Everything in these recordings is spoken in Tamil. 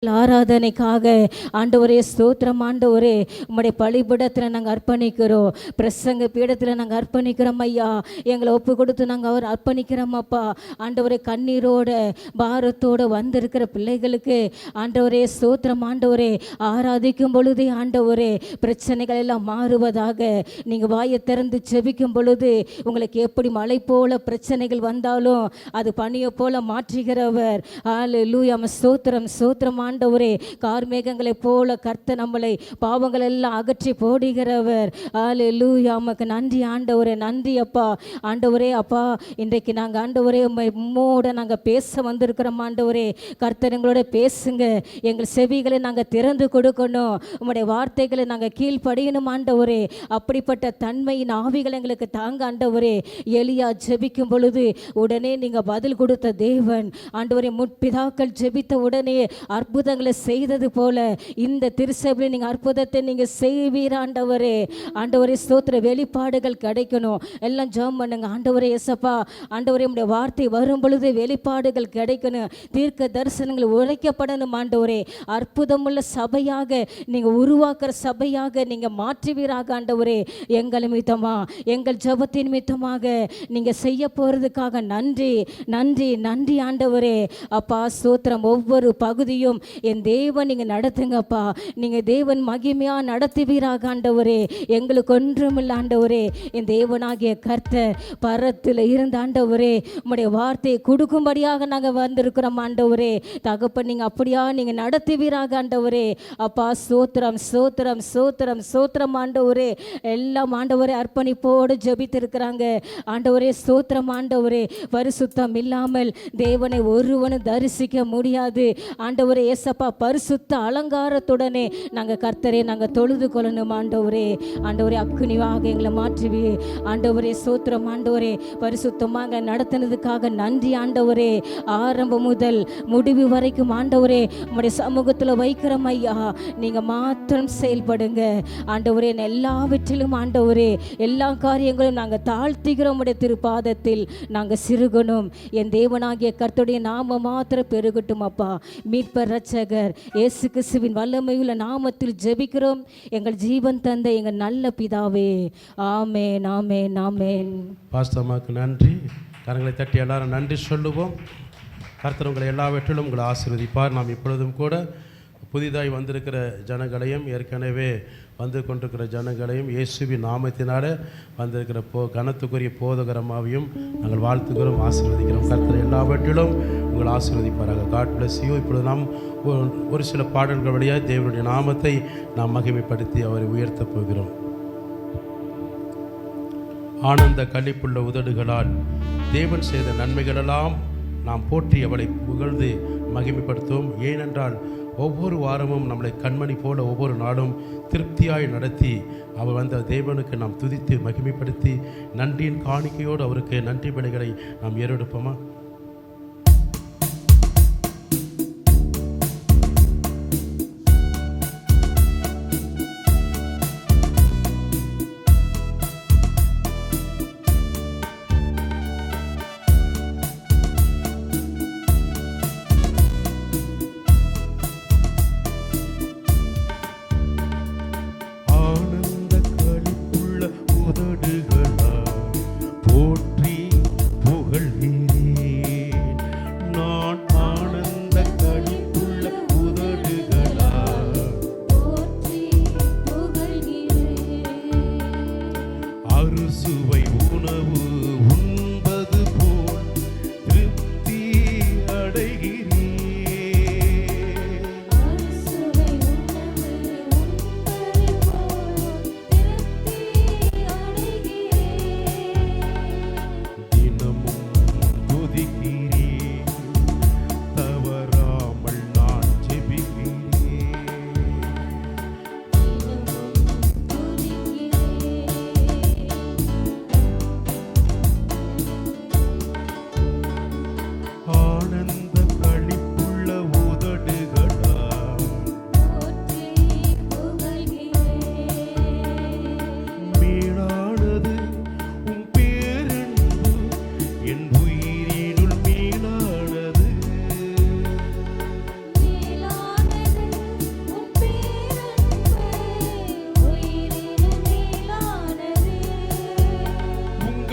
ஆராதனைக்காக ஆண்டவரே ஸ்தோத்திரம். ஆண்டவரே உம்முடைய பலிபீடத்தில் நாங்கள் அர்ப்பணிக்கிறோம், பிரசங்க பீடத்தில் நாங்கள் அர்ப்பணிக்கிறோம் ஐயா. எங்களை ஒப்பு கொடுத்து நாங்கள் அவர் அர்ப்பணிக்கிறோம் அப்பா. ஆண்டவரே கண்ணீரோட பாரத்தோடு வந்திருக்கிற பிள்ளைகளுக்கு ஆண்டவரே ஸ்தோத்திரம். ஆண்டவரே ஆராதிக்கும் பொழுதே ஆண்டவரே பிரச்சனைகள் எல்லாம் மாறுவதாக. நீங்கள் வாயை திறந்து செபிக்கும் பொழுது உங்களுக்கு எப்படி மழை போல பிரச்சனைகள் வந்தாலும் அது பனியை போல மாற்றுகிறவர். ஹல்லேலூயா ஸ்தோத்திரம் ஸ்தோத்திரம் ஆண்டவரே. கார்மேகங்களை போல கர்த்தர் நம்மளை பாவங்கள் எல்லாம் அகற்றி போடுகிறவர். ஹல்லேலூயா உமக்கு நன்றி ஆண்டவரே, நன்றி அப்பா. ஆண்டவரே அப்பா, இன்றைக்கு நாங்கள் ஆண்டவரே உம்மோட நாங்கள் பேச வந்திருக்கிறோம் ஆண்டவரே. கர்த்தர் எங்களோட பேசுங்க, எங்கள் செவிகளை நாங்கள் திறந்து கொடுக்கணும், உம்முடைய வார்த்தைகளை நாங்கள் கீழ்ப்படியணும் ஆண்டவரே. அப்படிப்பட்ட தன்மையின் ஆவிகள் எங்களுக்கு தாங்க ஆண்டவரே. எலியா ஜெபிக்கும் பொழுது உடனே நீங்கள் பதில் கொடுத்த தேவன் ஆண்டவரே. முற்பிதாக்கள் ஜெபித்த உடனே அற்புதங்களை செய்தது போல இந்த திருச்சபையில் நீங்கள் அற்புதத்தை நீங்கள் செய்வீர் ஆண்டவரே. ஆண்டவரே ஸ்தோத்திர. வெளிப்பாடுகள் கிடைக்கணும், எல்லாம் ஜெபம் பண்ணுங்க ஆண்டவரே. எசப்பா ஆண்டவரே, உம்முடைய வார்த்தை வரும் பொழுது வெளிப்பாடுகள் கிடைக்கணும், தீர்க்க தரிசனங்கள் உரைக்கப்படணும் ஆண்டவரே. அற்புதமுள்ள சபையாக நீங்கள் உருவாக்குற சபையாக நீங்கள் மாற்றுவீராக ஆண்டவரே. எங்கள் நிமித்தமா எங்கள் ஜெபத்தின் நிமித்தமாக நீங்கள் செய்ய போகிறதுக்காக நன்றி நன்றி நன்றி ஆண்டவரே. அப்பா ஸ்தோத்திரம். ஒவ்வொரு பகுதியும் என் தேவன் நீங்கள் நடத்துங்கப்பா. நீங்கள் தேவன் மகிமையாக நடத்துவீராக ஆண்டவரே. எங்களுக்கு ஒன்றுமில்லை ஆண்டவரே. என் தேவனாகிய கர்த்தர் பரத்தில் இருந்த ஆண்டவரே உம்முடைய வார்த்தையை கொடுக்கும்படியாக நாங்கள் வந்திருக்கிறோம் ஆண்டவரே. தகப்பன் நீங்கள் அப்படியா நீங்கள் நடத்துவீராக ஆண்டவரே. அப்பா ஸ்தோத்திரம் ஸ்தோத்திரம் ஸ்தோத்திரம் ஸ்தோத்திரம் ஆண்டவரே. எல்லாம் ஆண்டவரே அர்ப்பணிப்போடு ஜெபித்திருக்கிறாங்க ஆண்டவரே. ஸ்தோத்திரம் ஆண்டவரே. பரிசுத்தம் இல்லாமல் தேவனை ஒருவனும் தரிசிக்க முடியாது ஆண்டவரே. ஏசப்பா பரிசுத்த அலங்காரத்துடனே நாங்கள் கர்த்தரை நாங்கள் தொழுது கொள்ளணும் ஆண்டவரே. ஆண்டவரே அக்குனிவாக எங்களை மாற்றுவி ஆண்டவரே. ஸ்தோத்திரம் ஆண்டவரே. பரிசுத்தமாக நடத்தினதுக்காக நன்றி ஆண்டவரே. ஆரம்பம் முதல் முடிவு வரைக்கும் ஆண்டவரே உம்முடைய சமூகத்தில் வைக்கிறோம் ஐயா. நீங்கள் மாத்திரம் செயல்படுங்க ஆண்டவரே. எல்லாவற்றிலும் ஆண்டவரே எல்லா காரியங்களும் நாங்கள் தாழ்த்துகிறோம் உம்முடைய திருப்பாதத்தில் நாங்கள் சிறுகணும். என் தேவனாகிய கர்த்தருடைய நாம மாத்திரம் பெருகட்டும் அப்பா. மீட்பர் இரட்சகர் இயேசு கிறிஸ்துவின் வல்லமையுள்ள நாமத்தில் ஜெபிக்கிறோம் எங்கள் ஜீவன் தந்த எங்கள் நல்ல பிதாவே. ஆமென் ஆமென் ஆமென். பாஸ்தமாக்கு நன்றி. கரங்களை தட்டி எல்லாரும் நன்றி சொல்லுவோம். கர்த்தர் உங்களை எல்லாவற்றிலும் உங்களை ஆசீர்வதிப்பார். நாம் இப்பொழுதும் கூட புதிதாய் வந்திருக்கிற ஜனங்களையும் ஏற்கனவே வந்து கொண்டிருக்கிற ஜனங்களையும் இயேசுவின் நாமத்தினால வந்திருக்கிற கனத்துக்குரிய போதகரமாவையும் நாங்கள் வாழ்த்துக்கிறோம், ஆசீர்வதிக்கிறோம். கர்த்தர் எல்லாவற்றிலும் உங்கள் ஆசீர்வதிப்பாராக. God bless you. இப்பொழுது நாம் ஒரு சில பாடல்கள் வழியாக தேவனுடைய நாமத்தை நாம் மகிமைப்படுத்தி அவரை உயர்த்தப் போகிறோம். ஆனந்த களிப்புள்ள உதடுகளால் தேவன் செய்த நன்மைகளெல்லாம் நாம் போற்றி அவளை புகழ்ந்து மகிமைப்படுத்துவோம். ஏனென்றால் ஒவ்வொரு வாரமும் நம்மளை கண்மணி போல ஒவ்வொரு நாளும் திருப்தியாய் நடத்தி அவர் வந்த தேவனுக்கு நாம் துதித்து மகிமைப்படுத்தி நன்றியின் காணிக்கையோடு அவருக்கு நன்றி பலிகளை நாம் ஏறெடுப்போமா?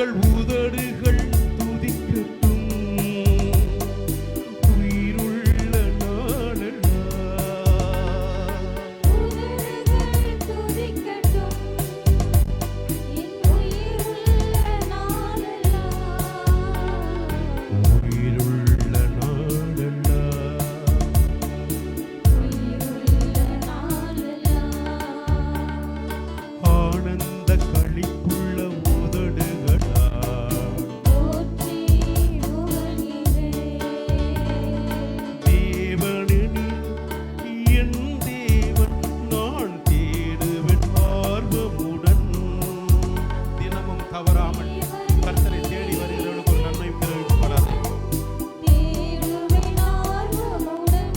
உங்கள் உதடுகள் துதிக்கட்டும் உயிருள்ள நாளெல்லாம். உதடுகள் துதிக்கட்டும் என் உயிருள்ள நாளெல்லாம். உயிருள்ள நாளெல்லாம். உயிருள்ள நாளெல்லாம். ஆனந்த களிப்புள்ள உதடுகளால் போற்றி புகழ்கிறேன். தேவனெனில் என் தேவன் நான் தேடுவேன் ஆர்வமுடன். தினமும் தவறாமல் கர்த்தரை தேடி வருகிறவர்களுக்கு ஒரு நன்மை பிறவிக்கப்படாது. தேடுவேன் ஆர்வமுடன்.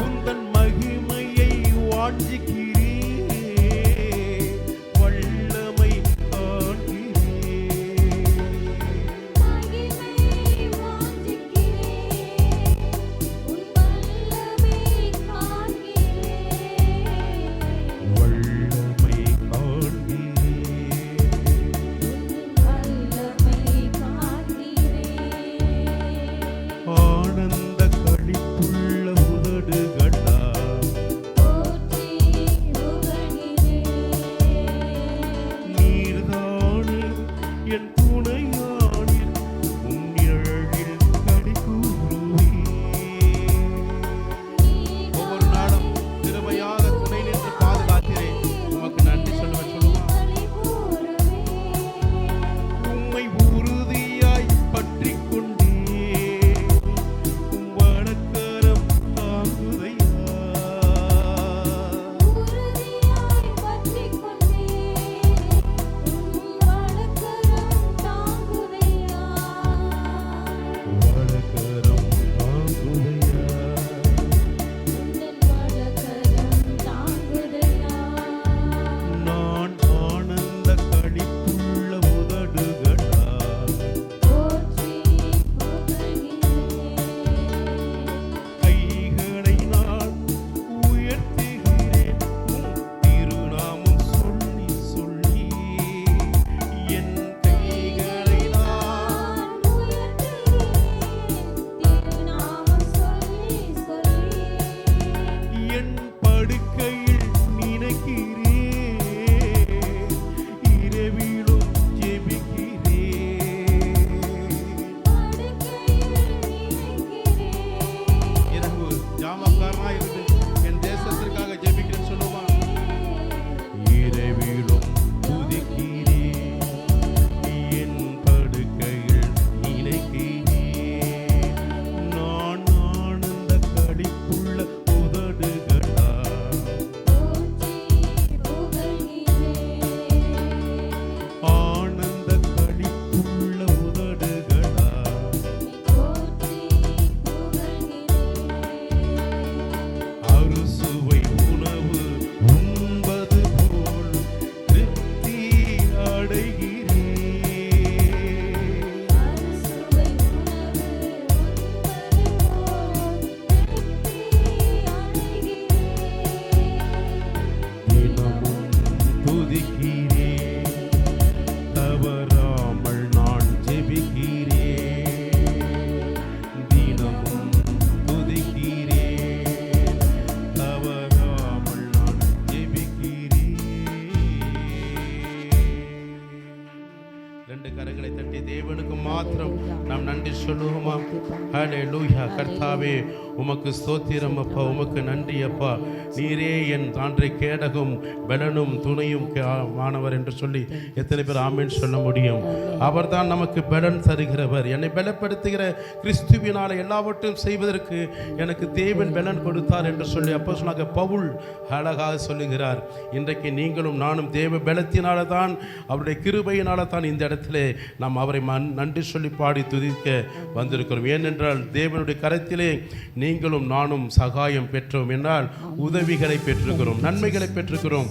உந்தன் மகிமையை வாஞ்சிக்கிறேன் வல்லமை காண்கிறேன். மகிமை வாஞ்சிக்கிறேன் உன் வல்லமை காண்கிறேன். வல்லமை காண்கிறேன். வல்லமை காண்கிறேன். ஆனந்த களிப்புள்ள உதடுகளால் போற்றி புகழ்கிறேன். நீர்தானே என் துணையானீர் உன் நிழலில் களி கூறுவேன். ஒவ்வொரு நாளும் கிருபையாக துணை நின்று பாதுகாக்கிறேன். உமக்கு நன்றி சொல்லுவோமா? உம்மை உறுதியாய் பற்றிக் கொண்டேன் உம் வலக்கரம் தாங்குதையா. உறுதியாய் பற்றிக் கொண்டேன் உன் வலக்கரம் தாங்குதையா. வலக்கரம் தாங்குதையா. உந்தன் வலக்கரம் தாங்குதையா. நான் ஆனந்த களிப்புள்ள உதடுகளால் போற்றி புகழ்கிறேன். கைகளை நான் உயர்த்துகிறேன் உம் திருநாமம் சொல்லி சொல்லி. என் கைகளை நான் நான் உயர்த்துகிறேன் திருநாமம் சொல்லி சொல்லி. என் படுக்கையில் நினைக்கிறேன் இரவிலும் ஜெபிக்கிறேன். படுக்கையில் நினைக்கிறேன் இரவு ஜாமக்காரனாய் இருந்து என் தேசத்திற்காக ஜெபிக்கிறேன்னு சொல்லுவான். இரவிலும் துதிக்கிறேன் என் படுக்கையில் நினைக்கிறேன். நான் ஆனந்த களிப்புள்ள உதடுகளால் போற்றி புகழ்கிறேன். ஆனந்த களிப்புள்ள உதடுகளால் போற்றி புகழ்கிறேன். அறுசுவை உணவு உண்பது போல் திருப்தி அடைகிறேன். அறுசுவை உணவு உண்பது போல் திருப்தி அடைகிறேன். தினமும் துதிக்கிறேன் தவறாமல் நான் ஜெபிக்கிறேன். தினமும் துதிக்கிறேன் தவறாமல் நான் ஜெபிக்கிறேன். ரெண்டு கரங்களை தட்டி தேவனுக்கு மாத்திரம் நாம் நன்றி சொல்லுவோமா? ஹல்லேலூயா. கர்த்தாவே உமக்கு ஸ்தோத்திரம் அப்பா, உமக்கு நன்றி அப்பா. நீரே என் தாண்டை கேடகும் பலனும் துணையும் மாணவர் என்று சொல்லி எத்தனை பேர் ஆமென் சொல்ல முடியும்? அவர்தான் நமக்கு பலன் தருகிறவர். என்னை பலப்படுத்துகிற கிறிஸ்துவினால் எல்லாவற்றையும் செய்வதற்கு எனக்கு தேவன் பலன் கொடுத்தார் என்று சொல்லி அப்போஸ்தலனாகிய பவுல் அழகாக சொல்லுகிறார். இன்றைக்கு நீங்களும் நானும் தேவ பலத்தினால தான், அவருடைய கிருபையினால தான் இந்த இடத்திலே நாம் அவரை நன்றி சொல்லி பாடி துதிக்க வந்திருக்கிறோம். ஏனென்றால் தேவனுடைய கரத்திலே நீங்களும் நானும் சகாயம் பெற்றோம் என்றால் உதவிகளை பெற்றிருக்கிறோம், நன்மைகளை பெற்றிருக்கிறோம்.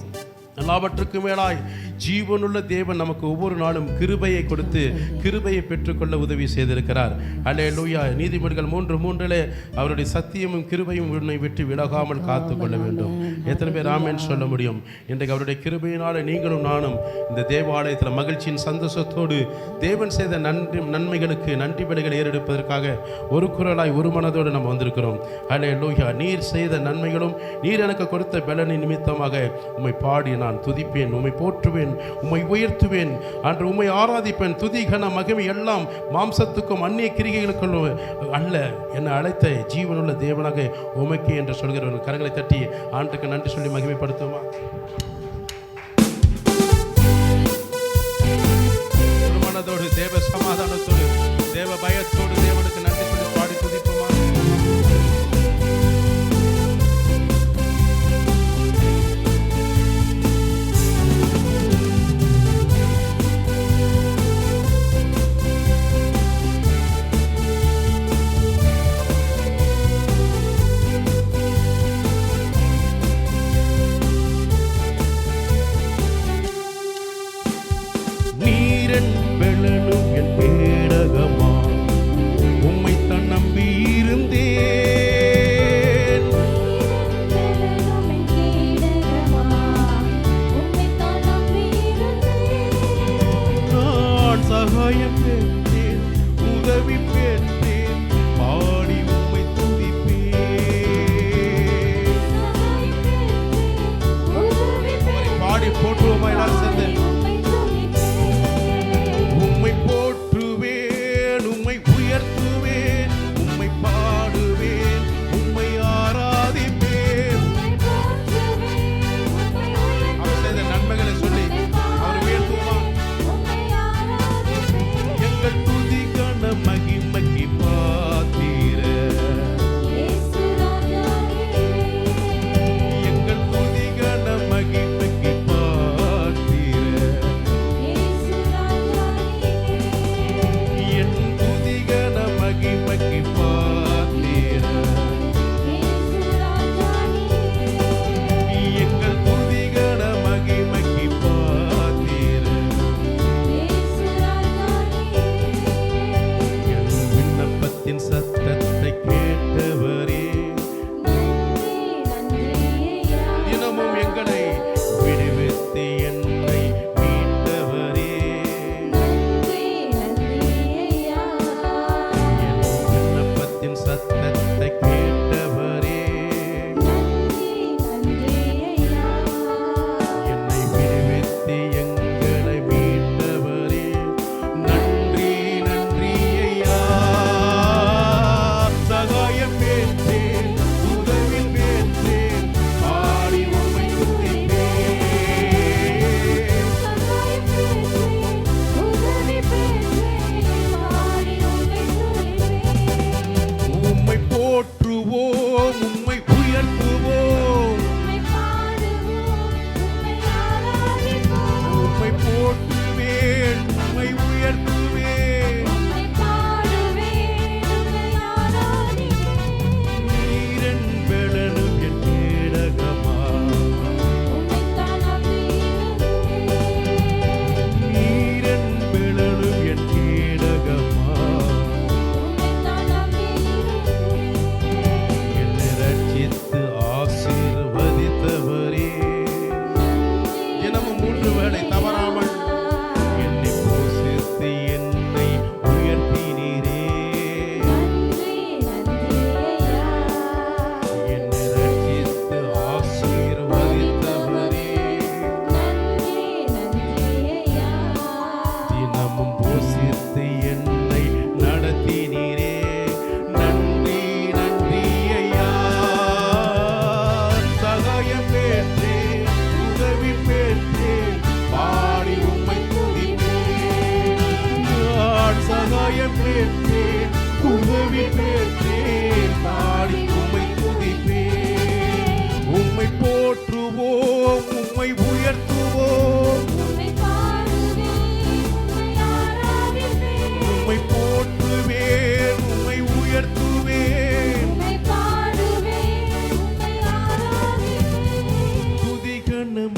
எல்லாவற்றுக்கும் மேலாய் ஜீவனுள்ள தேவன் நமக்கு ஒவ்வொரு நாளும் கிருபையை கொடுத்து கிருபையை பெற்றுக்கொள்ள உதவி செய்திருக்கிறார். அல்லேலூயா. நீதிமொழிகள் 3:3 அவருடைய சத்தியமும் கிருபையும் உன்னை விட்டு விலகாமல் காத்து கொள்ள வேண்டும். எத்தனை பேர் ஆமென் சொல்ல முடியும்? இன்றைக்கு அவருடைய கிருபையினால் நீங்களும் நானும் இந்த தேவாலயத்தில் மகிழ்ச்சியின் சந்தோஷத்தோடு தேவன் செய்த நன்மைகளுக்கு நன்றி பலிகளை ஏறெடுப்பதற்காக ஒரு குரலாய் ஒரு மனதோடு நம்ம வந்திருக்கிறோம். அல்லேலூயா. நீர் செய்த நன்மைகளும் நீர் எனக்கு கொடுத்த பலனின் நிமித்தமாக உம்மை பாடி நான் துதிப்பேன், உம்மை போற்றுவேன், உம்மை உயர்த்துவேன், அன்று உம்மை ஆராதிப்பேன். துதி கன மகிமை எல்லாம் மாம்சத்துக்கும் அந்நிய கிரிகைகளுக்கும் அல்ல, என்னை அழைத்த ஜீவனுள்ள தேவனாக உமக்கே என்று சொல்கிறவர்கள் கரங்களை தட்டி ஆண்டுக்கு நன்றி சொல்லி மகிமைப்படுத்துமா? ஒரு மனதோடு தேவ சமாதானத்தோடு தேவ பயத்தோடு தேவனுக்கு நன்றி சொல்லி பாடி துதிப்போமா?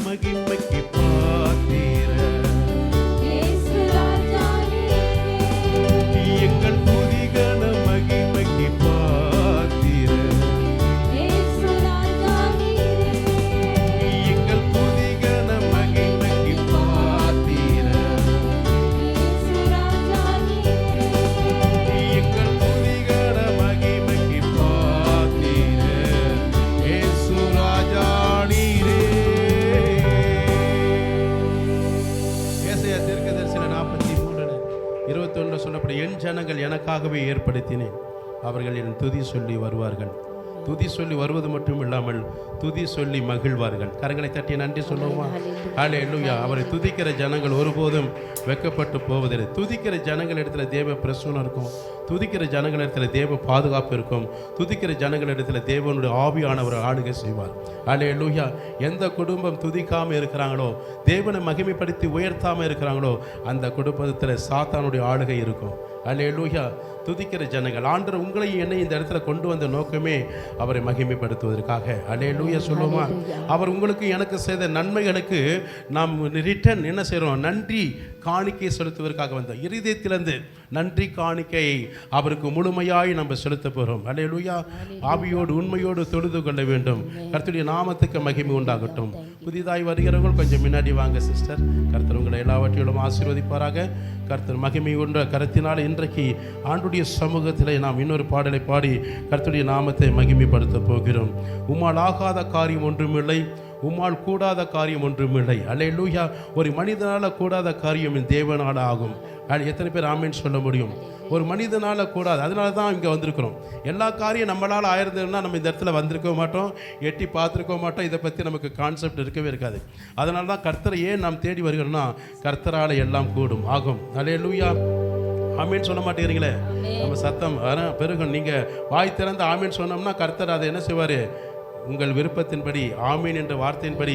மகிமைக்கு ஏசாயா தீர்க்கதரிசன 43:21 சொல்லப்படும், என் ஜனங்கள் எனக்காகவே ஏற்படுத்தினேன், அவர்கள் என் துதி சொல்லி வருவார்கள். துதி சொல்லி வருவது மட்டும் இல்லாமல் துதி சொல்லி மகிழ்வார்கள். கரங்களை தட்டி நன்றி சொல்லுவோமா? ஹல்லேலூயா. அவரை துதிக்கிற ஜனங்கள் ஒருபோதும் வெட்கப்பட்டு போவதில்லை. துதிக்கிற ஜனங்கள் இடத்துல தேவ பிரசன்னம் இருக்கும், துதிக்கிற ஜனங்கள் இடத்துல தேவ பாதுகாப்பு இருக்கும், துதிக்கிற ஜனங்கள் இடத்துல தேவனுடைய ஆவியானவர் ஆளுகை செய்வார். ஹல்லேலூயா. எந்த குடும்பம் துதிக்காமல் இருக்கிறாங்களோ, தேவனை மகிமைப்படுத்தி உயர்த்தாமல் இருக்கிறாங்களோ, அந்த குடும்பத்தில் சாத்தானுடைய ஆளுகை இருக்கும். ஹல்லேலூயா. துதிக்கிற ஜனங்கள், ஆண்டவர் உங்களையும் என்னை இந்த இடத்துல கொண்டு வந்த நோக்கமே அவரை மகிமைப்படுத்துவதற்காக. ஹல்லேலூயா சொல்லுவோமா? அவர் உங்களுக்கு எனக்கு செய்த நன்மைகளுக்கு நாம் ரிட்டர்ன் என்ன செய்கிறோம்? நன்றி காணிக்கை செலுத்துவதற்காக வந்தோம். இருதயத்திலிருந்து நன்றி காணிக்கையை அவருக்கு முழுமையாய் நம்ம செலுத்த போகிறோம். ஹல்லேலூயா. ஆவியோடு உண்மையோடு தொழுது கொள்ள வேண்டும். கர்த்தருடைய நாமத்துக்கு மகிமை உண்டாகட்டும். புதிதாய் வருகிறவர்கள் கொஞ்சம் முன்னாடி வாங்க சிஸ்டர். கர்த்தர் உங்களை எல்லாவற்றிலும் ஆசீர்வதிப்பாராக. கர்த்தர் மகிமை கொண்ட கருத்தினால் இன்றைக்கு ஆண்டுடைய சமூகத்தில் நாம் இன்னொரு பாடலை பாடி கர்த்தருடைய நாமத்தை மகிமைப்படுத்த போகிறோம். உம்மால் ஆகாத காரியம் ஒன்றுமில்லை, உம்மால் கூடாத காரியம் ஒன்றுமில்லை. அல்லேலூயா. ஒரு மனிதனால் கூடாத காரியம் தேவனால் ஆகும். எத்தனை பேர் ஆமேன்னு சொல்ல முடியும்? ஒரு மனிதனால் கூடாது. அதனால தான் இங்கே வந்திருக்கிறோம். எல்லா காரியம் நம்மளால் ஆயிருந்ததுன்னா நம்ம இந்த இடத்துல வந்திருக்க மாட்டோம், எட்டி பார்த்துருக்க மாட்டோம். இதை பற்றி நமக்கு கான்செப்ட் இருக்கவே இருக்காது. அதனால தான் கர்த்தரை ஏன் நாம் தேடி வருகிறோம்னா, கர்த்தரால் எல்லாம் கூடும் ஆகும். அல்லேலூயா. ஆமேன்னு சொல்ல மாட்டேங்கிறீங்களே, நம்ம சத்தம் பெருகும். நீங்கள் வாய் திறந்து ஆமேன்னு சொன்னோம்னா கர்த்தர் அதை என்ன செய்வார்? உங்கள் விருப்பத்தின்படி ஆமீன் என்ற வார்த்தையின்படி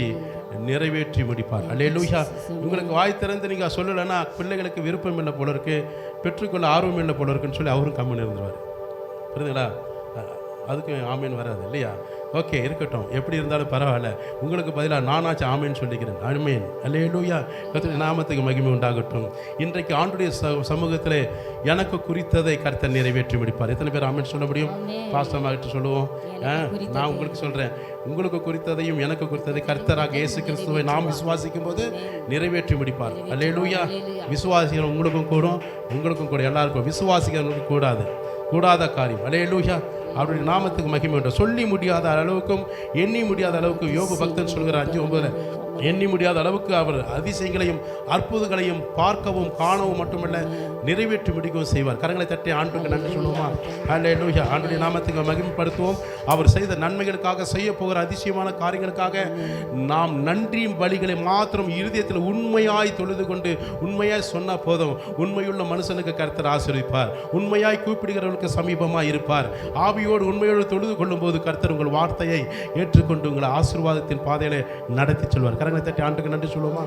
நிறைவேற்றி முடிப்பார். அல்லேலூயா. உங்களுக்கு வாய் திறந்து நீங்கள் சொல்லலைன்னா பிள்ளைகளுக்கு விருப்பம் இல்லை போல இருக்கு, பெற்றுக்கொள்ள ஆர்வம் இல்லை போல இருக்குன்னு சொல்லி அவரும் கம்முன்னு இருந்துருவார். புரியுதுங்களா? அதுக்கு ஆமீன் வராது இல்லையா? ஓகே, இருக்கட்டும். எப்படி இருந்தாலும் பரவாயில்ல. உங்களுக்கு பதிலாக நானாச்சும் ஆமேன்னு சொல்லிக்கிறேன். ஆமேன். அல்லேலூயா. கர்த்தருடைய நாமத்துக்கு மகிமை உண்டாகட்டும். இன்றைக்கு ஆண்டுடைய சமூகத்தில் எனக்கு குறித்ததை கர்த்தர் நிறைவேற்றி முடிப்பார். எத்தனை பேர் ஆமேன்னு சொல்ல முடியும்? பாஸ்டர்மாகிட்ட சொல்லுவோம். நான் உங்களுக்கு சொல்கிறேன், உங்களுக்கு குறித்ததையும் எனக்கு குறித்ததை கர்த்தராக இயேசு கிறிஸ்துவை நாம் விசுவாசிக்கும் போது நிறைவேற்றி முடிப்பார். அல்லேலூயா. விசுவாசிகள் உங்களுக்கும் கூடும், உங்களுக்கும் கூட, எல்லாருக்கும். விசுவாசிகளுக்கு கூடாத காரியம். அல்லேலூயா. அவருடைய நாமத்துக்கு மகிமை உண்டு. சொல்லி முடியாத அளவுக்கும் எண்ணி முடியாத அளவுக்கு யோபு பக்தன் சொல்கிறார் 5:9, எண்ணி முடியாத அளவுக்கு அவர் அதிசயங்களையும் அற்புதங்களையும் பார்க்கவும் காணவும் மட்டுமல்ல நிறைவேற்றி முடிக்கவும் செய்வார். கரங்களை தட்டி ஆண்டுக்கு நன்றி சொல்லுவோமா? ஹல்லேலூயா. ஆண்டுடைய நாமத்துக்கு மகிமைப்படுத்துவோம். அவர் செய்த நன்மைகளுக்காக, செய்ய போகிற அதிசயமான காரியங்களுக்காக நாம் நன்றி பலிகளை மாத்திரம் இருதயத்தில் உண்மையாய் தொழுது கொண்டு உண்மையாய் சொன்ன போதும். உண்மையுள்ள மனுஷனுக்கு கர்த்தர் ஆசீர்வதிப்பார். உண்மையாய் கூப்பிடுகிறவர்களுக்கு சமீபமாக இருப்பார். ஆவியோடு உண்மையோடு தொழுது கொள்ளும் போது கர்த்தர் உங்கள் வார்த்தையை ஏற்றுக்கொண்டு உங்களை ஆசீர்வாதத்தின் பாதையில நடத்தி செல்வார். கரங்களை தட்டி ஆண்டுக்கு நன்றி சொல்லுவோமா?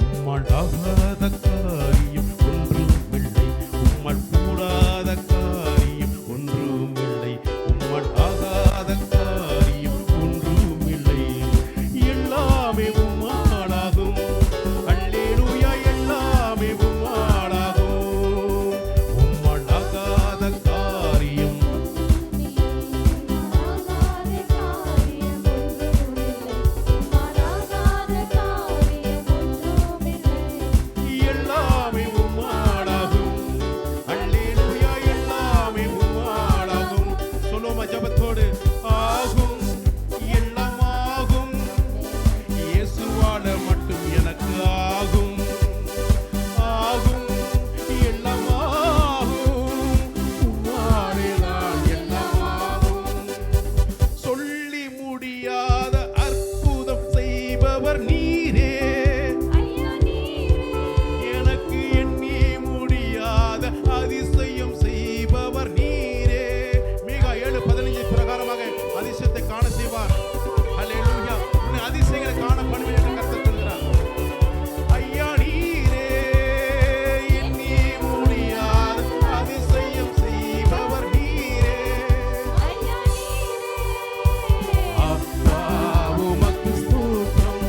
உம்மால் ஆகாத காரியம் ஒன்றுமில்லை, உம்மால் கூடாத காரியம் ஒன்றுமில்லை, உம்மால் ஆகாத காரியம் ஒன்றுமில்லை. எல்லாமே உம்மாலாகும். அல்லேலூயா. எல்லாமே உம்மாலாகும். உம்மால் ஆகாத காரியம் எல்லாமே உம்மாலாகும். அல்லேலூயா. எல்லாமே உம்மாலாகும். சொல்லுவோமா ஜெபத்தோடு? ஆகும், எல்லாம் ஆகும், இயேசுவால மட்டும் எனக்கு ஆகும். ஆகும், எல்லாம் ஆகும், உம்மாலே தான் எல்லாம் ஆகும். சொல்லி முடியாத அற்புதம் செய்பவர் நீரே, எனக்கு எண்ணி முடியாத அதிசயம் செய்பவர் நீரே. மீகா 7:15 பிரகாரமாக அதிசயத்தை காண செய்வார். அல்லேலூயா. உன்னை அதிசயங்களை காண பண்ணுவேன் என்று கர்த்தர் சொல்கிறார். ஐயா நீரே, எண்ணி முடியாத அதிசயம் செய்பவர் நீரே. அப்பா உமக்கு ஸ்தோத்திரம்,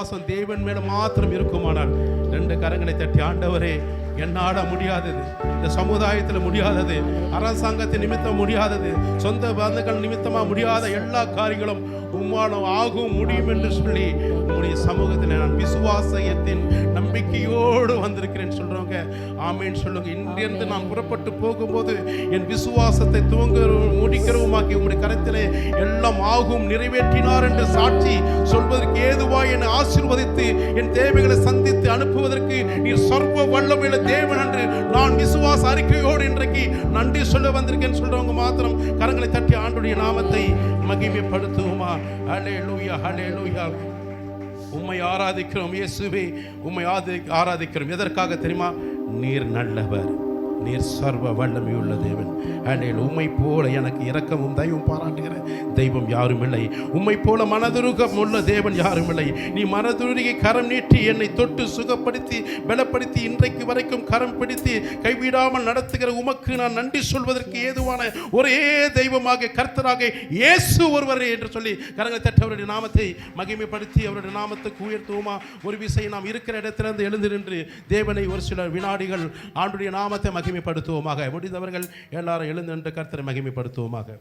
விசுவாசம் தேவன் மேல மாத்திரம் இருக்குமானால் 2 கரங்களை தட்டி, ஆண்டவரே என்னால முடியாதது, இந்த சமுதாயத்தில் முடியாதது, அரசாங்கத்தின் நிமித்தம் முடியாதது, சொந்த பந்தங்கள் நிமித்தமா முடியாத எல்லா காரியங்களும் உம்மால ஆகும் முடியும் என்று சொல்லி உங்களுடைய சமூகத்தில் நான் விசுவாசத்தின் நம்பிக்கையோடு வந்திருக்கிறேன் சொல்றவங்க ஆமேன் சொல்லுங்க. இன்றிருந்து நான் புறப்பட்டு போகும்போது என் விசுவாசத்தை துவங்குறவும் முடிக்கிறவுமாக்கி உங்களுடைய கரத்திலே எல்லாம் ஆகும் நிறைவேற்றினார் என்று சாட்சி சொல்வதற்கு ஏதுவாய் என்னை ஆசீர்வதித்து என் தேவைகளை சந்தித்து அனுப்புவதற்கு நீர் சர்வ வல்லமையுள்ள தேவன் என்று நான் விசுவாச அறிக்கையோடு இன்றைக்கு நன்றி சொல்ல வந்திருக்கேன் சொல்றவங்க மாத்திரம் கரங்களை தட்டி ஆண்டுடைய நாமத்தை மகிமைப்படுத்துவோமா. ஹல்லேலூயா, ஹல்லேலூயா. உம்மை ஆராதிக்கிறோம் இயேசுவே, உம்மை ஆராதிக்கிறோம். எதற்காக தெரியுமா? நீர் நல்லவர், நீர் சர்வ வல்லமையுள்ள தேவன். ஹல்லேலூயா. உம்மை போல எனக்கு இரக்கமும் தயவும் பாராட்டுகிற தெய்வம் யாரும் இல்லை. உம்மை போல மனதுருகம் உள்ள தேவன் யாரும் இல்லை. நீ மனதுருகி கரம் நீட்டி என்னை தொட்டு சுகப்படுத்தி பலப்படுத்தி இன்றைக்கு வரைக்கும் கரம் பிடித்து கைவிடாமல் நடத்துகிற உமக்கு நான் நன்றி சொல்வதற்கு ஏதுவான ஒரே தெய்வமாக கர்த்தராக இயேசு ஒருவரே என்று சொல்லி கரங்களை தட்டி அவருடைய நாமத்தை மகிமைப்படுத்தி அவருடைய நாமத்துக்கு உயர்த்துவோமா. ஒரு விசை நாம் இருக்கிற இடத்திலிருந்து எழுந்து நின்று தேவனை ஒரு சில வினாடிகள் ஆண்டுடைய நாமத்தை மகிமைப்படுத்துவோமாக. முடிந்தவர்கள் எல்லாரும் எழுந்து நின்று கர்த்தரை மகிமைப்படுத்துவோமாக.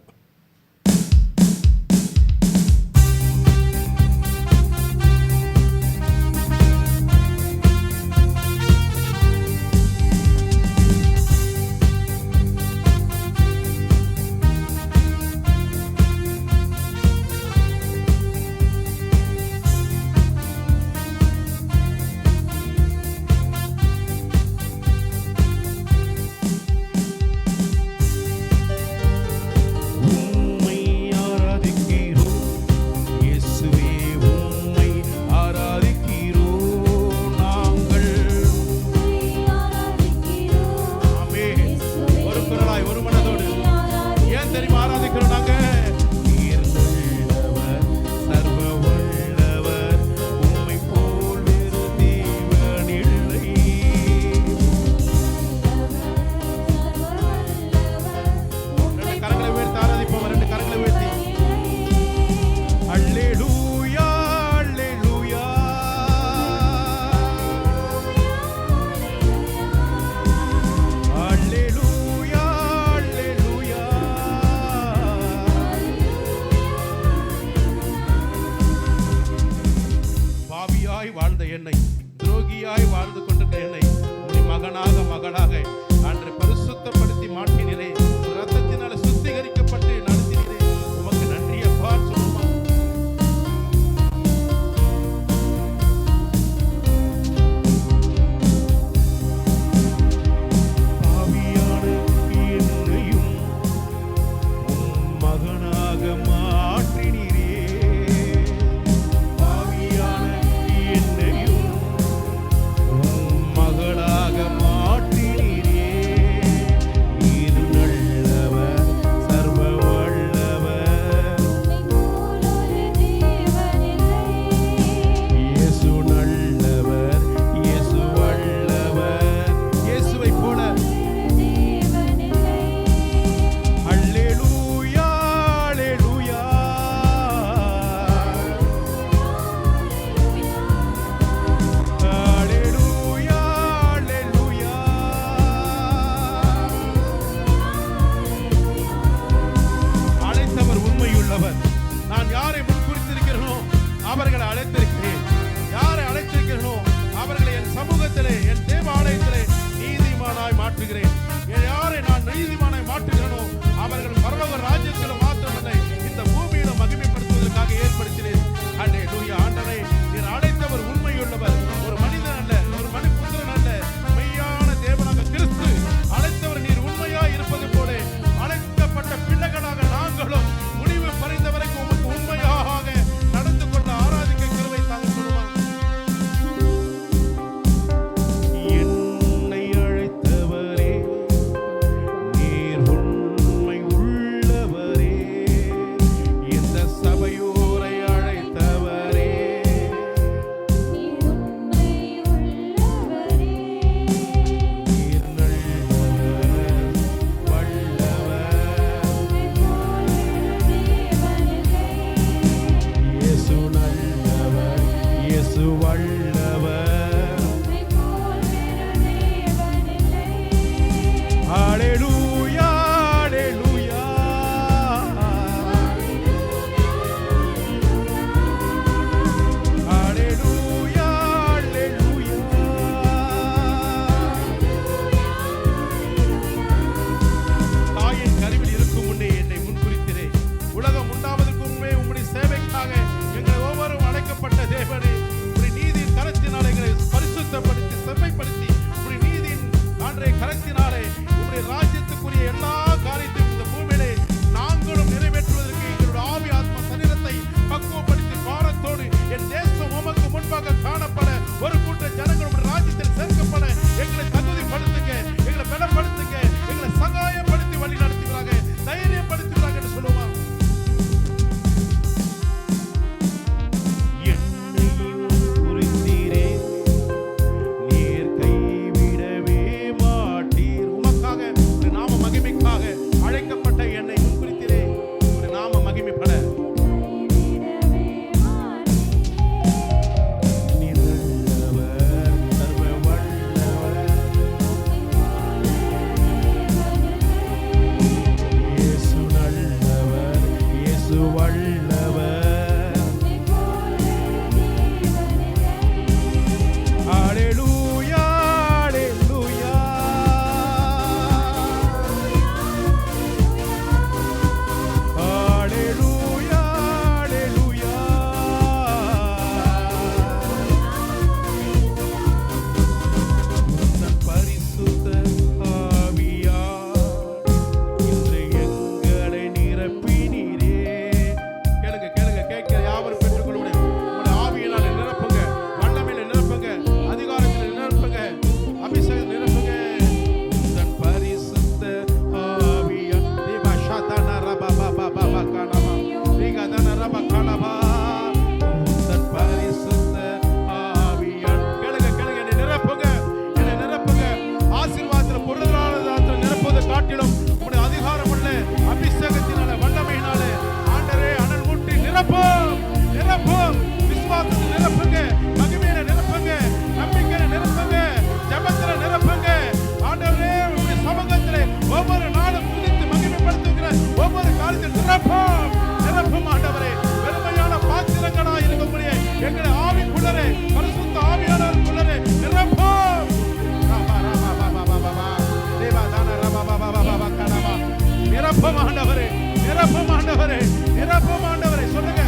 நிரப்பும் ஆண்டவரே, நிரப்பும் ஆண்டவரே, நிரப்பும் ஆண்டவரே. சொல்லுங்க.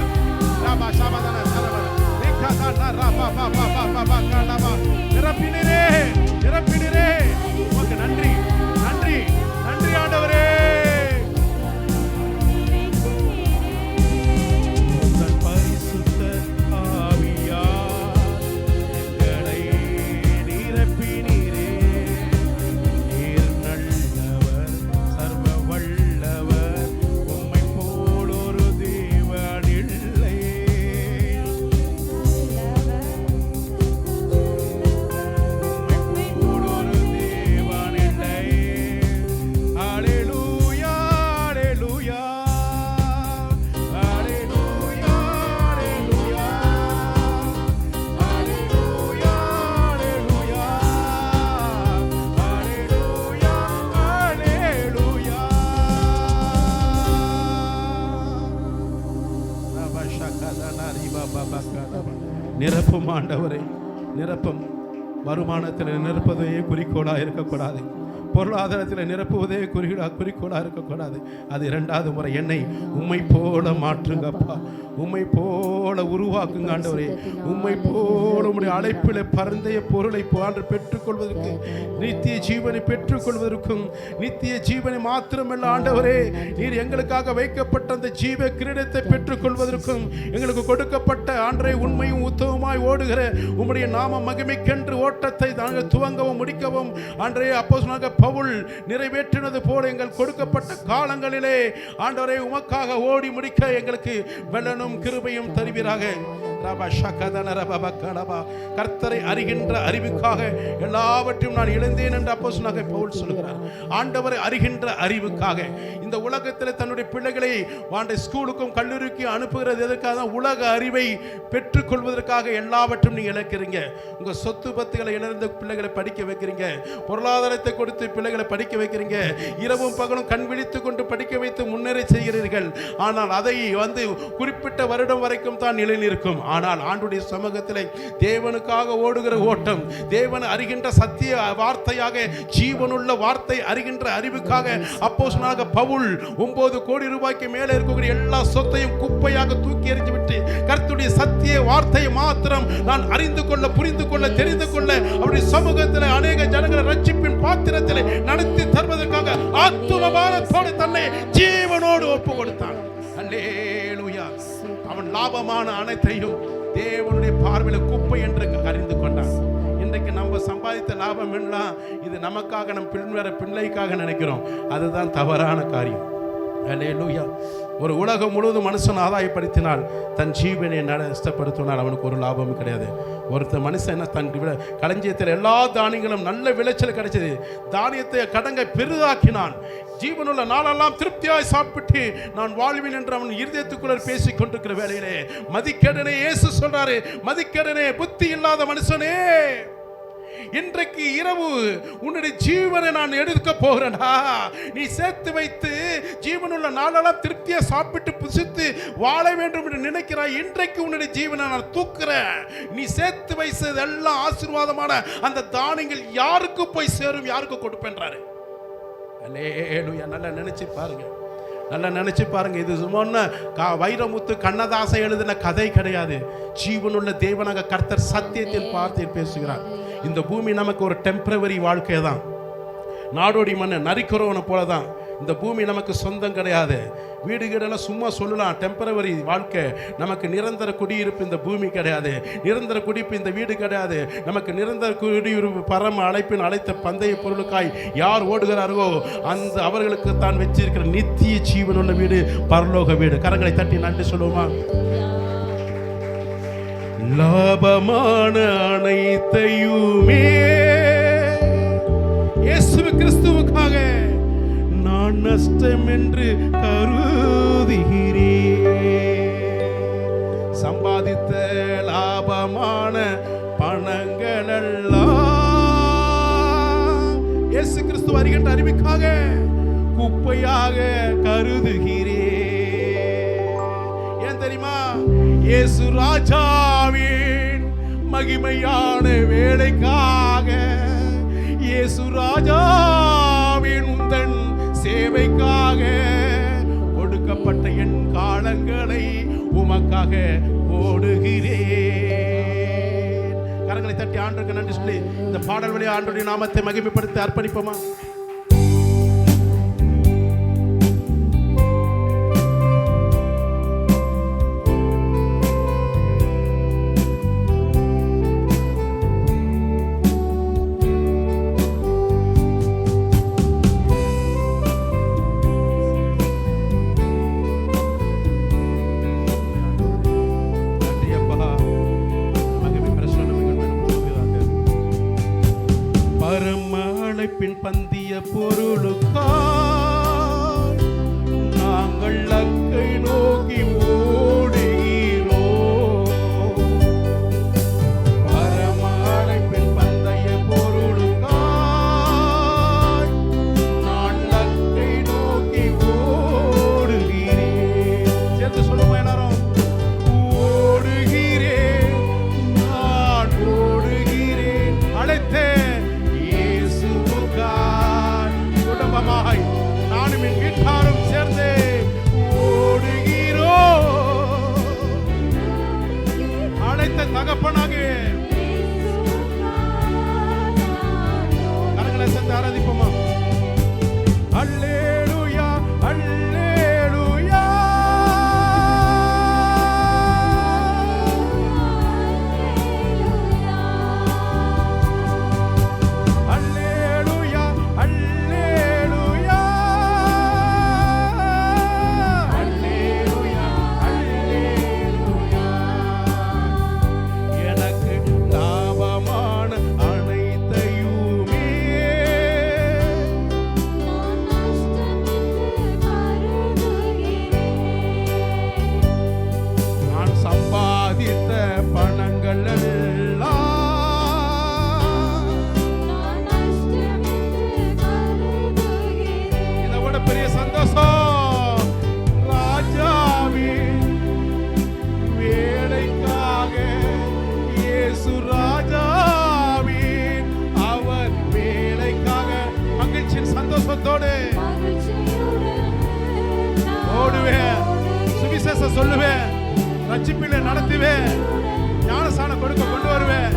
ராபா சாபாதான சரவண ரேகாதான ராபா பா பா பா பா பா காலாபா. நிரப்பினரே, நிரப்பினரே. உமக்கு நன்றி, நன்றி, நன்றி ஆண்டவரே. உந்தன் பரிசுத்த ஆவியால் எங்களை நிரப்பினீரே. நீர் நல்லவர், சர்வ வல்லவர், உம்மை போல் ஒரு தேவன் இல்லை. உம்மை போல் ஒரு தேவன் இல்லை. ஹல்லேலூயா, ஹல்லேலூயா, ஹல்லேலூயா, ஹல்லேலூயா, ஹல்லேலூயா, ஹல்லேலூயா, ஹல்லேலூயா, ஹல்லேலூயா. நிரப்பும் ஆண்டவரே, நிரப்பும். வருமானத்தில் நிரப்புவதே குறிக்கோளாக இருக்கக்கூடாது. பொருளாதாரத்தில் நிரப்புவதே குறிக்கோளாக இருக்கக்கூடாது. அது இரண்டாவது முறை. என்னை உம்மை போல மாற்றுங்கப்பா, உம்மை போல உருவாக்குங்க ஆண்டவரே. உம்மை போல உம்முடைய அழைப்பில் பரந்தைய பொருளை போன்று பெற்றுக்கொள்வதற்கு, நித்திய ஜீவனை பெற்றுக்கொள்வதற்கும், நித்திய ஜீவனை மாத்திரமல்ல ஆண்டவரே, நீர் எங்களுக்காக வைக்கப்பட்ட அந்த ஜீவ கிரீடத்தை பெற்றுக்கொள்வதற்கும், எங்களுக்கு கொடுக்கப்பட்ட ஆண்டவரே உண்மையும் உத்தமமாய் ஓடுகிற உம்முடைய நாம மகிமைக்கென்று ஓட்டத்தை நாங்கள் துவங்கவும் முடிக்கவும் ஆண்டவரே அப்போஸ்தலனாகிய பவுல் நிறைவேற்றினது போல எங்கள் கொடுக்கப்பட்ட காலங்களிலே ஆண்டவரே உமக்காக ஓடி முடிக்க எங்களுக்கு வெள்ளனும் கிருபையும் தருவீராக. கர்த்தரை அறிகின்ற அறிவுக்காக எல்லாவற்றையும் நான் இழந்தேன் என்று அப்போஸ்தலனாகிய பவுல் சொல்கிறார். ஆண்டவரை அறிகின்ற அறிவுக்காக இந்த உலகத்தில் தன்னுடைய பிள்ளைகளை ஸ்கூலுக்கும் கல்லூரிக்கும் அனுப்புகிறது எதற்காக? உலக அறிவை பெற்றுக்கொள்வதற்காக எல்லாவற்றையும் நீங்க இழக்கிறீங்க. உங்க சொத்து பத்துகளை இழந்த பிள்ளைகளை படிக்க வைக்கிறீங்க, பொருளாதாரத்தை கொடுத்து பிள்ளைகளை படிக்க வைக்கிறீங்க, இரவும் பகலும் கண் விழித்து கொண்டு படிக்க வைத்து முன்னேறி செய்கிறீர்கள். ஆனால் அதை குறிப்பிட்ட வருடம் வரைக்கும் தான் நிலைநிற்கும். ஆனால் ஆண்டுடைய சமூகத்தில் தேவனுக்காக ஓடுகிற ஓட்டம், தேவன் அறிகின்ற சத்திய வார்த்தையாக, ஜீவனுள்ள வார்த்தை அறிகின்ற அறிவுக்காக அப்போஸ்தலனாகிய பவுல் 9 கோடி ரூபாய்க்கு மேலே இருக்கக்கூடிய எல்லா சொத்தையும் குப்பையாக தூக்கி எறிந்து விட்டு கர்த்தருடைய சத்திய வார்த்தையை மாத்திரம் நான் அறிந்து கொள்ள, புரிந்து கொள்ள, தெரிந்து கொள்ள அவருடைய சமூகத்தில் அநேக ஜனங்களை ரட்சிப்பின் பாத்திரத்தில் நடத்தி தருவதற்காக ஆத்துமபாரத்தோடு தன்னை ஜீவனோடு ஒப்பு கொடுத்தான். அல்லேலூயா. அவன் லாபமான அனைத்தையும் தேவனுடைய பார்வையில் குப்பை என்று அறிந்து கொண்டான். இன்றைக்கு நம்ம சம்பாதித்த லாபம் எல்லாம் இது நமக்காக, நம் பிள்ளைக்காக நினைக்கிறோம். அதுதான் தவறான காரியம். அல்லேலூயா. ஒரு உலகம் முழுவதும் மனுஷன் ஆதாயப்படுத்தினால் தன் ஜீவனை நஷ்டப்படுத்தினால் அவனுக்கு ஒரு லாபமும் கிடையாது. ஒருத்தர் மனுஷன் என்ன, தன் களஞ்சியத்தில் எல்லா தானியங்களும் நல்ல விளைச்சல் கிடைச்சது, தானியத்தை கடங்கை பெரிதாக்கினான், ஜீவனுள்ள நாளெல்லாம் திருப்தியாய் சாப்பிட்டு நான் வாழ்வேன் என்று அவன் இருதயத்துக்குள்ள பேசிக் கொண்டிருக்கிற வேளையிலே மதிக்கேடனே, இயேசு சொல்றாரு, மதிக்கேடனே, புத்தி இல்லாத மனுஷனே, இன்றைக்கு இரவு உன்னுடைய ஜீவனை நான் எடுக்க போகிறேன்டா. நீ சேர்த்து வைத்து ஜீவனுள்ள நாளெல்லாம் திருப்தியா சாப்பிட்டு புசித்து வாழ வேண்டும் என்று நினைக்கிறாய். இன்றைக்கு உன்னுடைய ஜீவனை நான் தூக்குறேன். நீ சேர்த்து வைத்தது எல்லாம் ஆசீர்வாதமான அந்த தானியங்கள் யாருக்கு போய் சேரும், யாருக்கு கொடுப்பேன்றாரு. அல்லேலூயா. நல்லா நினைச்சு பாருங்க, நல்லா நினைச்சு பாருங்க. இது சும்மா வைரமுத்து கண்ணதாசை எழுதின கதை கிடையாது. ஜீவனுள்ள தேவனாக கர்த்தர் சத்தியத்தில் பார்த்து பேசுகிறார். இந்த பூமி நமக்கு ஒரு டெம்பரவரி வாழ்க்கை தான். நாடோடி மண்ணை நரிக்கிறவனை போல தான். இந்த பூமி நமக்கு சொந்தம் கிடையாது. வீடு கீடெல்லாம் சும்மா சொல்லலாம், டெம்பரவரி வாழ்க்கை. நமக்கு நிரந்தர குடியிருப்பு இந்த பூமி கிடையாது, நிரந்தர குடியிருப்பு இந்த வீடு கிடையாது. நமக்கு நிரந்தர குடியிருப்பு பரம அழைப்பின் அழைத்த பந்தய பொருளுக்காய் யார் ஓடுகிறார்களோ அந்த அவர்களுக்கு தான் வச்சிருக்கிற நித்திய ஜீவனுள்ள வீடு பரலோக வீடு. கரங்களை தட்டி நன்றி சொல்லுவோமா? லாபமான அனைத்தையுமே இயேசு கிறிஸ்துவுக்காக நான் நஷ்டம் என்று கருதுகிறேன். சம்பாதித்த லாபமான பணங்கள் எல்லாம் இயேசு கிறிஸ்து வருகின்ற அறிவுக்காக குப்பையாக கருதுகிறேன். ஏன் தெரியுமா? இயேசு ராஜாவின் மகிமையான வேலைக்காக, இயேசு ராஜாவின் உந்தன் சேவைக்காக பாதங்களை உமக்காக ஓடுகிறேன். கரங்களை தட்டி ஆண்டவருக்கு நன்றி சொல்லி இந்த பாடல் வழியா ஆண்டவருடைய நாமத்தை மகிமைப்படுத்தி அர்ப்பணிப்போமா? பின் பந்திய பொருளுக்காய் நாங்கள் லக்கை நோக்கி ஓடுகிறோம். பரமழை பின் பந்தய பொருளுக்காய் நான் லக்கை நோக்கி ஓடுகிறேன். சேர்த்து சொல்லுவோம் எல்லாரும், ஓடுகிறேன், நான் ஓடுகிறேன். அழைத்தேன் குடும்பமாய் நானும் என் வீட்டாரும் சேர்ந்து ஓடுகிறோம். அழைத்த தகப்பனாக கரங்களை சேர்த்து ஆராதிப்போமா? அல்லேலூயா அல்லேலூயா ஓடுவேன், சுவிசேஷம் சொல்லுவேன், ரட்சிப்பிலே நடத்துவேன், ஞானஸ்நானம் கொடுக்க கொண்டு வருவேன்.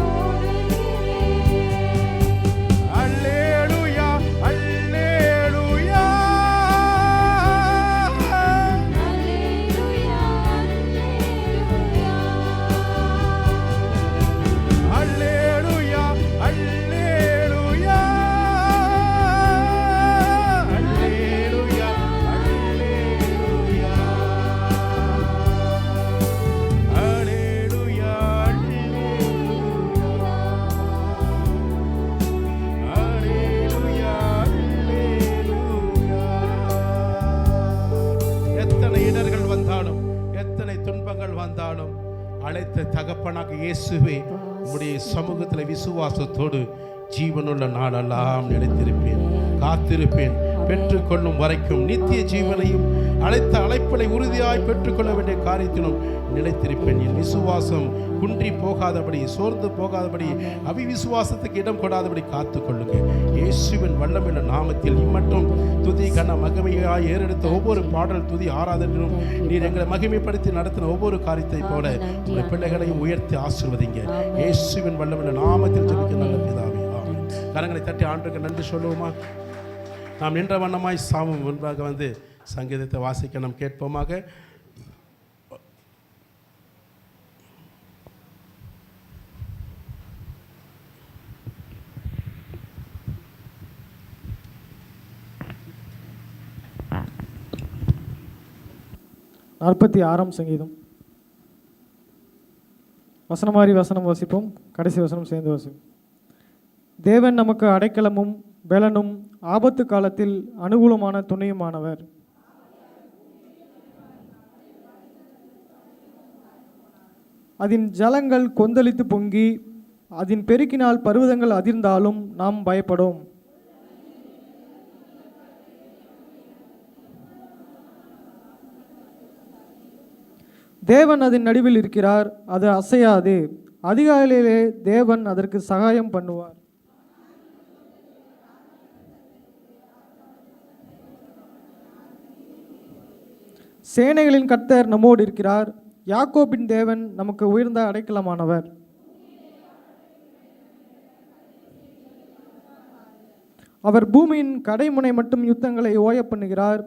அல்லேலூயா அல்லேலூயா அல்லேலூயா அல்லேலூயா வந்தாலும் அழைத்த தகப்பனாக இயேசுவே உம்முடைய சமூகத்தில் விசுவாசத்தோடு ஜீவனுள்ள நாளெல்லாம் நிலைத்திருப்பேன், காத்திருப்பேன். பெற்றுக்கொள்ளும் வரைக்கும் நித்திய ஜீவனையும் அழைத்த அழைப்பலை உறுதியாய் பெற்றுக்கொள்ள வேண்டிய காரியத்திலும் நிலைத்திருப்பேன். என் விசுவாசம் குன்றி போகாதபடி, சோர்ந்து போகாதபடி, அவிவிசுவாசத்துக்கு இடம் கொடாதபடி காத்துக்கொள்ளுங்க. இயேசுவின் வல்லமையுள்ள நாமத்தில் இம்மட்டும் துதி கன மகிமையாய் ஏறெடுத்த ஒவ்வொரு பாடல் துதி ஆராதனையும் நீர் எங்களை மகிமைப்படுத்தி நடத்தின ஒவ்வொரு காரியத்தை போல உங்கள் பிள்ளைகளையும் உயர்த்தி ஆசீர்வதிங்க. இயேசுவின் வல்லமையுள்ள நாமத்தில் ஜெபிக்க நல்ல பிதாவே, ஆமென். கரங்களை தட்டி ஆண்டவருக்கு நன்றி சொல்லுவோமா? நாம் நின்ற வண்ணமாய் சாமம் முன்பாக வந்து சங்கீதத்தை வாசிக்க நாம் கேட்போமாக. நாற்பத்தி ஆறாம் சங்கீதம். வசனம் மாறி வசனம் வாசிப்போம், கடைசி வசனம் சேர்ந்து வாசிப்போம். தேவன் நமக்கு அடைக்கலமும் பெலனும் ஆபத்து காலத்தில் அனுகூலமான துணையுமானவர். அதன் ஜலங்கள் கொந்தளித்து பொங்கி அதன் பெருக்கினால் பர்வதங்கள் அதிர்ந்தாலும் நாம் பயப்படோம். தேவன் அதன் நடுவில் இருக்கிறார், அது அசையாது. அதிகாலையிலே தேவன் அதற்கு சகாயம் பண்ணுவார். சேனைகளின் கர்த்தர் நம்மோடு இருக்கிறார். யாக்கோபின் தேவன் நமக்கு உயர்ந்த அடைக்கலமானவர். அவர் பூமியின் கடைமுனை மட்டும் யுத்தங்களை ஓய பண்ணுகிறார்.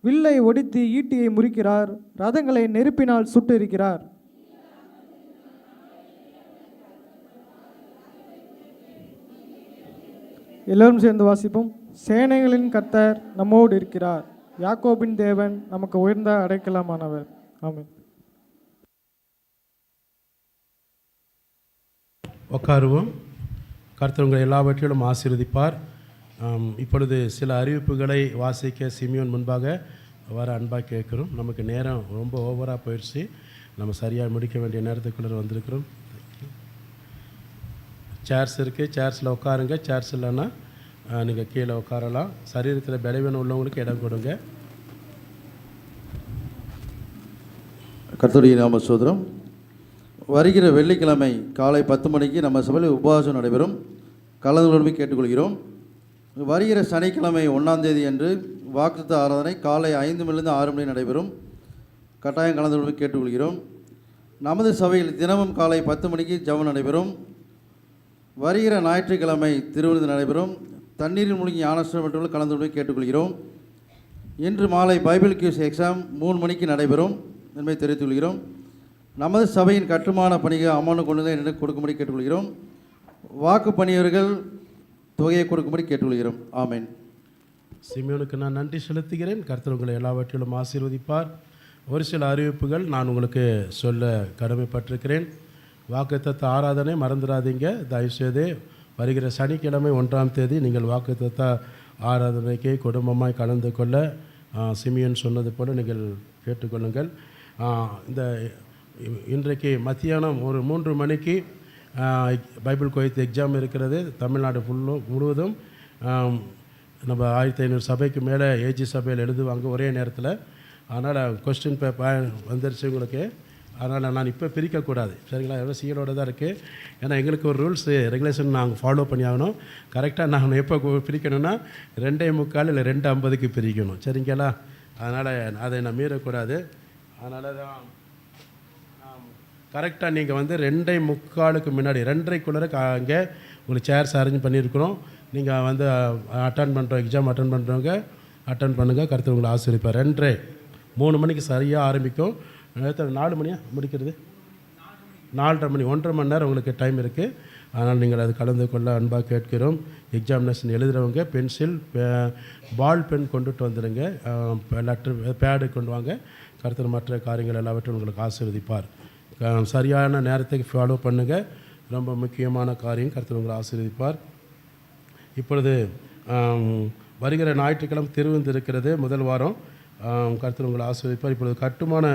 வில்லை ஒடித்து ஈட்டியை முறிக்கிறார். ரதங்களை நெருப்பினால் சுட்டெரிக்கிறார். எல்லோரும் சேர்ந்து வாசிப்போம். சேனைகளின் கர்த்தர் நம்மோடு இருக்கிறார். யாக்கோபின் தேவன் நமக்கு உயர்ந்த அடைக்கலமானவர். ஆமென். உட்காருவோம். கர்த்தர் உங்களை எல்லாவற்றிலும் ஆசீர்வதிப்பார். இப்பொழுது சில அறிவிப்புகளை வாசிக்க சிமியோன் முன்பாக வர அன்பாக கேட்குறோம். நமக்கு நேரம் ரொம்ப ஓவராக போயிடுச்சு. நம்ம சரியாக முடிக்க வேண்டிய நேரத்துக்குள்ளே வந்திருக்கிறோம். சேர்ஸ் இருக்குது, சேர்ஸில் உட்காருங்க. சேர்ஸ் இல்லைன்னா நீங்கள் கீழே உட்காரலாம். சரீரத்தில் பலவீனம் உள்ளவங்களுக்கு இடம் கொடுங்க. கர்த்தருடைய நாம ஸ்தோத்திரம். வருகிற வெள்ளிக்கிழமை காலை 10 மணிக்கு நம்ம சபையில் உபவாசம் நடைபெறும். கலந்து கொள்ளும்படி கேட்டுக்கொள்கிறோம். வருகிற சனிக்கிழமை 1ஆம் தேதி அன்று வாக்குத்தத்த ஆராதனை காலை 5 மணிலிருந்து 6 மணி நடைபெறும். கட்டாயம் கலந்து கொள்ளும்படி கேட்டுக்கொள்கிறோம். நமது சபையில் தினமும் காலை 10 மணிக்கு ஜெபம் நடைபெறும். வருகிற ஞாயிற்றுக்கிழமை திருவிருந்து நடைபெறும். தண்ணீரில் மூழ்கி ஞானஸ்நானம் பெற்றவர்கள் கலந்து கொள்ளும்படி கேட்டுக்கொள்கிறோம். இன்று மாலை பைபிள் கியூஸ் எக்ஸாம் 3 மணிக்கு நடைபெறும் என்பதை தெரிவித்துக் கொள்கிறோம். நமது சபையின் கட்டுமான பணிகள் அமௌண்ட் கொண்டு வந்து என்னிடம் கொடுக்கும்படி கேட்டுக்கொள்கிறோம். வாக்கு பணியவர்கள் தொகையை கொடுக்கும்படி கேட்டுக்கொள்கிறோம். ஆமென். சிமியோனுக்கு நான் நன்றி செலுத்துகிறேன். கர்த்தர் உங்களை எல்லாவற்றிலும் ஆசீர்வதிப்பார். ஒரு சில அறிவிப்புகள் நான் உங்களுக்கு சொல்ல கடமைப்பட்டிருக்கிறேன். வாக்குத்தத்த ஆராதனை மறந்துடாதீங்க. தயவுசெய்து வருகிற சனிக்கிழமை 1ஆம் தேதி நீங்கள் வாக்குத்தத்த ஆராதனைக்கு குடும்பமாய் கலந்து கொள்ள சிமியோன் சொன்னது போல் நீங்கள் கேட்டுக்கொள்ளுங்கள். இந்த இன்றைக்கு மத்தியானம் ஒரு 3 மணிக்கு பைபிள் கோயத்து எக்ஸாம் இருக்கிறது. தமிழ்நாடு முழுவதும் நம்ம 1500 சபைக்கு மேலே ஏஜி சபையில் எழுதுவாங்க ஒரே நேரத்தில். அதனால் கொஸ்டின் பேப்பர் வந்துருச்சு உங்களுக்கு. அதனால் நான் இப்போ பிரிக்கக்கூடாது, சரிங்களா? எவ்வளோ சீலோடு தான் இருக்குது. ஏன்னா எங்களுக்கு ஒரு ரூல்ஸு ரெகுலேஷன் நாங்கள் ஃபாலோ பண்ணி ஆகணும். கரெக்டாக நாங்கள் எப்போ பிரிக்கணும்னா 2:45 இல்லை 2:50க்கு பிரிக்கணும், சரிங்களா? அதனால் அதை நான் மீறக்கூடாது. அதனால தான் கரெக்டாக நீங்கள் வந்து 2:45க்கு முன்னாடி 2:30க்குள்ளே அங்கே உங்களுக்கு சேர்ஸ் அரேஞ்ச் பண்ணியிருக்கிறோம். நீங்கள் வந்து அட்டன் பண்ணுறோம், எக்ஸாம் அட்டன் பண்ணுறவங்க அட்டன் பண்ணுங்கள். கருத்து உங்களை ஆசிரியப்பார். 2:30 3 மணிக்கு சரியாக ஆரம்பிக்கும். 4 மணியா முடிக்கிறது? 4:30 மணி, 1.5 மணி நேரம் உங்களுக்கு டைம் இருக்குது. அதனால் நீங்கள் அது கலந்து கொள்ள அன்பாக கேட்கிறோம். எக்ஸாமினேஷன் எழுதுகிறவங்க பென்சில் பால் பென் கொண்டுட்டு வந்துடுங்க. லெட்டர் பேடு கொண்டு வாங்க. கருத்து மற்ற காரியங்கள் எல்லாவற்றும் உங்களுக்கு ஆசீர்வதிப்பார். சரியான நேரத்துக்கு ஃபாலோ பண்ணுங்கள். ரொம்ப முக்கியமான காரியம். கர்த்தர் உங்களை ஆசீர்வதிப்பார். இப்பொழுது வருகிற ஞாயிற்றுக்கிழமை திருவிருந்து இருக்கிறது. முதல் வாரம் கர்த்தர் உங்களை ஆசீர்வதிப்பார். இப்பொழுது கட்டுமான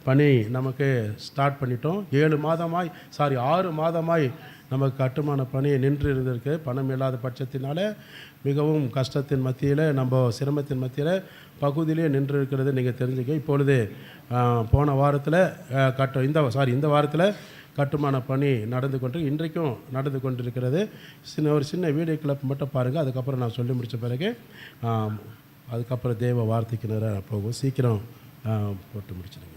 பணி நமக்கு ஸ்டார்ட் பண்ணிட்டோம். 6 மாதமாய் நமக்கு கட்டுமான பணி நின்று இருந்திருக்கு. பணம் இல்லாத பட்சத்தினால மிகவும் கஷ்டத்தின் மத்தியில், நம்ம சிரமத்தின் மத்தியில் பகுதியிலே நின்று இருக்கிறது நீங்கள் தெரிஞ்சுக்க. இப்பொழுது போன வாரத்தில் இந்த வாரத்தில் கட்டுமான பணி இன்றைக்கும் நடந்து கொண்டிருக்கிறது. ஒரு சின்ன வீடியோ கிளிப் மட்டும் பாருங்கள். அதுக்கப்புறம் நான் சொல்லி முடித்த பிறகு அதுக்கப்புறம் தேவ வார்த்தைக்கு நேராக போகும். சீக்கிரம் போட்டு முடிச்சிடுங்க.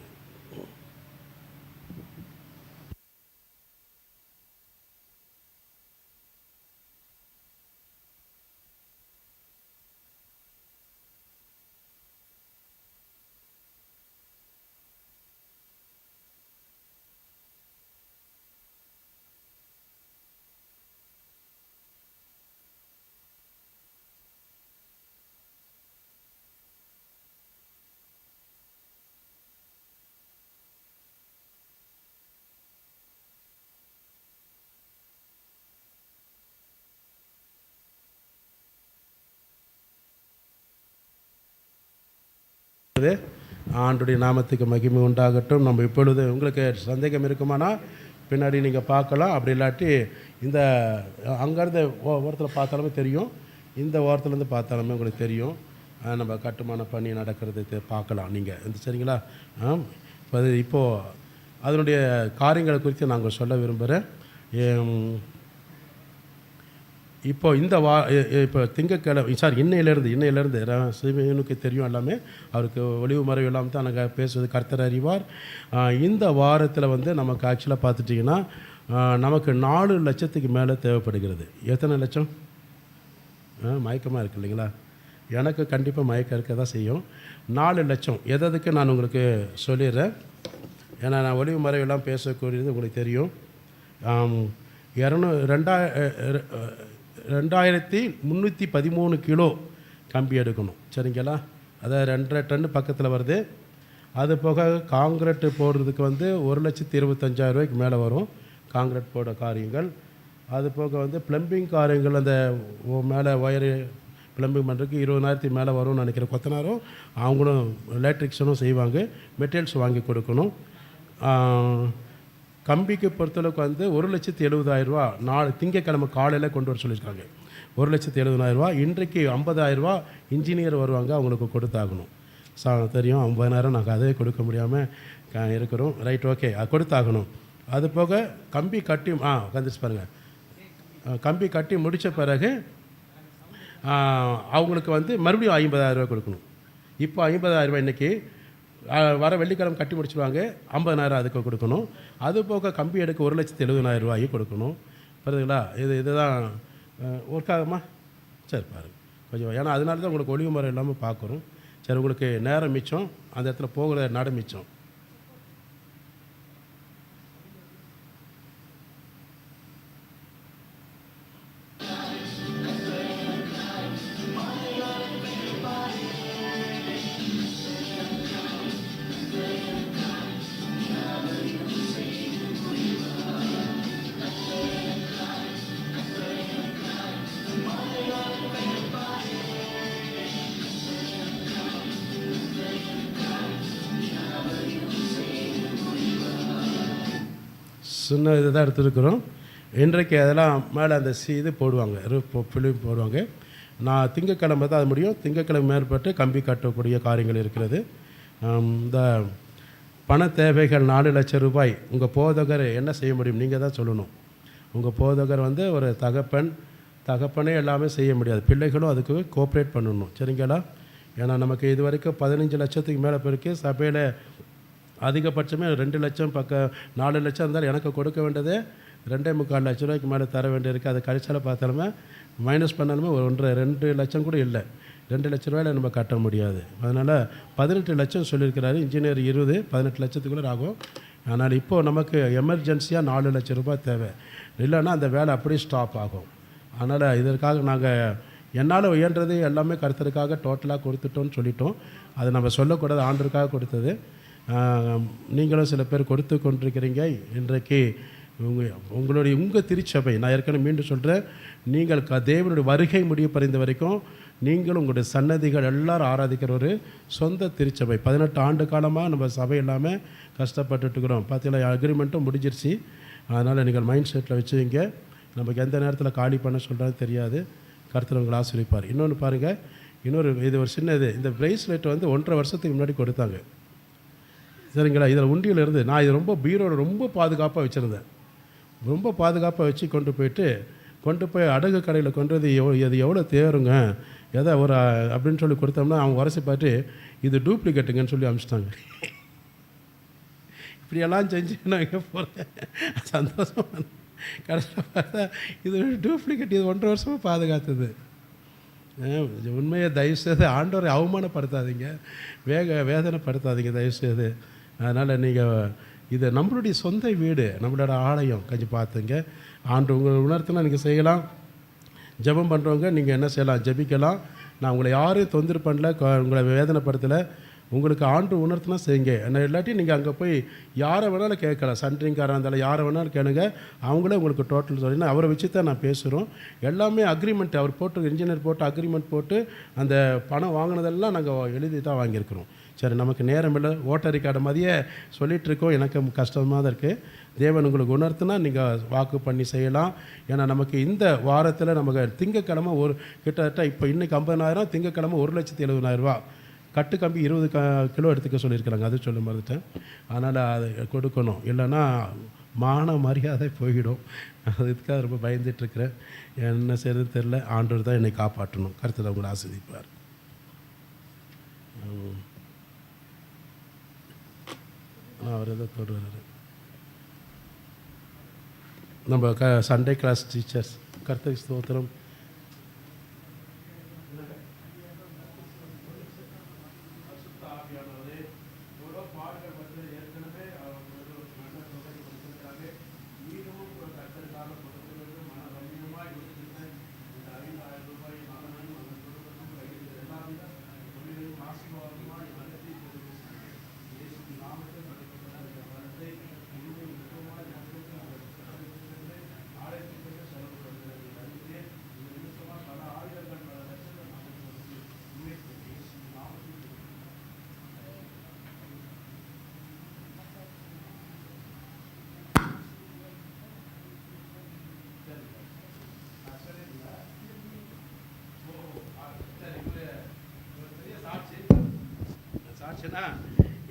ஆண்டுடைய நாமத்துக்கு மகிமை உண்டாகட்டும். நம்ம இப்பொழுது உங்களுக்கு சந்தேகம் இருக்குமானா பின்னாடி நீங்கள் பார்க்கலாம். அப்படி இல்லாட்டி இந்த அங்கேருந்து ஓரத்தில் பார்த்தாலுமே தெரியும், இந்த ஓரத்துலேருந்து பார்த்தாலுமே உங்களுக்கு தெரியும். நம்ம கட்டுமான பணி நடக்கிறது பார்க்கலாம் நீங்கள், சரிங்களா? இப்போது அதனுடைய காரியங்களை குறித்து நாங்கள் சொல்ல விரும்புகிறேன். இப்போ இந்த இப்போ திங்கக்கிழமை இன்னையிலேருந்து சிவனுக்கு தெரியும் எல்லாமே, அவருக்கு ஒளிவு மறைவு இல்லாமல் தான் நாங்கள் பேசுவது கர்த்தர் அறிவார். இந்த வாரத்தில் வந்து நமக்கு ஆக்சுவலாக பார்த்துட்டிங்கன்னா நமக்கு 4 லட்சத்துக்கு மேலே தேவைப்படுகிறது. எத்தனை லட்சம்? மயக்கமாக இருக்குது இல்லைங்களா? எனக்கு கண்டிப்பாக மயக்கம் இருக்க தான் செய்யும். 4 லட்சம் எதுக்கு நான் உங்களுக்கு சொல்லிடுறேன். ஏன்னா நான் ஒளிவு மறைவு எல்லாம் பேசக்கூடியது உங்களுக்கு தெரியும். 2313 கிலோ கம்பி எடுக்கணும், சரிங்களா? அதாவது 2.5 டன் பக்கத்தில் வருது. அது போக காங்கிரீட் போடுறதுக்கு வந்து 1,25,000 ரூபாய்க்கு மேலே வரும் காங்கிரீட் போட காரியங்கள். அது போக வந்து ப்ளம்பிங் காரியங்கள், அந்த மேலே ஒயரு ப்ளம்பிங் பண்ணுறதுக்கு 20,000 மேலே வரும்னு நினைக்கிறேன். கொத்தனாரும் அவங்களும் எலக்ட்ரிக்ஷனும் செய்வாங்க. மெட்டீரியல்ஸ் வாங்கி கொடுக்கணும். கம்பிக்கு பொறுத்தளவுக்கு வந்து 1,70,000 ரூபா திங்கக்கிழமை காலையில் கொண்டு வர சொல்லியிருக்காங்க. 1,70,000 ரூபா. இன்றைக்கு 50,000 ரூபா இன்ஜினியர் வருவாங்க, அவங்களுக்கு கொடுத்தாகணும். தெரியும் 50,000 நாங்கள் அதே கொடுக்க முடியாமல் இருக்கிறோம். ரைட், ஓகே, அது கொடுத்தாகணும். அது போக கம்பி கட்டி கந்திச்சு பாருங்கள், கம்பி கட்டி முடித்த பிறகு அவங்களுக்கு வந்து மறுபடியும் 50,000 ரூபா கொடுக்கணும். இப்போ 50,000 ரூபா இன்றைக்கி வர வெள்ளிக்கிழமை கட்டி முடிச்சுருவாங்க, 50,000 அதுக்கு கொடுக்கணும். அது போக கம்பி எடுக்க 1,70,000 ரூபாயும் கொடுக்கணும். புரியுதுங்களா? இதுதான் ஒர்க் ஆகுமா? சரி பாருங்கள் கொஞ்சம், ஏன்னா அதனால தான் உங்களுக்கு ஒளிவு முறை இல்லாமல் பார்க்குறோம். சரி, உங்களுக்கு நேரம் மிச்சம், அந்த இடத்துல போகிற நட மிச்சம். சின்ன இது தான் எடுத்துருக்குறோம். இன்றைக்கு அதெல்லாம் மேலே அந்த இது போடுவாங்க, ஃபிலிம் போடுவாங்க. நான் திங்கக்கிழமை தான் அது முடியும். திங்கக்கிழமை மேற்பட்டு கம்பி கட்டக்கூடிய காரியங்கள் இருக்கிறது. இந்த பண தேவைகள் 4 லட்சம் ரூபாய். உங்கள் போதகர் என்ன செய்ய முடியும்? நீங்கள் தான் சொல்லணும். உங்கள் போதகர் வந்து ஒரு தகப்பனே எல்லாமே செய்ய முடியாது. பிள்ளைகளும் அதுக்கு கோஆப்ரேட் பண்ணணும், சரிங்களா? ஏன்னா நமக்கு இது வரைக்கும் 15 லட்சத்துக்கு மேலே போயிருக்கு. சபையில் அதிகபட்சமே 2 லட்சம் 4 லட்சம் இருந்தாலும் எனக்கு கொடுக்க வேண்டியதே 2.25 லட்ச ரூபாய்க்கு மேலே தர வேண்டியிருக்கு. அதை கழிச்சால பார்த்தாலுமே மைனஸ் பண்ணாலுமே 2 லட்சம் கூட இல்லை. 2 லட்ச ரூபாயில் நம்ம கட்ட முடியாது. அதனால் 18 லட்சம் சொல்லியிருக்கிறாரு. இன்ஜினியர் 20, 18 லட்சத்துக்குள்ளே ஆகும். ஆனால் இப்போது நமக்கு எமர்ஜென்சியாக 4 லட்சம் ரூபாய் தேவை. இல்லைன்னா அந்த வேலை அப்படியே ஸ்டாப் ஆகும். அதனால் இதற்காக நாங்கள் என்னால் உயர்றது எல்லாமே கருத்தருக்காக டோட்டலாக கொடுத்துட்டோன்னு சொல்லிட்டோம். அது நம்ம சொல்லக்கூடாது, ஆண்டருக்காக கொடுத்தது. நீங்களும் சில பேர் கொடுத்து கொண்டிருக்கிறீங்க. இன்றைக்கு உங்கள் திருச்சபை, நான் ஏற்கனவே மீண்டும் சொல்கிறேன், நீங்கள் தேவனுடைய வருகை முடிய பறிந்த வரைக்கும் நீங்களும் உங்களுடைய சன்னதிகள் எல்லோரும் ஆராதிக்கிற ஒரு சொந்த திருச்சபை. 18 ஆண்டு காலமாக நம்ம சபை இல்லாமல் கஷ்டப்பட்டுருக்குறோம். பார்த்தீங்களா, அக்ரிமெண்ட்டும் முடிஞ்சிருச்சு. அதனால் நீங்கள் மைண்ட் செட்டில் வச்சுங்க. நமக்கு எந்த நேரத்தில் காலி பண்ண சொல்கிறது தெரியாது. கர்த்தர் உங்களை ஆசீர்வதிப்பார். இன்னொன்று பாருங்கள், இது ஒரு சின்னது. இந்த ப்ரைஸ்லெட் வந்து 1.5 வருஷத்துக்கு முன்னாடி கொடுத்தாங்க, சரிங்களா? இதில் உண்டியில் இருந்து நான் இது ரொம்ப பீரோட ரொம்ப பாதுகாப்பாக வச்சுருந்தேன். ரொம்ப பாதுகாப்பாக வச்சு கொண்டு போய் அடகு கடையில் கொண்டு வந்து இது எவ்வளோ தேருங்க எதை ஒரு அப்படின்னு சொல்லி கொடுத்தோம்னா அவங்க உரசி பார்த்து இது டூப்ளிகேட்டுங்கன்னு சொல்லி அனுப்பிச்சிட்டாங்க. இப்படியெல்லாம் செஞ்சு நான் இங்கே போகிறேன், சந்தோஷமாக. கடைசியில் பார்த்தா இது டூப்ளிகேட். இது 1.5 வருஷமாக பாதுகாத்தது. உண்மையை தயவுசெய்து ஆண்டவரை அவமானப்படுத்தாதீங்க, வேதனைப்படுத்தாதீங்க தயவுசெய்து. அதனால் நீங்கள் இது நம்மளுடைய சொந்த வீடு, நம்மளோட ஆலயம். கொஞ்சம் பார்த்துங்க. ஆண்டு உங்களை உணர்த்தினா நீங்கள் செய்யலாம். ஜெபம் பண்ணுறவங்க நீங்கள் என்ன செய்யலாம்? ஜெபிக்கலாம். நான் உங்களை யாரும் தொந்தரவு பண்ணல, உங்களை வேதனைப்படுத்தலை. உங்களுக்கு ஆண்டு உணர்த்தினா செய்யுங்க. என்ன இல்லாட்டி நீங்கள் அங்கே போய் யாரை வேணாலும் கேட்கலாம். சன்ட்ரிங்காராக இருந்தாலும் யாரை வேணாலும் கேளுங்க, அவங்களே உங்களுக்கு டோட்டல் சொல்லினா அவரை வச்சு தான் நான் பேசுகிறோம். எல்லாமே அக்ரிமெண்ட் அவர் போட்டு, இன்ஜினியர் போட்டு அக்ரிமெண்ட் போட்டு அந்த பணம் வாங்கினதெல்லாம் நாங்கள் எழுதி தான் வாங்கியிருக்கிறோம். சரி, நமக்கு நேரம் இல்லை, ஓட்டர் ரிக்கார்டு மாதிரியே சொல்லிகிட்ருக்கோம். எனக்கு கஷ்டமாக தான் இருக்குது. தேவன் உங்களுக்கு உணர்த்துனா நீங்கள் வாக்கு பண்ணி செய்யலாம். ஏன்னா நமக்கு இந்த வாரத்தில் நமக்கு திங்கக்கிழமை கிட்டத்தட்ட இப்போ இன்றைக்கி 50,000, திங்கக்கிழமை 1,70,000 ரூபா. கட்டு கம்பி 20 கிலோ எடுத்துக்க சொல்லியிருக்கிறாங்க, அது சொல்ல மறந்துட்டேன். அதனால் அதை கொடுக்கணும். இல்லைன்னா மான மரியாதை போயிடும். அதுக்காக ரொம்ப பயந்துட்டுருக்கிறேன். என்ன செய்யறதுன்னு தெரில. ஆண்டவர் தான் என்னை காப்பாற்றணும். கர்த்தர் உங்களை ஆசீர்வதிப்பார். அவர் எதை தொடர்றாரு. நம்ம சண்டே கிளாஸ் டீச்சர்ஸ் கர்த்தருக்கு ஸ்தோத்திரம். சாட்சினா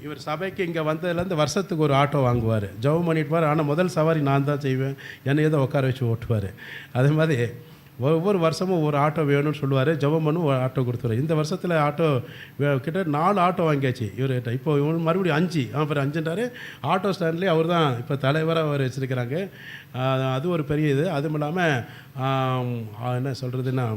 இவர் சபைக்கு இங்கே வந்ததுலேருந்து வருஷத்துக்கு ஒரு ஆட்டோ வாங்குவார், ஜெபம் பண்ணிட்டுவார். ஆனால் முதல் சவாரி நான் தான் செய்வேன், என்னை ஏதோ உட்கார வச்சு ஓட்டுவார். அதே மாதிரி ஒவ்வொரு வருஷமும் ஒரு ஆட்டோ வேணும்னு சொல்லுவார், ஜெபம் பண்ணும் ஒரு ஆட்டோ கொடுத்துருவார். இந்த வருஷத்தில் ஆட்டோ கிட்ட 4 ஆட்டோ வாங்கியாச்சு இவர்கிட்ட. இப்போ இவங்க மறுபடியும் 5 அப்புறம் 5ன்றாரு. ஆட்டோ ஸ்டாண்ட்லேயே அவர் தான் இப்போ தலைவராக அவர் வச்சுருக்கிறாங்க. அது ஒரு பெரிய இது. அதுவும் இல்லாமல் என்ன சொல்கிறதுன்னா,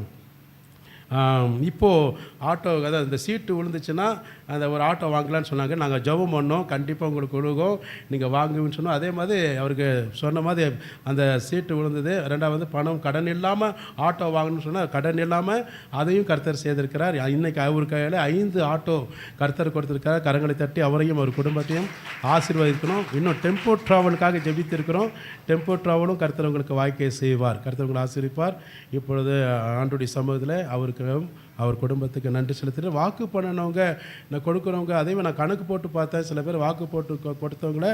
இப்போது ஆட்டோ அதாவது இந்த சீட்டு விழுந்துச்சுன்னா அந்த ஒரு ஆட்டோ வாங்கலான்னு சொன்னாங்க. நாங்கள் ஜெபம் பண்ணோம், கண்டிப்பாக உங்களுக்கு விழுகும், நீங்கள் வாங்குவீன்னு சொன்னோம். அதே மாதிரி அவருக்கு சொன்ன மாதிரி அந்த சீட்டு விழுந்தது. ரெண்டாவது பணம் கடன் இல்லாமல் ஆட்டோ வாங்கணும்னு சொன்னால் கடன் இல்லாமல் அதையும் கர்த்தர் செய்திருக்கிறார். இன்றைக்கி அவர் கையில் 5 ஆட்டோ கர்த்தர் கொடுத்துருக்கார். கரங்களை தட்டி அவரையும் அவர் குடும்பத்தையும் ஆசீர்வதிக்கணும். இன்னும் டெம்போ ட்ராவலுக்காக ஜெபித்திருக்கிறோம். டெம்போ ட்ராவலும் கர்த்தர் உங்களுக்கு வாய்க்கை செய்வார். கர்த்தர் உங்களை ஆசீர்விப்பார். இப்பொழுது ஆண்டுடைய சமூகத்தில் அவருக்கு அவர் குடும்பத்துக்கு நன்றி செலுத்திட்டு வாக்கு பண்ணினவங்க நான் கொடுக்குறவங்க அதையும் நான் கணக்கு போட்டு பார்த்தேன். சில பேர் வாக்கு போட்டு கொடுத்தவங்கள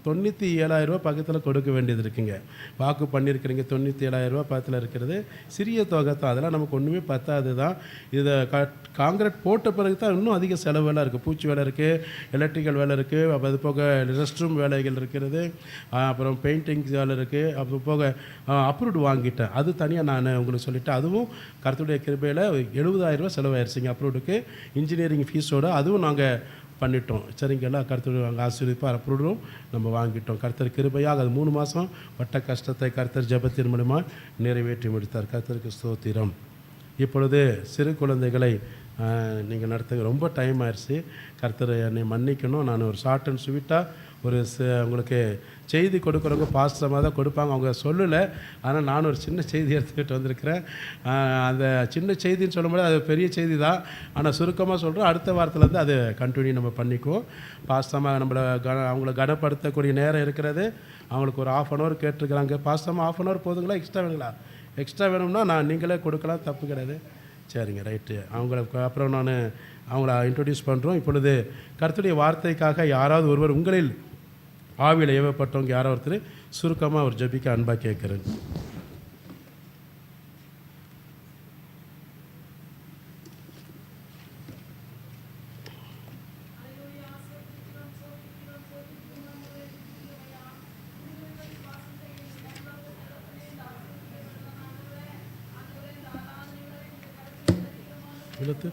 97,000 ரூபா பக்கத்தில் கொடுக்க வேண்டியது இருக்குங்க. வாக்கு பண்ணியிருக்கிறீங்க 97,000 ரூபா பக்கத்தில் இருக்கிறது சிறிய தொகை தான். அதெல்லாம் நமக்கு ஒன்றுமே பத்தாது தான். இதை காங்கிரீட் போட்ட பிறகு தான் இன்னும் அதிக செலவெல்லாம் இருக்குது. பூச்சி வேலை இருக்குது, எலக்ட்ரிக்கல் வேலை இருக்குது, அது போக ரெஸ்ட் ரூம் வேலைகள் இருக்கிறது, அப்புறம் பெயிண்டிங் வேலை இருக்குது. அது போக அப்ரூவ்டு வாங்கிட்டேன், அது தனியாக நான் உங்களுக்கு சொல்லிவிட்டேன். அதுவும் கர்த்தருடைய கிருபையில் 70,000 ரூபா செலவாயிருச்சுங்க அப்ரூவ்டுக்கு, இன்ஜினியரிங் ஃபீஸோடு. அதுவும் நாங்கள் பண்ணிட்டோம். சரிங்களா, கர்த்தர் அங்கே ஆசீர்வதிப்பார். அப்ரூவ்டும் நம்ம வாங்கிட்டோம். கர்த்தர் கிருபையாக அது 3 மாதம் பட்ட கஷ்டத்தை கர்த்தர் ஜெபத்தின் மூலமாக நிறைவேற்றி முடித்தார். கர்த்தருக்கு ஸ்தோத்திரம். இப்பொழுது சிறு குழந்தைகளை நீங்கள் நடத்துங்க. ரொம்ப டைம் ஆயிடுச்சு. கர்த்தர் என்னை மன்னிக்கணும். நான் ஒரு ஷார்ட் அண்ட் ஸ்வீட்டாக ஒரு உங்களுக்கு செய்தி கொடுக்குறவங்க பாஸ்டமாக தான் கொடுப்பாங்க, அவங்க சொல்லலை. ஆனால் நான் ஒரு சின்ன செய்தி எடுத்துக்கிட்டு வந்திருக்கிறேன். அந்த சின்ன செய்தின்னு சொல்லும்போது அது பெரிய செய்தி தான், ஆனால் சுருக்கமாக சொல்கிறோம். அடுத்த வாரத்துலேருந்து அது கண்டினியூ நம்ம பண்ணிக்குவோம். பாஸ்டமாக நம்மளை அவங்கள கனப்படுத்தக்கூடிய நேரம் இருக்கிறது. அவங்களுக்கு ஒரு 1/2 hour கேட்டிருக்கிறாங்க. பாஸ்டமாக 1/2 hour போதுங்களா, எக்ஸ்ட்ரா வேணுங்களா? எக்ஸ்ட்ரா வேணும்னா நான் நீங்களே கொடுக்கலாம், தப்பு கிடையாது. சரிங்க, ரைட்டு. அவங்களுக்கு அப்புறம் நான் அவங்கள இன்ட்ரடியூஸ் பண்ணுறோம். இப்பொழுது கர்த்தருடைய வார்த்தைக்காக யாராவது ஒருவர் உங்களில் ஆவியில் ஏவப்பட்டவங்க யாரோ ஒருத்தர் சுருக்கமாக ஒரு ஜெபிக்க அன்பாக கேட்குறேன். இழுத்து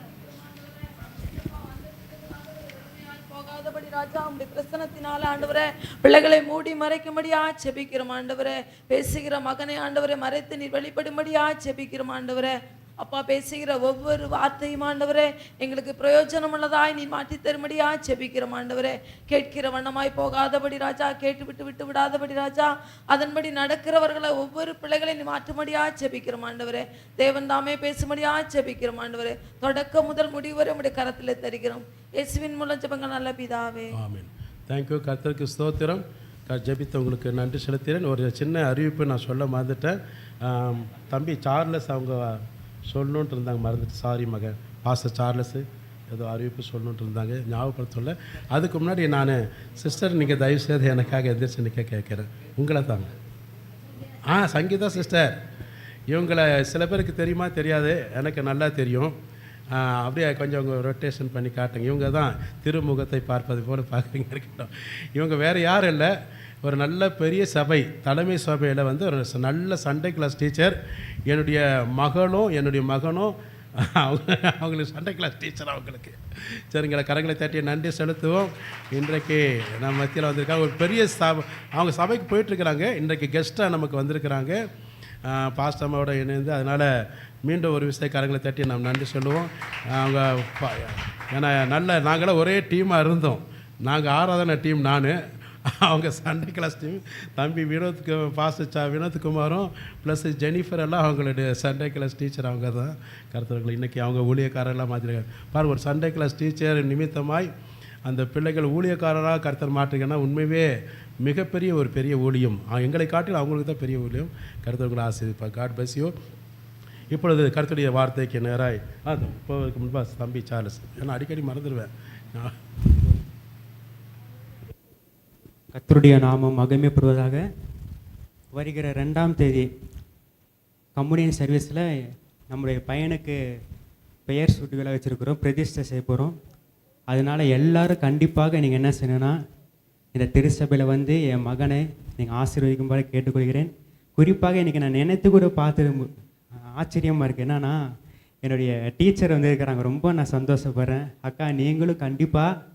போகாதபடி ராஜா உம்முடைய பிரசன்னத்தினால ஆண்டவரே பிள்ளைகளை மூடி மறைக்கும்படியா ஜெபிக்கிறோம் ஆண்டவரே. பேசுகிற மகனை ஆண்டவரை மறைத்து நீர் வெளிப்படும்படியா ஜெபிக்கிறோம் ஆண்டவரே. அப்பா பேசுகிற ஒவ்வொரு வார்த்தையும் ஆண்டவரே எங்களுக்கு பிரயோஜனம் உள்ளதாய் நீ மாற்றி தரும்படியா ஜெபிக்கிறோம் ஆண்டவரே. கேட்கிற வண்ணமாய் போகாதபடி ராஜா, கேட்டு விட்டு விடாதபடி ராஜா, அதன்படி நடக்கிறவர்களை ஒவ்வொரு பிள்ளைகளை நீ மாற்றும்படியா ஜெபிக்கிறோம் ஆண்டவரே. தேவன் தாமே பேசும்படியா ஜெபிக்கிறோம் ஆண்டவரே. தொடக்க முதல் முடிவு வரை உம்முடைய கரத்தில் தருகிறோம். இயேசுவின் மூலம் ஜெபங்கள் நல்ல பிதாவே. ஆமென். தேங்க்யூ. கர்த்தருக்கு ஸ்தோத்திரம். ஜெபித்தவங்களுக்கு நன்றி செலுத்துகிறேன். ஒரு சின்ன அறிவிப்பு நான் சொல்ல மறந்துட்டேன். தம்பி சார்லஸ் அவங்க சொல்லணுன்ட்டு இருந்தாங்க, மறந்துட்டு, சாரி மகன். பாஸ்டர் சார்லஸு ஏதோ அறிவிப்பு சொல்லணுன்ட்டு இருந்தாங்க, ஞாபகப்படுத்தல. அதுக்கு முன்னாடி நான் சிஸ்டர் நீங்கள் தயவுசெய்து எனக்காக எந்திரிச்சு நிற்க கேட்குறேன். உங்களை தாங்க. சங்கீதா சிஸ்டர். இவங்களை சில பேருக்கு தெரியுமா தெரியாது, எனக்கு நல்லா தெரியும். அப்படியே கொஞ்சம் அவங்க ரொட்டேஷன் பண்ணி காட்டுங்க. இவங்க தான் திருமுகத்தை பார்ப்பது போல் பார்க்குறீங்க இருக்கட்டும். இவங்க வேறு யாரும் இல்லை, ஒரு நல்ல பெரிய சபை, தலைமை சபையில் வந்து ஒரு நல்ல சண்டே கிளாஸ் டீச்சர். என்னுடைய மகனும் அவங்களுக்கு சண்டே கிளாஸ் டீச்சர் அவங்களுக்கு. சரிங்களா, கரங்களை தட்டி நன்றி செலுத்துவோம். இன்றைக்கு நம்ம மத்தியில் வந்திருக்காங்க. ஒரு பெரிய அவங்க சபைக்கு போயிட்டுருக்கிறாங்க. இன்றைக்கு கெஸ்ட்டாக நமக்கு வந்திருக்கிறாங்க பாஸ்டர் அம்மாவோட இணைந்து. அதனால் மீண்டும் ஒரு விஷயம் கரங்களை தட்டி நம்ம நன்றி சொல்லுவோம். அவங்க ஏன்னா நாங்களாம் ஒரே டீமாக இருந்தோம். நாங்கள் ஆராதனை டீம், அவங்க சண்டே கிளாஸ் டீம். தம்பி பாஸ்டர் வினோத்குமாரும் ப்ளஸ் ஜெனிஃபர் எல்லாம் அவங்களுடைய சண்டே கிளாஸ் டீச்சர். அவங்க தான் கருத்தவர்கள். இன்றைக்கி அவங்க ஊழியக்காரெல்லாம் மாற்றிருக்காங்க. பாருங்கள், ஒரு சண்டே கிளாஸ் டீச்சர் நிமித்தமாய் அந்த பிள்ளைகள் ஊழியக்காரராக கருத்தர் மாற்றுங்கன்னா உண்மையே மிகப்பெரிய ஒரு பெரிய ஊழியம். எங்களை காட்டில் அவங்களுக்கு தான் பெரிய ஊழியம். கருத்தவர்களை ஆசீர்வதிப்பார். God bless you. இப்பொழுது கருத்துடைய வார்த்தைக்கு நேராய் இப்போதுக்கு முன்பாக தம்பி சார்லஸ், ஏன்னா அடிக்கடி மறந்துடுவேன். கர்த்தருடைய நாமம் மகிமைப்படுவதாக. வருகிற 2ஆம் தேதி கம்யூனியன் சர்வீஸில் நம்முடைய பையனுக்கு பெயர் சூட்டு விழா வச்சுருக்கிறோம், பிரதிஷ்டை செய்ய போகிறோம். அதனால் எல்லோரும் கண்டிப்பாக நீங்கள் என்ன செய்யணுன்னா, இந்த திருச்சபையில் வந்து என் மகனை நீங்கள் ஆசீர்வதிக்கும்போது கேட்டுக்கொள்கிறேன். குறிப்பாக இன்றைக்கி நான் நினைத்து கூட பார்த்து ஆச்சரியமாக இருக்குது. என்னன்னா, என்னுடைய டீச்சர் வந்து இருக்கிறாங்க. ரொம்ப நான் சந்தோஷப்படுறேன். அக்கா, நீங்களும் கண்டிப்பாக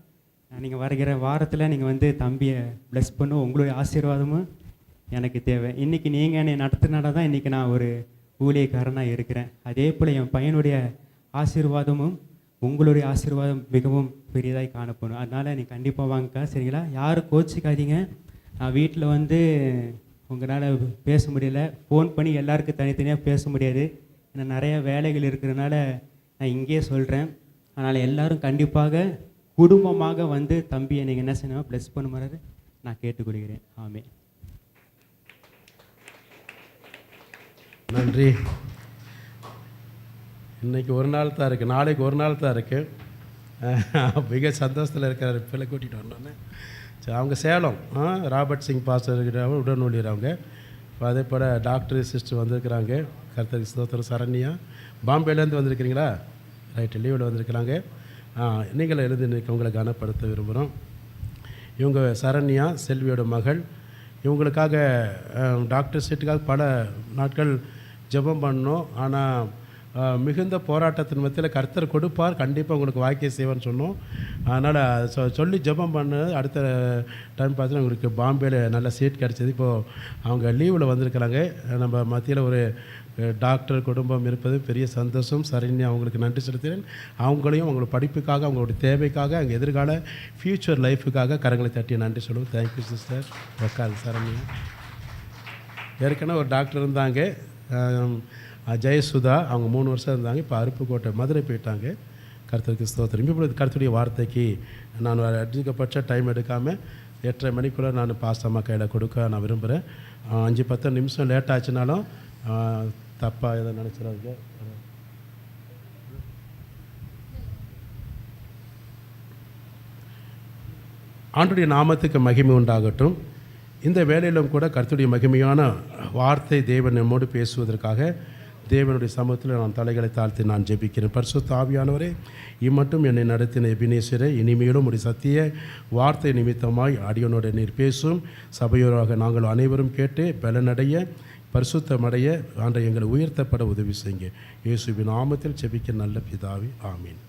நீங்கள் வருகிற வாரத்தில் நீங்கள் வந்து தம்பியை ப்ளஸ் பண்ணும். உங்களுடைய ஆசீர்வாதமும் எனக்கு தேவை. இன்றைக்கி நீங்கள் என்னை நடத்தினால தான் இன்றைக்கி நான் ஒரு ஊழியக்காரனாக இருக்கிறேன். அதே போல் என் பையனுடைய ஆசீர்வாதமும் உங்களுடைய ஆசீர்வாதம் மிகவும் பெரியதாய் காணப்படும். அதனால் நீ கண்டிப்பாக வாங்கக்கா, சரிங்களா? யாரும் கோச்சிக்காதீங்க. நான் வீட்டில் வந்து உங்களால் பேச முடியல, ஃபோன் பண்ணி எல்லாருக்கும் தனித்தனியாக பேச முடியாது. ஏன்னா நிறைய வேலைகள் இருக்கிறதுனால நான் இங்கேயே சொல்கிறேன். அதனால் எல்லோரும் கண்டிப்பாக குடும்பமாக வந்து தம்பியை நீங்கள் என்ன செய்யணும், ப்ளஸ் பண்ணுமாறு நான் கேட்டுக்கொள்கிறேன். ஆமே. நன்றி. இன்றைக்கி ஒரு நாள் தான் இருக்குது, நாளைக்கு ஒரு நாள் தான் இருக்குது. மிக சந்தோஷத்தில் இருக்கிற பிள்ளை கூட்டிகிட்டு வரணுன்னு. சரி, அவங்க சேலம் ராபர்ட் சிங் பாஸ்டர் இருக்கிறாங்க, உடன் ஊழியர் அவங்க. அதே போல் டாக்டர் சிஸ்டர் வந்திருக்கிறாங்க. கர்த்தருக்கு ஸ்தோத்திரம். சரண்யா பாம்பேலேருந்து வந்திருக்கிறீங்களா? ரைட்டு, லீவில் வந்திருக்கிறாங்க. நீங்களும் எழுதி நிற்க உங்களை கனப்படுத்த விரும்புகிறோம். இவங்க சரண்யா செல்வியோட மகள். இவங்களுக்காக டாக்டர் சீட்டுக்காக பல நாட்கள் ஜெபம் பண்ணோம். ஆனால் மிகுந்த போராட்டத்தின் மத்தியில் கர்த்தர் கொடுப்பார், கண்டிப்பாக உங்களுக்கு வாக்கியம் செய்வார்னு சொன்னோம். அதனால் சொல்லி ஜெபம் பண்ண அடுத்த டைம் பார்த்தீங்கன்னா உங்களுக்கு பாம்பேயில் நல்ல சீட் கிடச்சிது. இப்போது அவங்க லீவில் வந்திருக்கிறாங்க. நம்ம மத்தியில் ஒரு டாக்டர் குடும்பம் இருப்பது பெரிய சந்தோஷம். சரின்னு அவங்களுக்கு நன்றி செலுத்துகிறேன். அவங்களையும் அவங்களோட படிப்புக்காக, அவங்களோட தேவைக்காக, அவங்க எதிர்கால ஃப்யூச்சர் லைஃபுக்காக கரங்களை தட்டி நன்றி சொல்லுவோம். Thank you sister. உட்காது சரண்யா. ஏற்கனவே ஒரு டாக்டர் இருந்தாங்க, ஜெயசுதா. அவங்க 3 வருஷம் இருந்தாங்க. இப்போ அருப்புக்கோட்டை மதுரை போயிட்டாங்க. கர்த்தருக்கு ஸ்தோத்திரம். இப்பொழுது கர்த்தருடைய வார்த்தைக்கு நான் அதிகபட்ச டைம் எடுக்காமல் 8:30 மணிக்குள்ளே நான் பாஸ்டம்மா கையில் கொடுக்க நான் விரும்புகிறேன். 5-10 நிமிஷம் லேட் ஆச்சுனாலும் தப்பாக எதை நினச்சிடாதீங்க. ஆண்டுடைய நாமத்துக்கு மகிமை உண்டாகட்டும். இந்த வேளையிலும் கூட கர்த்தருடைய மகிமையான வார்த்தை தேவன் நம்மோடு பேசுவதற்காக தேவனுடைய சமூகத்தில் நான் தலைகளை தாழ்த்தி நான் ஜெபிக்கிறேன். பரிசுத்த ஆவியானவரே, இம்மட்டும் என்னை நடத்தின எபினேஸ்வரே, இனிமேலும் உடைய சத்திய வார்த்தை நிமித்தமாய் அடியனோட நீர் பேசும். சபையோராக நாங்கள் அனைவரும் கேட்டு பலனடைய பரிசுத்தமடைய ஆண்டை எங்களை உயர்த்தப்பட உதவி செய்யுங்க. இயேசுவின் நாமத்தில் ஜெபிக்க நல்ல பிதாவே, ஆமீன்.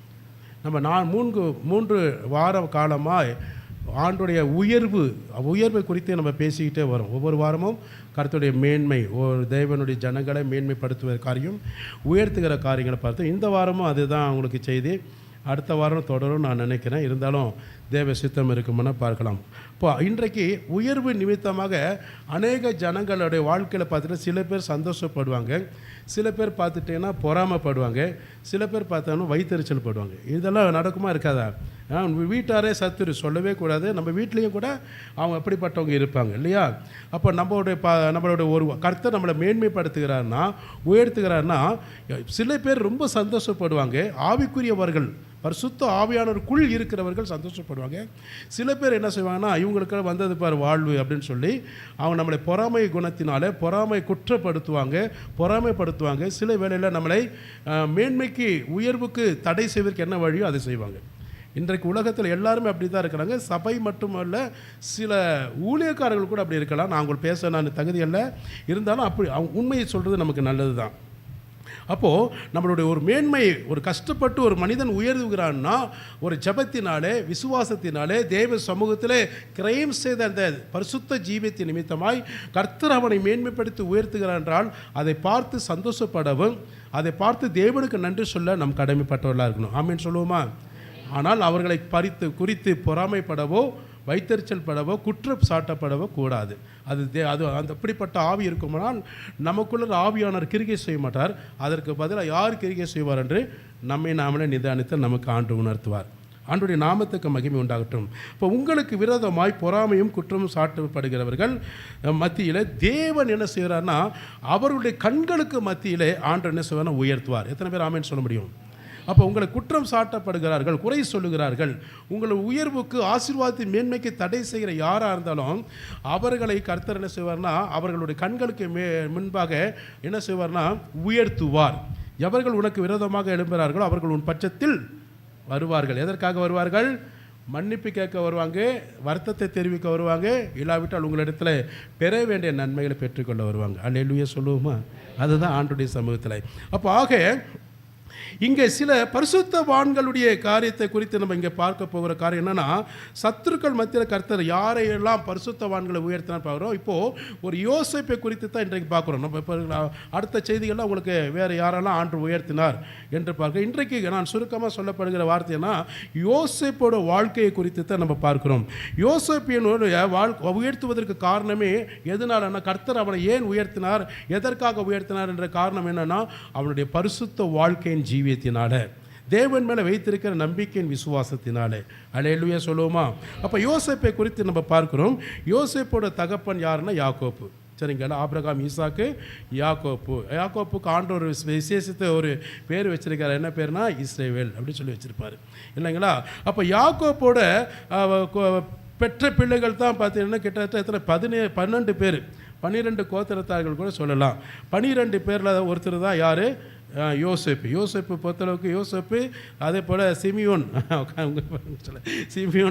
நம்ம 3 வார காலமாக ஆண்டுடைய உயர்வை குறித்து நம்ம பேசிக்கிட்டே வரோம். ஒவ்வொரு வாரமும் கர்த்தருடைய மேன்மை, ஒரு தேவனுடைய ஜனங்களை மேன்மைப்படுத்துகிற காரியம், உயர்த்துகிற காரியங்களை பார்த்தோம். இந்த வாரமும் அதுதான் உங்களுக்கு செய்தி. அடுத்த வாரம் தொடரும் நான் நினைக்கிறேன். இருந்தாலும் தேவ சித்தம் இருக்குமுன்னா பார்க்கலாம். இப்போ இன்றைக்கு உயர்வு நிமித்தமாக அநேக ஜனங்களுடைய வாழ்க்கையில் பார்த்துட்டு சில பேர் சந்தோஷப்படுவாங்க, சில பேர் பார்த்துட்டீங்கன்னா பொறாமைப்படுவாங்க, சில பேர் பார்த்தோன்னா வயிற்றுச்சல் படுவாங்க. இதெல்லாம் நடக்குமா இருக்காதா? வீட்டாரே சத்துரு சொல்லவே கூடாது. நம்ம வீட்லேயும் கூட அவங்க அப்படிப்பட்டவங்க இருப்பாங்க இல்லையா? அப்போ நம்மளோட ஒரு கர்த்தர் நம்மளை மேன்மைப்படுத்துகிறார்னா, உயர்த்துகிறார்னா, சில பேர் ரொம்ப சந்தோஷப்படுவாங்க. ஆவிக்குரியவர்கள், பரிசுத்த ஆவியானவருக்குள் இருக்கிறவர்கள் சந்தோஷப்படுவாங்க. சில பேர் என்ன செய்வாங்கன்னா, இவங்களுக்கு வந்தது பார் வாழ்வு அப்படின்னு சொல்லி அவங்க நம்மளை பொறாமை குணத்தினால பொறாமை பொறாமைப்படுத்துவாங்க. சில வேளையில் நம்மளை மேன்மைக்கு உயர்வுக்கு தடை செய்வதற்கு என்ன வழியோ அதை செய்வாங்க. இன்றைக்கு உலகத்தில் எல்லாருமே அப்படி தான் இருக்கிறாங்க. சபை மட்டுமல்ல, சில ஊழியக்காரர்கள் கூட அப்படி இருக்கலாம். நான் உங்களுக்கு பேச நான் தகுதி அல்ல, இருந்தாலும் அப்படி அவங்க உண்மையை சொல்கிறது நமக்கு நல்லது தான். அப்போது நம்மளுடைய ஒரு மேன்மை, ஒரு கஷ்டப்பட்டு ஒரு மனிதன் உயர்வுகிறான்னா ஒரு ஜபத்தினாலே, விசுவாசத்தினாலே, தேவ சமூகத்திலே கிரயம் செய்த அந்த பரிசுத்த ஜீவியத்தின் நிமித்தமாய் கர்த்தர் அவனை மேன்மைப்படுத்தி உயர்த்துகிறார் என்றால் அதை பார்த்து சந்தோஷப்படவும், அதை பார்த்து தேவனுக்கு நன்றி சொல்ல நம் கடமைப்பட்டவர்களாக இருக்கணும். ஆமேன்னு சொல்லுவோமா? ஆனால் அவர்களை குறித்து பொறாமைப்படவோ, வைத்தறிச்சல் படவோ, குற்றம் சாட்டப்படவோ கூடாது. அது அந்த அப்படிப்பட்ட ஆவி இருக்குமானால் நமக்குள்ள ஆவியானவர் கிரிகை செய்ய மாட்டார். அதற்கு பதிலாக யார் கிரிகை செய்வார் என்று நம்மை நாமளே நிதானித்து நமக்கு ஆண்டு உணர்த்துவார். ஆண்டுடைய நாமத்துக்கு மகிமை உண்டாகட்டும். இப்போ உங்களுக்கு விரோதமாய் பொறாமையும் குற்றமும் சாட்டப்படுகிறவர்கள் மத்தியில் தேவன் என்ன செய்கிறார்னா அவருடைய கண்களுக்கு மத்தியிலே ஆண்டு என்ன செய்வார்னா உயர்த்துவார். எத்தனை பேர் ஆமேன்னு சொல்ல முடியும்? அப்போ உங்களை குற்றம் சாட்டப்படுகிறார்கள், குறை சொல்லுகிறார்கள், உங்கள் உயர்வுக்கு ஆசீர்வாதத்தின் மேன்மைக்கு தடை செய்கிற யாராக இருந்தாலும் அவர்களை கர்த்தர் என்ன செய்வார்னா அவர்களுடைய கண்களுக்கு முன்பாக என்ன செய்வார்னா உயர்த்துவார். எவர்கள் உனக்கு விரோதமாக எழும்புகிறார்களோ அவர்கள் உன் பட்சத்தில் வருவார்கள். எதற்காக வருவார்கள்? மன்னிப்பு கேட்க வருவாங்க, வருத்தத்தை தெரிவிக்க வருவாங்க, இல்லாவிட்டால் உங்களிடத்தில் பெற வேண்டிய நன்மைகளை பெற்றுக்கொள்ள வருவாங்க. அல்லேலூயா சொல்லுவோமா? அதுதான் ஆண்டுடைய சமூகத்தில். அப்போ ஆக இங்கே சில பரிசுத்தவான்களுடைய காரியத்தை குறித்து நம்ம இங்கே பார்க்க போகிற காரியம் என்னென்னா, சத்துருக்கள் மத்தியில் கர்த்தர் யாரையெல்லாம் பரிசுத்தவான்களை உயர்த்தினார் பார்க்குறோம். இப்போது ஒரு யோசேப்பை குறித்து தான் இன்றைக்கு பார்க்குறோம். நம்ம இப்போ அடுத்த செய்திகள்லாம் உங்களுக்கு வேறு யாரெல்லாம் ஆண்டு உயர்த்தினார் என்று பார்க்க, இன்றைக்கு நான் சுருக்கமாக சொல்லப்படுகிற வார்த்தைன்னா யோசேப்போட வாழ்க்கையை குறித்து தான் நம்ம பார்க்குறோம். யோசேப்பினுடைய உயர்த்துவதற்கு காரணமே எதனாலன்னா, கர்த்தர் அவனை ஏன் உயர்த்தினார், எதற்காக உயர்த்தினார் என்ற காரணம் என்னென்னா அவனுடைய பரிசுத்த வாழ்க்கையின் ஜீவியத்தினால, தேவன் மேலே வைத்திருக்கிற நம்பிக்கையின் விசுவாசத்தினாலே. அல்லேலூயா சொல்லுவோமா? அப்போ யோசேப்பை குறித்து நம்ம பார்க்குறோம். யோசேப்போட தகப்பன் யாருன்னா யாக்கோப்பு. சரிங்களா? ஆபிரகாம், ஈசாக்கு, யாக்கோப்பு. யாக்கோப்புக்கு ஆண்டவர் விசேஷத்தை ஒரு பேர் வச்சிருக்காரு. என்ன பேர்னா இஸ்ரவேல் அப்படி சொல்லி வச்சிருப்பாரு இல்லைங்களா? அப்போ யாக்கோப்போட பெற்ற பிள்ளைகள் தான் பார்த்தீங்கன்னா கிட்டத்தட்ட 12 பேர், 12 கோத்திரத்தார்கள் கூட சொல்லலாம். 12 பேரில் ஒருத்தர் தான் யார்? யோசேப்பு பொறுத்தளவுக்கு யோசேப்பு, அதே போல் சிமியோன்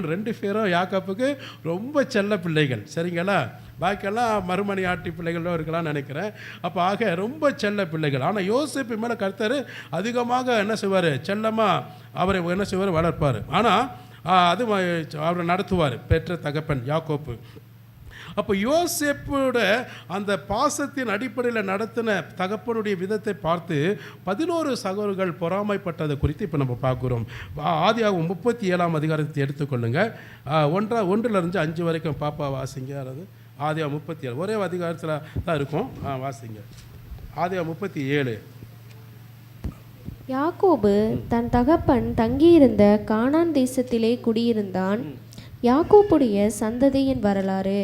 2 பேரும் யாக்கோப்புக்கு ரொம்ப செல்ல பிள்ளைகள். சரிங்களா? பாக்கியெல்லாம் மறுமணி ஆட்டி பிள்ளைகளும் இருக்கலாம்னு நினைக்கிறேன். அப்போ ஆக ரொம்ப செல்ல பிள்ளைகள். ஆனால் யோசேப்பு மேலே கர்த்தர் அதிகமாக என்ன செய்வார்? செல்லமாக அவரை என்ன செய்வார்? வளர்ப்பார். ஆனால் அது அவரை நடத்துவார் பெற்ற தகப்பன் யாக்கோப்பு. அப்போ யோசேப்போட அந்த பாசத்தின் அடிப்படையில் நடத்தின தகப்பனுடைய விதத்தை பார்த்து 11 சகோதரர்கள் பொறாமைப்பட்டதை குறித்து இப்போ நம்ம பார்க்குறோம். ஆதியாகமம் 37ஆம் அதிகாரத்தை எடுத்துக்கொள்ளுங்க. 1 5 வரைக்கும் பாப்பா வாசிங்க. அதாவது ஆதியாகமம் 37 ஒரே அதிகாரத்தில் தான் இருக்கும். வாசிங்க. ஆதியாகமம் 37. யாக்கோபு தன் தகப்பன் தங்கியிருந்த கானான் தேசத்திலே குடியிருந்தான். யாக்கோப்புடைய சந்ததியின் வரலாறு.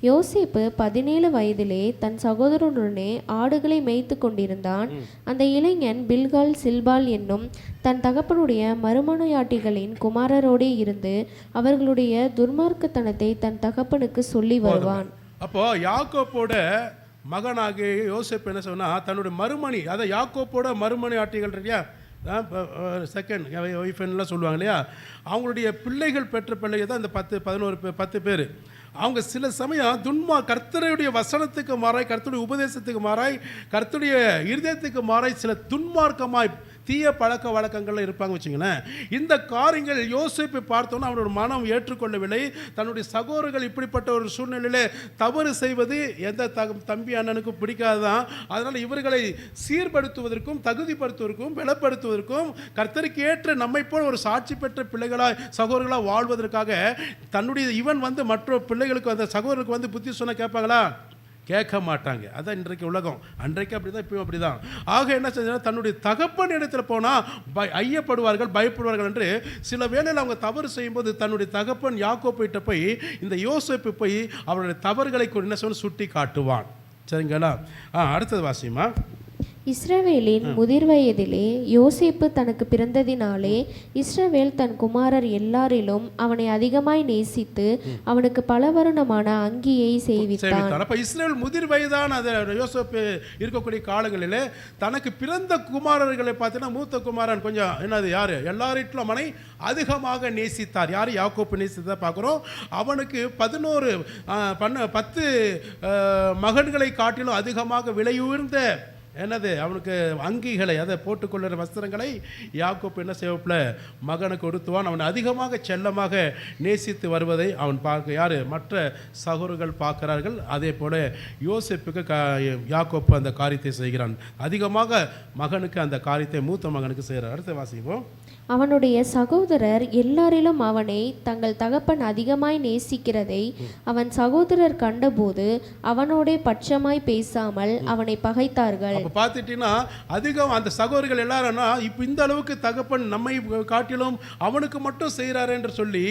யோசேப்பு 17 வயதிலே தன் சகோதரனுடனே ஆடுகளை மேய்த்து கொண்டிருந்தான். அந்த இளைஞன் பில்கால் சில்பால் என்னும் தன் தகப்பனுடைய மறுமனையாட்டிகளின் குமாரரோடே இருந்து அவர்களுடைய துர்மார்க்கத்தனத்தை தன் தகப்பனுக்கு சொல்லி வருவான். அப்போ யாக்கோப்போட மகனாகிய யோசேப்பு என்ன சொன்னா, தன்னுடைய மறுமணி, அதை யாக்கோப்போட மறுமணி ஆட்டிகள் இல்லையா, செகண்ட் ஒய்ஃப்லாம் சொல்லுவாங்க இல்லையா, அவங்களுடைய பிள்ளைகள் பெற்ற பிள்ளைகள் தான் இந்த 10 பேர். அவங்க சில சமயம் கர்த்தருடைய வசனத்துக்கு மாறாய், கர்த்தருடைய உபதேசத்துக்கு மாறாய், கர்த்தருடைய இருதயத்துக்கு மாறாய் சில துன்மார்க்கமாய் தீய பழக்க வழக்கங்கள்லாம் இருப்பாங்க வச்சுங்களேன். இந்த காரியங்கள் யோசேப்பை பார்த்தோன்னா அவனோட மனம் ஏற்றுக்கொள்ளவில்லை. தன்னுடைய சகோதரர்கள் இப்படிப்பட்ட ஒரு சூழ்நிலையில் தவறு செய்வது எந்த தம்பி அண்ணனுக்கும் பிடிக்காதுதான். அதனால் இவர்களை சீர்படுத்துவதற்கும் தகுதிப்படுத்துவதற்கும் பலப்படுத்துவதற்கும் கர்த்தருக்கு ஏற்ற நம்மை போல ஒரு சாட்சி பெற்ற பிள்ளைகளாக சகோதரர்களாக வாழ்வதற்காக தன்னுடைய இவன் மற்ற பிள்ளைகளுக்கு அந்த சகோதரருக்கு புத்தி சொன்ன கேட்பாங்களா? கேட்க மாட்டாங்க. அதான் இன்றைக்கு உலகம். அன்றைக்கு அப்படி தான், இப்பயும் அப்படி தான். ஆக என்ன செஞ்சால் தன்னுடைய தகப்பன் இடத்துல போனால் ஐயப்படுவார்கள், பயப்படுவார்கள் என்று சில வேளையில் அவங்க தவறு செய்யும்போது தன்னுடைய தகப்பன் யாக்கோப்பிட்ட போய் இந்த யோசேப்பு போய் அவருடைய தவறுகளை என்ன சொல்ல சுட்டி காட்டுவான். சரிங்களா? அடுத்தது வாசிமா. இஸ்ரவேலின் முதிர் வயதிலே யோசேப்பு தனக்கு பிறந்ததினாலே இஸ்ரவேல் தன் குமாரர் எல்லாரிலும் அவனை அதிகமாய் நேசித்து அவனுக்கு பல வருணமான அங்கியை செய்வித்தான். அப்ப இஸ்ரவேல் முதிர் வயதான அது யோசேப்பு இருக்கக்கூடிய காலங்களிலே தனக்கு பிறந்த குமாரர்களை பார்த்தீங்கன்னா மூத்த குமாரன் கொஞ்சம் என்னது யாரு எல்லாரிலும் அவனை அதிகமாக நேசித்தார். யார்? யாக்கோப்பு நேசித்தா பார்க்குறோம். அவனுக்கு 10 மகன்களை காட்டிலும் அதிகமாக விலையுயர்ந்த என்னது அவனுக்கு அங்கிகளை அதை போட்டுக்கொள்ளுற வஸ்திரங்களை யாக்கோப்பு என்ன செய்வப்பில் மகனுக்கு கொடுத்துவான். அவன் அதிகமாக செல்லமாக நேசித்து வருவதை அவன் பார்க்க யார் மற்ற சகோதரர்கள் பார்க்கிறார்கள். அதே போல யோசேப்புக்கு யாக்கோப்பு அந்த காரியத்தை செய்கிறான். அதிகமாக மகனுக்கு அந்த காரியத்தை மூத்த மகனுக்கு செய்கிறார். அடுத்த வாசிப்போம். அவனுடைய சகோதரர் எல்லாரிலும் அவனை தங்கள் தகப்பன் அதிகமாய் நேசிக்கிறதை அவன் சகோதரர் கண்டபோது அவனோட பட்சமாய் பேசாமல் அவனை பகைத்தார்கள். அப்போ பார்த்துட்டீங்கன்னா அதிகம் அந்த சகோதரர்கள் எல்லாருன்னா இப்போ இந்த அளவுக்கு தகப்பன் நம்மை காட்டிலும் அவனுக்கு மட்டும் செய்கிறாரு என்று சொல்லி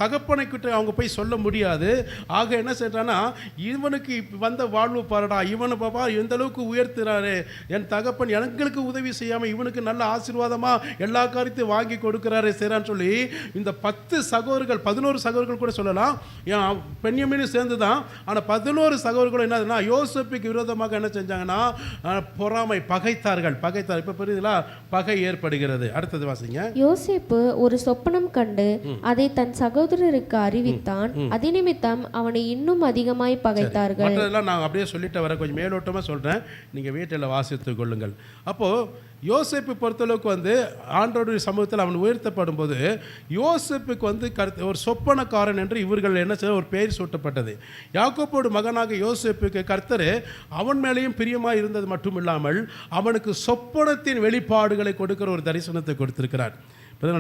தகப்பனை கிட்ட அவங்க போய் சொல்ல முடியாது. ஆக என்ன செய்யறான்னா இவனுக்கு வந்த வாழ்வு பாருடா, இவனை பாப்பா எந்த அளவுக்கு உயர்த்துறாரு, என் தகப்பன் எங்களுக்கு உதவி செய்யாமல் இவனுக்கு நல்ல ஆசீர்வாதமாக எல்லா காரியத்தையும் வாங்கி கொடுக்கிறாரு செய்கிறான்னு சொல்லி இந்த 10 சகோதரர்கள் 11 சகோதரர்கள் கூட சொல்லலாம், பென்யமீனும் சேர்ந்து தான். ஆனால் 11 சகோதரர்கள் என்னதுன்னா யோசேப்புக்கு விரோதமாக என்ன செஞ்சாங்கன்னா பொறாமை பகைத்தார்கள். இப்போ புரியுதுங்களா? பகை ஏற்படுகிறது. அடுத்தது வாசிங்க. யோசேப்பு ஒரு சொப்பனம் கண்டு அதை தன் சகோதரருக்கு அறிவித்தான். அது நிமித்தம் அவனை இன்னும் அதிகமாய் பகைத்தார்கள். மற்றதெல்லாம் நான் அப்படியே சொல்லிட்டு வர கொஞ்சம் மேலோட்டமாக சொல்கிறேன், நீங்கள் வீட்டில் வாசித்துக் கொள்ளுங்கள். அப்போது யோசேப்பு பொறுத்தளவுக்கு ஆண்டோடைய சமூகத்தில் அவன் உயர்த்தப்படும் போது யோசேப்புக்கு ஒரு சொப்பனக்காரன் என்று இவர்கள் என்ன செய்ய ஒரு பெயர் சூட்டப்பட்டது. யாக்கோப்போடு மகனாக யோசேப்புக்கு கர்த்தர் அவன் மேலேயும் பிரியமாக இருந்தது மட்டும் இல்லாமல் அவனுக்கு சொப்பனத்தின் வெளிப்பாடுகளை கொடுக்கிற ஒரு தரிசனத்தை கொடுத்திருக்கிறார்.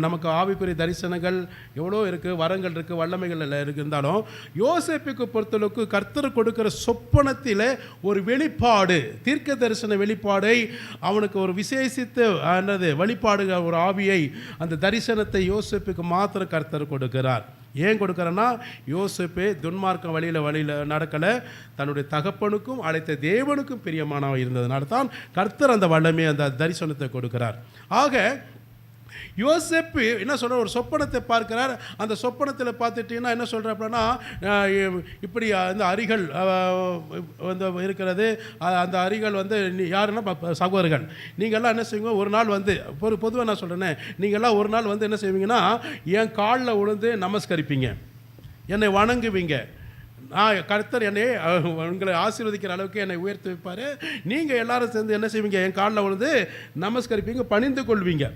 நமக்கு ஆவிக்குரிய தரிசனங்கள் எவ்வளோ இருக்குது, வரங்கள் இருக்குது, வல்லமைகள் இருந்தாலும் யோசேப்புக்கு பொறுத்தளவுக்கு கர்த்தர் கொடுக்கிற சொப்பனத்தில் ஒரு வெளிப்பாடு, தீர்க்க தரிசன வெளிப்பாடை அவனுக்கு ஒரு விசேஷித்த வெளிப்பாடுகள் ஒரு ஆவியை அந்த தரிசனத்தை யோசேப்புக்கு மாத்திரம் கர்த்தர் கொடுக்கிறார். ஏன் கொடுக்குறேன்னா யோசேப்பு துன்மார்க்க வழியில் நடக்கலை, தன்னுடைய தகப்பனுக்கும் அழைத்த தேவனுக்கும் பிரியமானவன் இருந்ததுனால தான் கர்த்தர் அந்த வல்லமையை அந்த தரிசனத்தை கொடுக்கிறார். ஆக யோசேப்பு என்ன சொல்கிற ஒரு சொப்பனத்தை பார்க்கிறார். அந்த சொப்பனத்தில் பார்த்துட்டிங்கன்னா என்ன சொல்கிற அப்படின்னா இப்படி அந்த அரிகள் இருக்கிறது. அந்த அரிகள் யாருன்னா சகோதரர்கள். நீங்கள்லாம் என்ன செய்வீங்க, ஒரு நாள் பொதுவாக நான் சொல்கிறேன்னே, நீங்கள்லாம் ஒரு நாள் என்ன செய்வீங்கன்னா என் காலில் விழுந்து நமஸ்கரிப்பீங்க, என்னை வணங்குவீங்க. கர்த்தர் என்னை உங்களை ஆசீர்வதிக்கிற அளவுக்கு என்னை உயர்த்தி வைப்பார். நீங்கள் எல்லாரும் சேர்ந்து என்ன செய்வீங்க, என் காலில் விழுந்து நமஸ்கரிப்பீங்க, பணிந்து கொள்வீங்க.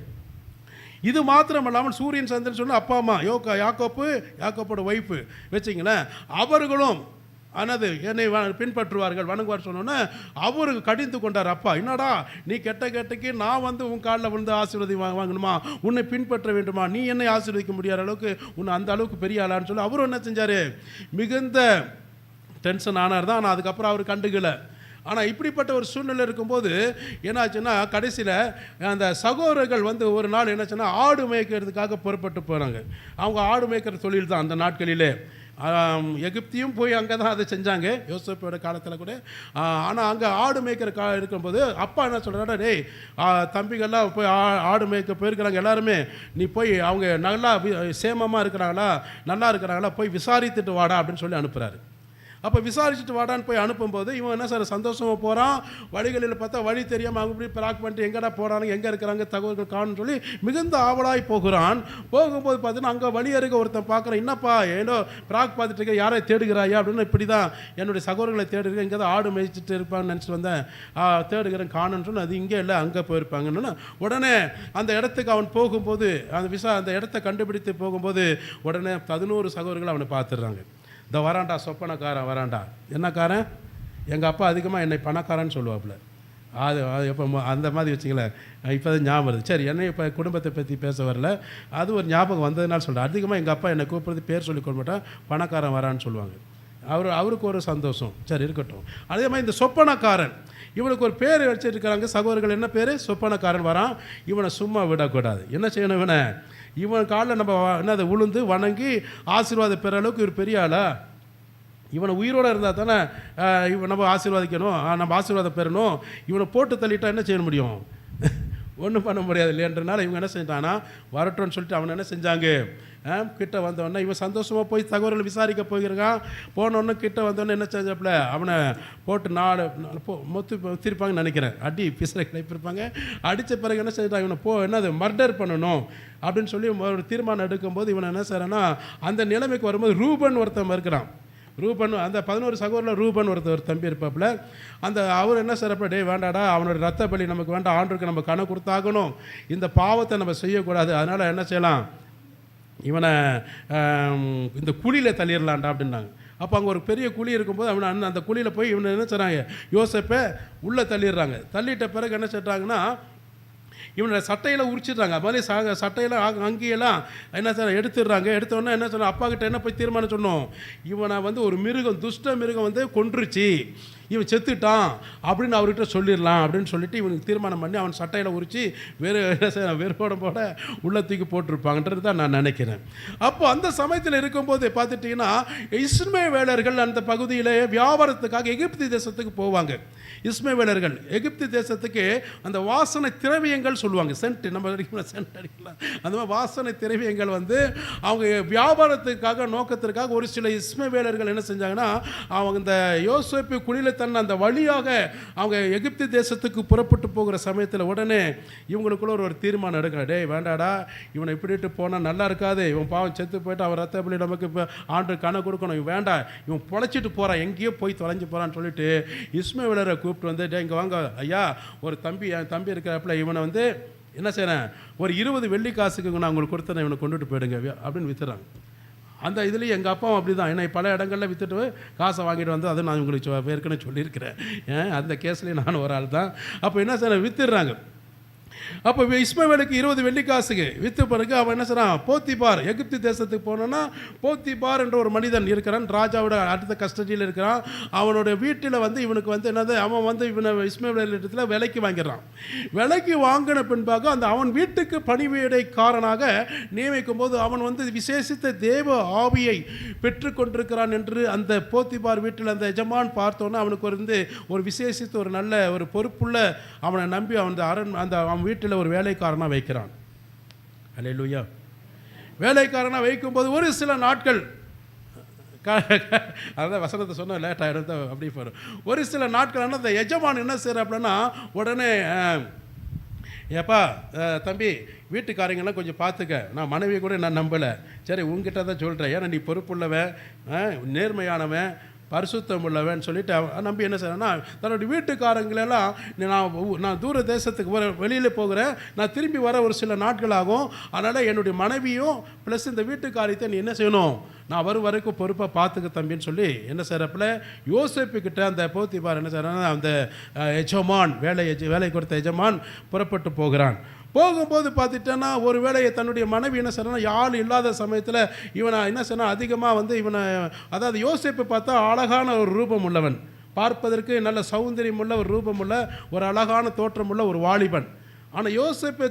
இது மாத்திரம் இல்லாமல் சூரியன் சந்திரன் சொன்ன அப்பா அம்மா யாக்கோப்போட ஒய்ஃபு வச்சிங்களேன், அவர்களும் என்னை பின்பற்றுவார்கள், வணங்குவார் சொன்னோன்னே அவருக்கு கடிந்து கொண்டார். அப்பா என்னடா நீ கெட்டக்கு நான் உன் காலில் விழுந்து ஆசீர்வதி வாங்கணுமா, உன்னை பின்பற்ற வேண்டுமா, நீ என்னை ஆசீர்வதிக்க முடியாத அளவுக்கு உன்னை அந்த அளவுக்கு பெரிய ஆளான்னு சொல்லி அவரும் என்ன செஞ்சார், மிகுந்த டென்ஷன் ஆனார் தான். ஆனால் அதுக்கப்புறம் அவர் கண்டுக்கலை. ஆனால் இப்படிப்பட்ட ஒரு சூழ்நிலை இருக்கும்போது என்னாச்சுன்னா கடைசியில் அந்த சகோதரர்கள் ஒரு நாள் என்னாச்சுன்னா ஆடு மேய்க்கிறதுக்காக புறப்பட்டு போகிறாங்க. அவங்க ஆடு மேய்க்கிற தொழில் தான் அந்த நாட்களிலே. எகிப்தியும் போய் அங்கே தான் அதை செஞ்சாங்க யோசேப்போட காலத்தில் கூட. ஆனால் அங்கே ஆடு மேய்க்கிற இருக்கும்போது அப்பா என்ன சொல்கிறாரு, டேய் தம்பிகள்லாம் போய் ஆடு மேய்க்க போயிருக்கிறாங்க எல்லாருமே, நீ போய் அவங்க நல்லா சேமமாக இருக்கிறாங்களா நல்லா இருக்கிறாங்களா போய் விசாரித்துட்டு வாடா அப்படின்னு சொல்லி அனுப்புகிறாரு. அப்போ விசாரிச்சுட்டு வாடான்னு போய் அனுப்பும்போது இவன் என்ன சார் சந்தோஷமாக போகிறான். வழிகளில் பார்த்தா வழி தெரியாமல் அவங்க இப்படி பிராக் பண்ணிட்டு எங்கடா போகிறாங்க, எங்கே இருக்கிறாங்க தகவல்கள் காணுன்னு சொல்லி மிகுந்த ஆவலாய் போகிறான். போகும்போது பார்த்தீங்கன்னா அங்கே வழி அருக ஒருத்தன் பார்க்குறான், என்னப்பா ஏதோ பிராக் பார்த்துட்டு இருக்க, யாரை தேடுகிறாயா அப்படின்னு. இப்படி தான் என்னுடைய சகோதரர்களை தேடுகிறேன், இங்கே தான் ஆடு மேய்ச்சிட்டு இருப்பான்னு நினச்சிட்டு வந்தேன், தேடுகிறேன் காணுன்னு சொன்னால் அது இங்கே இல்லை அங்கே போயிருப்பாங்கன்னு. உடனே அந்த இடத்துக்கு அவன் போகும்போது அந்த இடத்த கண்டுபிடித்து போகும்போது உடனே 11 சகோதரர்கள் அவனை பார்த்துடுறாங்க. இந்த வராண்டா சொப்பனக்காரன் வராண்டா, என்னக்காரன் எங்கள் அப்பா அதிகமாக என்னை பணக்காரன்னு சொல்லுவாப்புல. அது இப்போ அந்த மாதிரி வச்சுங்களேன், இப்போ தான் ஞாபகம் வருது. சரி, என்னை இப்போ குடும்பத்தை பற்றி பேச வரல, அது ஒரு ஞாபகம் வந்ததுனால சொல்கிறேன். அதிகமாக எங்கள் அப்பா என்னை கூப்பிடுறது பேர் சொல்லி கொள்ள மாட்டேன், பணக்காரன் வரான்னு சொல்லுவாங்க. அவருக்கு ஒரு சந்தோஷம். சரி இருக்கட்டும். அதே மாதிரி இந்த சொப்பனக்காரன் இவனுக்கு ஒரு பேர் வச்சுருக்கிறாங்க சகோதரர்கள். என்ன பேர்? சொப்பனக்காரன் வரான். இவனை சும்மா விடக்கூடாது. என்ன செய்யணும், இவன் காலில் நம்ம உளுந்து வணங்கி ஆசீர்வாதம் பெற அளவுக்கு ஒரு பெரிய ஆளா இவனை உயிரோடு இருந்தால் தானே இவன் நம்ம ஆசீர்வாதிக்கணும், நம்ம ஆசீர்வாதம் பெறணும். இவனை போட்டு தள்ளிட்டா என்ன செய்ய முடியும்? ஒன்றும் பண்ண முடியாது இல்லையன்றனால இவங்க என்ன செஞ்சாங்கன்னா வரட்டும்னு சொல்லிட்டு அவனை என்ன செஞ்சாங்க, கிட்ட வந்தவொடனே இவன் சந்தோஷமாக போய் தகவல்கள் விசாரிக்க போயிருக்கான். போனோடனே கிட்ட வந்தோடனே என்ன செஞ்சாப்புல அவனை போட்டு திருப்பாங்கன்னு நினைக்கிறேன், அடி பிசரை கிளப்பிருப்பாங்க. அடித்த பிறகு என்ன செஞ்சாங்க, இவனை என்னது மர்டர் பண்ணணும் அப்படின்னு சொல்லி ஒரு தீர்மானம் எடுக்கும்போது இவனை என்ன செய்கிறான்னா அந்த நிலைமைக்கு வரும்போது ரூபன் ஒருத்தன் இருக்கிறான். ரூபன் அந்த 11 சகோதரில் ரூபன் ஒரு தம்பி இருப்பாப்புல. அந்த அவர் என்ன செய்கிறப்ப, டே வேண்டாடா, அவனோட ரத்த பலி நமக்கு வேண்டாம், ஆண்டுக்கு நம்ம கணக்கு கொடுத்தாகணும், இந்த பாவத்தை நம்ம செய்யக்கூடாது, அதனால் என்ன செய்யலாம், இவனை இந்த குழியில் தள்ளிடலான்டா அப்படின்னாங்க. அப்போ அங்கே ஒரு பெரிய குழி இருக்கும்போது அவனை அந்த குழியில் போய் இவனை என்ன செய்கிறாங்க, யோசேப்பை உள்ளே தள்ளிடுறாங்க. தள்ளிட்ட பிறகு என்ன செய்கிறாங்கன்னா இவனோட சட்டையில் உரிச்சிடுறாங்க. அது மாதிரி சட்டையெல்லாம் அங்கேயெல்லாம் என்ன சார் எடுத்துடுறாங்க. எடுத்தோடனே என்ன சொன்ன, அப்பா கிட்ட என்ன போய் தீர்மானம் சொன்னோம், இவனை ஒரு மிருகம், துஷ்ட மிருகம் கொன்றுச்சு, இவன் செத்துட்டான் அப்படின்னு அவர்கிட்ட சொல்லிடலாம் அப்படின்னு சொல்லிட்டு இவனுக்கு தீர்மானம் பண்ணி அவன் சட்டையில் உரித்து வெறுவோட போட உள்ள தூக்கி போட்டிருப்பாங்கன்றது தான் நான் நினைக்கிறேன். அப்போ அந்த சமயத்தில் இருக்கும்போது பார்த்துட்டிங்கன்னா இஸ்மவேலர்கள் அந்த பகுதியில் வியாபாரத்துக்காக எகிப்து தேசத்துக்கு போவாங்க. இஸ்மவேலர்கள் எகிப்து தேசத்துக்கு அந்த வாசனை திரவியங்கள் சொல்லுவாங்க, சென்ட், நம்ம அடிக்கலாம் சென்ட் அடிக்கலாம், அந்த மாதிரி வாசனை திரவியங்கள் அவங்க வியாபாரத்துக்காக நோக்கத்திற்காக ஒரு சில இஸ்மவேலர்கள் என்ன செஞ்சாங்கன்னா அவங்க இந்த யோசேப்பு குழியில் தன் அந்த வழியாக அவங்க எகிப்து தேசத்துக்கு புறப்பட்டு போகிற சமயத்தில் உடனே இவங்களுக்குள்ள ஒரு தீர்மானம் எடுக்கிறார், டே வேண்டாடா, இவனை இப்படிட்டு போனால் நல்லா இருக்காது, இவன் பாவம் செத்து போயிட்டு அவன் ரத்த பலி நமக்கு இப்போ ஆண்டு கணக்கு கொடுக்கணும், இவன் வேண்டாம், இவன் பொழைச்சிட்டு போகிறான், எங்கேயோ போய் தொலைஞ்சு போகிறான்னு சொல்லிட்டு இஸ்மவேலரை கூப்பிட்டு வந்து, டே இங்கே வாங்க ஐயா, ஒரு தம்பி என் தம்பி இருக்கிறப்பல இவனை என்ன செய்கிறேன், ஒரு 20 வெள்ளி காசுக்கு நான் உங்களுக்கு கொடுத்தேன், இவனை கொண்டுட்டு போயிடுங்க அப்படின்னு வித்துறாங்க. அந்த இதுலேயும் எங்கள் அப்பாவும் அப்படி தான், என்னை பல இடங்களில் விற்றுட்டு காசை வாங்கிட்டு வந்து, அதை நான் உங்களுக்கு ஏற்கனவே சொல்லியிருக்கிறேன், அந்த கேஸ்லேயும் நான் ஒரு ஆள் தான். அப்போ என்ன செய்ய வித்துடுறாங்க. அப்போ இஸ்மவேலுக்கு 20 வெள்ளி காசுக்கு விற்று பிறகு அவன் என்ன செய்றான், போத்திபார், எகிப்து தேசத்துக்கு போனோன்னா போத்திபார் என்ற ஒரு மனிதன் இருக்கிறான், ராஜாவோட அடுத்த கஸ்டடியில் இருக்கிறான். அவனோட வீட்டில் இவனுக்கு என்னது, அவன் இவனை இஸ்மவேலிடத்தில் விலைக்கு வாங்கிடுறான். விலைக்கு வாங்கின பின்பாக அந்த அவன் வீட்டுக்கு பணிவிடைக்காரனாக நியமிக்கும் போது அவன் விசேஷித்த தேவ ஆவியை பெற்றுக்கொண்டிருக்கிறான் என்று அந்த போத்திபார் வீட்டில் அந்த எஜமான் பார்த்தோன்னா அவனுக்கு ஒரு விசேஷித்த ஒரு நல்ல ஒரு பொறுப்புள்ள அவனை நம்பி அவன் வீட்டில் ஒரு வேலைக்காரனாக வைக்கிறான். அல்லேலூயா. வேலைக்காரனாக வைக்கும்போது ஒரு சில நாட்கள், அதான் வசனத்தை சொன்ன லேட்டாக இருந்தால் அப்படி போகிறோம், ஒரு சில நாட்கள் அந்த எஜமான் என்ன செய்கிற அப்படின்னா உடனே, ஏப்பா தம்பி வீட்டுக்காரங்கெல்லாம் கொஞ்சம் பார்த்துக்க, நான் மனைவியை கூட நான் நம்பலை, சரி உங்ககிட்ட தான் சொல்கிறேன், ஏன்னா நீ பொறுப்புள்ளவன், நேர்மையானவன், பரிசுத்தம் உள்ளவன் சொல்லிட்டு நம்பி என்ன செய்யறேன்னா தன்னுடைய வீட்டுக்காரங்களெல்லாம் நான் தூர தேசத்துக்கு வெளியில் போகிறேன், நான் திரும்பி வர ஒரு சில நாட்கள் ஆகும், அதனால் என்னுடைய மனைவியும் ப்ளஸ் இந்த வீட்டுக்காரியத்தை நீ என்ன செய்யணும், நான் வரும் வரைக்கும் பொறுப்பாக பார்த்துக்க தம்பின்னு சொல்லி என்ன செய்கிறப்பில் யோசேப்புக்கிட்ட அந்த போத்திபார் என்ன செய்கிறான்னா அந்த எஜமான் வேலை கொடுத்த எஜமான் புறப்பட்டு போகிறான். போகும்போது பார்த்துட்டேன்னா ஒரு வேளையை தன்னுடைய மனைவி என்ன செய்யறா, யாழ் இல்லாத சமயத்தில் இவனை என்ன செய்யணும் அதிகமாக இவனை, அதாவது யோசேப்பை பார்த்தா அழகான ஒரு ரூபம் உள்ளவன், பார்ப்பதற்கு நல்ல சௌந்தரியம் உள்ள ஒரு ரூபம் உள்ள ஒரு அழகான தோற்றம் உள்ள ஒரு வாலிபன். ஆனால் யோசேப்பு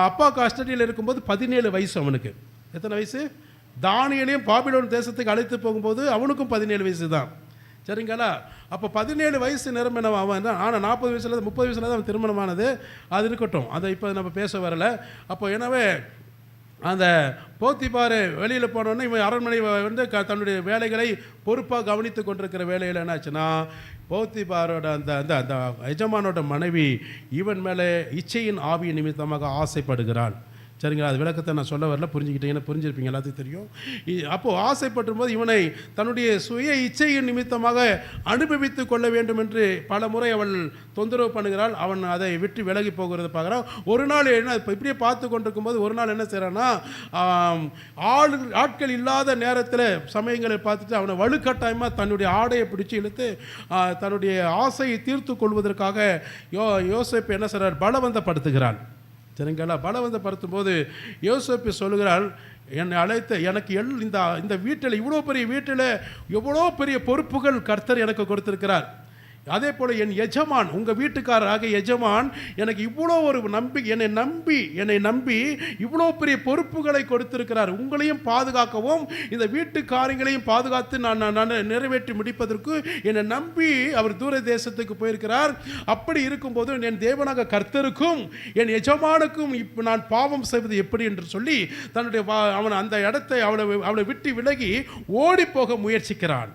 அப்பா கஸ்டடியில் இருக்கும்போது 17 வயசு அவனுக்கு. எத்தனை வயசு? தானியேலையும் பாபிலோன் தேசத்துக்கு அழைத்து போகும்போது அவனுக்கும் 17 வயசு தான், சரிங்களா? அப்போ 17 வயசு நிரம்பினவன் அவன் தான். ஆனால் 40 வயசுல 30 வயசுல தான் அவன் திருமணமானது, அது இருக்கட்டும், அதை இப்போ நம்ம பேச வரலை. அப்போ எனவே அந்த போத்திபார் வெளியில் போனோடனே இவன் அரண்மனை தன்னுடைய வேலைகளை பொறுப்பாக கவனித்து கொண்டிருக்கிற வேலையில் என்னாச்சுன்னா போத்திபாரோட அந்த அந்த அந்த எஜமானோட மனைவி இவன் மேலே இச்சையின் ஆவிய நிமித்தமாக ஆசைப்படுகிறாள். சரிங்களா? அது விளக்கத்தை நான் சொல்ல வரல, புரிஞ்சுக்கிட்டீங்கன்னா புரிஞ்சிருப்பீங்க, எல்லாத்தையும் தெரியும். அப்போது ஆசைப்படும் போது இவனை தன்னுடைய சுய இச்சையின் நிமித்தமாக அனுபவித்து கொள்ள வேண்டும் என்று பல முறை அவள் தொந்தரவு பண்ணுகிறாள். அவன் அதை விட்டு விலகி போகிறத பார்க்குறான். ஒரு நாள் என்ன இப்படியே பார்த்து கொண்டிருக்கும் போது ஒரு நாள் என்ன செய்கிறான்னா ஆட்கள் இல்லாத நேரத்தில் சமயங்களை பார்த்துட்டு அவனை வலுக்கட்டாயமாக தன்னுடைய ஆடையை பிடிச்சி இழுத்து தன்னுடைய ஆசையை தீர்த்து கொள்வதற்காக யோசேப்பு என்ன செய்கிறார், பலவந்தப்படுத்துகிறாள். சரிங்களா? பலவந்தப்படுத்தும் போது யோசேப்பு சொல்லுகிறாள், என்னை அழைத்த எனக்கு இந்த வீட்டில் இவ்வளோ பெரிய வீட்டில் எவ்வளோ பெரிய பொறுப்புகள் கர்த்தர் எனக்கு கொடுத்திருக்கிறார். அதே போல் என் எஜமான், உங்கள் வீட்டுக்காரராக எஜமான் எனக்கு இவ்வளோ ஒரு என்னை நம்பி இவ்வளோ பெரிய பொறுப்புகளை கொடுத்திருக்கிறார். உங்களையும் பாதுகாக்கவும் இந்த வீட்டு காரியங்களையும் பாதுகாத்து நான் நிறைவேற்றி முடிப்பதற்கு என்னை நம்பி அவர் தூர தேசத்துக்கு போயிருக்கிறார். அப்படி இருக்கும்போது என் தேவனாக கர்த்தருக்கும் என் எஜமானுக்கும் இப்போ நான் பாவம் செய்வது எப்படி என்று சொல்லி தன்னுடைய அவன் அந்த இடத்தை அவளை விட்டு விலகி ஓடி போக முயற்சிக்கிறான்.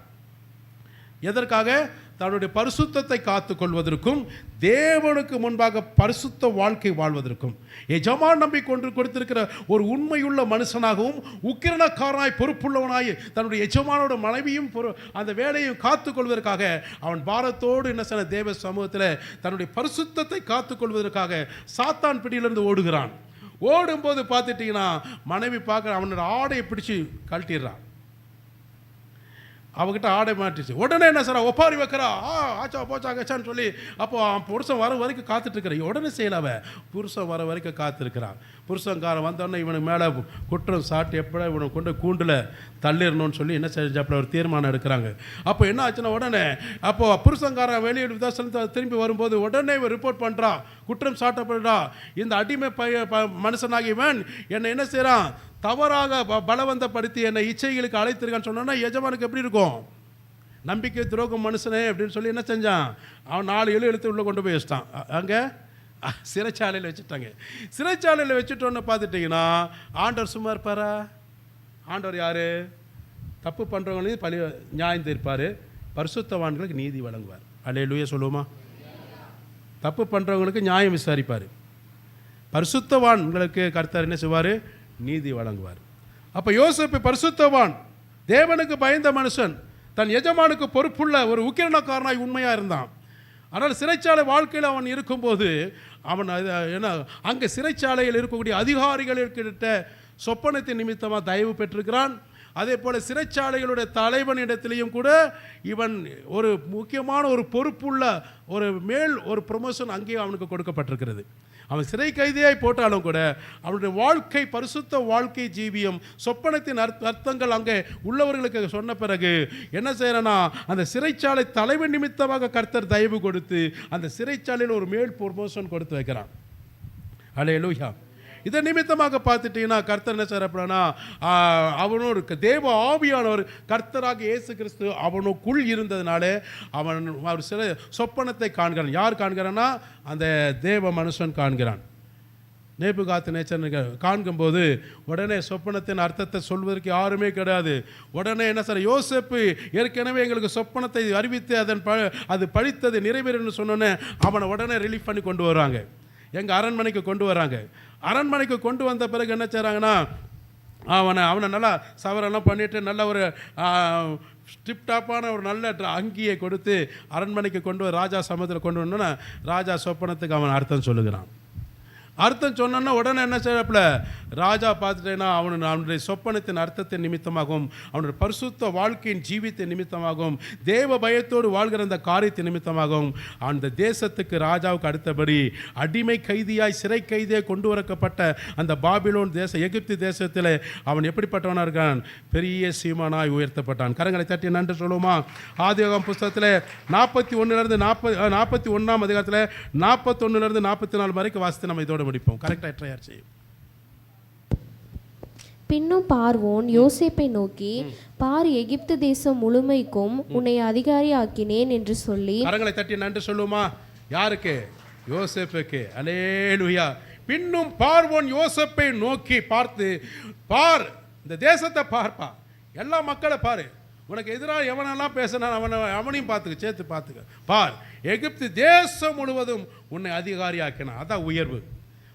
எதற்காக? தன்னுடைய பரிசுத்தத்தை காத்துக் கொள்வதற்கும் தேவனுக்கு முன்பாக பரிசுத்த வாழ்க்கை வாழ்வதற்கும். எஜமான் நம்பி கொண்டு கொடுத்திருக்கிற ஒரு உண்மையுள்ள மனுஷனாகவும் உக்கிரணக்காரனாய் பொறுப்புள்ளவனாய் தன்னுடைய எஜமானோட மனைவியும் அந்த வேலையும் காத்துக் கொள்வதற்காக அவன் பாரத்தோடு என்ன செய்ய தேவ சமூகத்தில் தன்னுடைய பரிசுத்தத்தை காத்துக் கொள்வதற்காக சாத்தான் பிடியிலிருந்து ஓடுகிறான். ஓடும்போது பார்த்துட்டிங்கன்னா மனைவி பார்க்க அவனோட ஆடையை பிடிச்சி கழட்டிடுறான். அவகிட்ட ஆடை மாட்டிச்சு. உடனே என்ன சார் ஒப்பாரி வைக்கிறா, ஆச்சா போச்சா கச்சான்னு சொல்லி. அப்போ புருஷன் வர வரைக்கும் காத்துட்ருக்கிறேன். உடனே செய்யலாவ புருஷன் வர வரைக்கும் காத்திருக்கிறான். புருஷன்காரன் வந்தோடனே இவனுக்கு மேலே குற்றம் சாட்டி எப்படா இவனை கொண்டு கூண்டில் தள்ளிடணும்னு சொல்லி என்ன செஞ்சாப்புல ஒரு தீர்மானம் எடுக்கிறாங்க. அப்போ என்ன ஆச்சுன்னா உடனே அப்போ புருஷன்காரன் வெளியே விதாசனத்தை திரும்பி வரும்போது உடனே இவன் ரிப்போர்ட் பண்ணுறான், குற்றம் சாட்டப்படுறா. இந்த அடிமை மனுஷனாகிவன் என்னை என்ன செய்கிறான், தவறாக பலவந்தப்படுத்தி என்னை இச்சைகளுக்கு அழைத்திருக்கான்னு சொன்னோன்னா எஜமானுக்கு எப்படி இருக்கும்? நம்பிக்கை துரோகம் மனுஷனே அப்படின்னு சொல்லி என்ன செஞ்சான், அவன் 4 எழுத்து உள்ளே கொண்டு போய் வச்சிட்டான். அங்கே சிறைச்சாலையில் வச்சுட்டாங்க. சிறைச்சாலையில் வச்சுட்டோன்னு பார்த்துட்டிங்கன்னா ஆண்டவர் சும்மா இருப்பாரா? ஆண்டவர் யார்? தப்பு பண்ணுறவங்களையும் நியாயம் தீர்ப்பார், பரிசுத்தவான்களுக்கு நீதி வழங்குவார். அல்லேலூயா சொல்லுவோமா? தப்பு பண்ணுறவங்களுக்கு நியாயம் விசாரிப்பார், பரிசுத்தவான்களுக்கு கர்த்தர் என்ன செய்வார்? நீதி வழங்குவார். அப்போ யோசேப்பு பரிசுத்தவான், தேவனுக்கு பயந்த மனுஷன், தன் எஜமானுக்கு பொறுப்புள்ள ஒரு உக்கிரணக்காரனாய் உண்மையாக இருந்தான். ஆனால் சிறைச்சாலை வாழ்க்கையில் அவன் இருக்கும்போது அவன் என்ன அங்கே சிறைச்சாலையில் இருக்கக்கூடிய அதிகாரிகளிட்ட சொப்பனத்தின் நிமித்தமாக தயவு பெற்றிருக்கிறான். அதே போல் சிறைச்சாலைகளுடைய தலைவனிடத்திலையும் கூட இவன் ஒரு முக்கியமான ஒரு பொறுப்புள்ள ஒரு ப்ரொமோஷன் அங்கேயும் அவனுக்கு கொடுக்கப்பட்டிருக்கிறது. அவன் சிறை கைதியாய் போட்டாலும் கூட அவனுடைய வாழ்க்கை பரிசுத்த வாழ்க்கை ஜீவியம் சொப்பனத்தின் அர்த்தங்கள் அங்கே உள்ளவர்களுக்கு சொன்ன பிறகு என்ன செய்யறனா, அந்த சிறைச்சாலை தலைவன் நிமித்தமாக கர்த்தர் தயவு கொடுத்து அந்த சிறைச்சாலையில் ஒரு மேல் ப்ரமோஷன் கொடுத்து வைக்கிறான். அல்லேலூயா. இதை நிமித்தமாக பார்த்துட்டீங்கன்னா கர்த்தர் என்ன செய்யறப்பனா, அவனும் ஒரு தேவ ஆவியானவர் கர்த்தராக இயேசு கிறிஸ்து அவனுக்குள் இருந்ததுனால அவன் ஒரு சில சொப்பனத்தை காண்கிறான். யார் காண்கிறான்னா, அந்த தேவ மனுஷன் காண்கிறான். நேபுகாத்நேச்சர் காண்கும்போது உடனே சொப்பனத்தின் அர்த்தத்தை சொல்வதற்கு யாருமே கிடையாது. உடனே என்ன சார், யோசேப்பு ஏற்கனவே எங்களுக்கு சொப்பனத்தை அறிவித்து அது பழித்தது நிறைவேறுன்னு சொன்னோன்னே அவனை உடனே ரிலீஃப் பண்ணி கொண்டு வராங்க, எங்கள் அரண்மனைக்கு கொண்டு வராங்க. அரண்மனைக்கு கொண்டு வந்த பிறகு என்ன செய்கிறாங்கன்னா, அவனை நல்லா சவரெல்லாம் பண்ணிவிட்டு நல்ல ஒரு ஸ்டிப்டாப்பான ஒரு நல்ல அங்கியை கொடுத்து அரண்மனைக்கு கொண்டு ராஜா சமூகத்தில் கொண்டு வந்தோன்னா ராஜா சொப்பனத்துக்கு அவன் அர்த்தம் சொல்லுகிறான். அர்த்தம் சொன்னா உடனே என்ன செய்யப்பல, ராஜா பார்த்துட்டேன்னா அவனுடைய சொப்பனத்தின் அர்த்தத்தின் நிமித்தமாகவும் அவனுடைய பரிசுத்த வாழ்க்கையின் ஜீவித்தின் நிமித்தமாகவும் தேவ பயத்தோடு வாழ்கிற அந்த காரியத்தின் நிமித்தமாகவும் அந்த தேசத்துக்கு ராஜாவுக்கு அடுத்தபடி அடிமை கைதியாய் சிறை கைதியாய் கொண்டு வரப்பட்ட அந்த பாபிலோன் எகிப்து தேசத்தில் அவன் எப்படிப்பட்டவனாக இருக்கான்? பெரிய சீமானாய் உயர்த்தப்பட்டான். கரங்களை தட்டி நன்றி சொல்லுவோமா? ஆதியாகமம் புஸ்தகத்தில் 41 அதிகாரத்தில் 41 44 வரைக்கும் வாசித்து நம்ம இதோட முடிப்போம். கரெக்டாக தயார் செய்யும். பின்னும் பார்வோன் யோசேப்பை நோக்கி, பார், எகிப்து தேசம் முழுமைக்கும் உன்னை அதிகாரி ஆக்கினேன் என்று சொல்லி. கரங்களை தட்டி நன்றி சொல்லுமா? யாருக்கு? யோசேப்புக்கு. அல்லேலூயா. பின்னும் பார்வோன் யோசேப்பை நோக்கி பார்த்து, பார், இந்த தேசத்தை பார்ப்பா, எல்லா மக்களை பாரு, உனக்கு எதிராக எவனெல்லாம் பேசினான் அவனையும் பார்த்துக்க, சேர்த்து பார்த்துக்க. பார், எகிப்து தேசம் முழுவதும் உன்னை அதிகாரி ஆக்கினான். அதான் உயர்வு.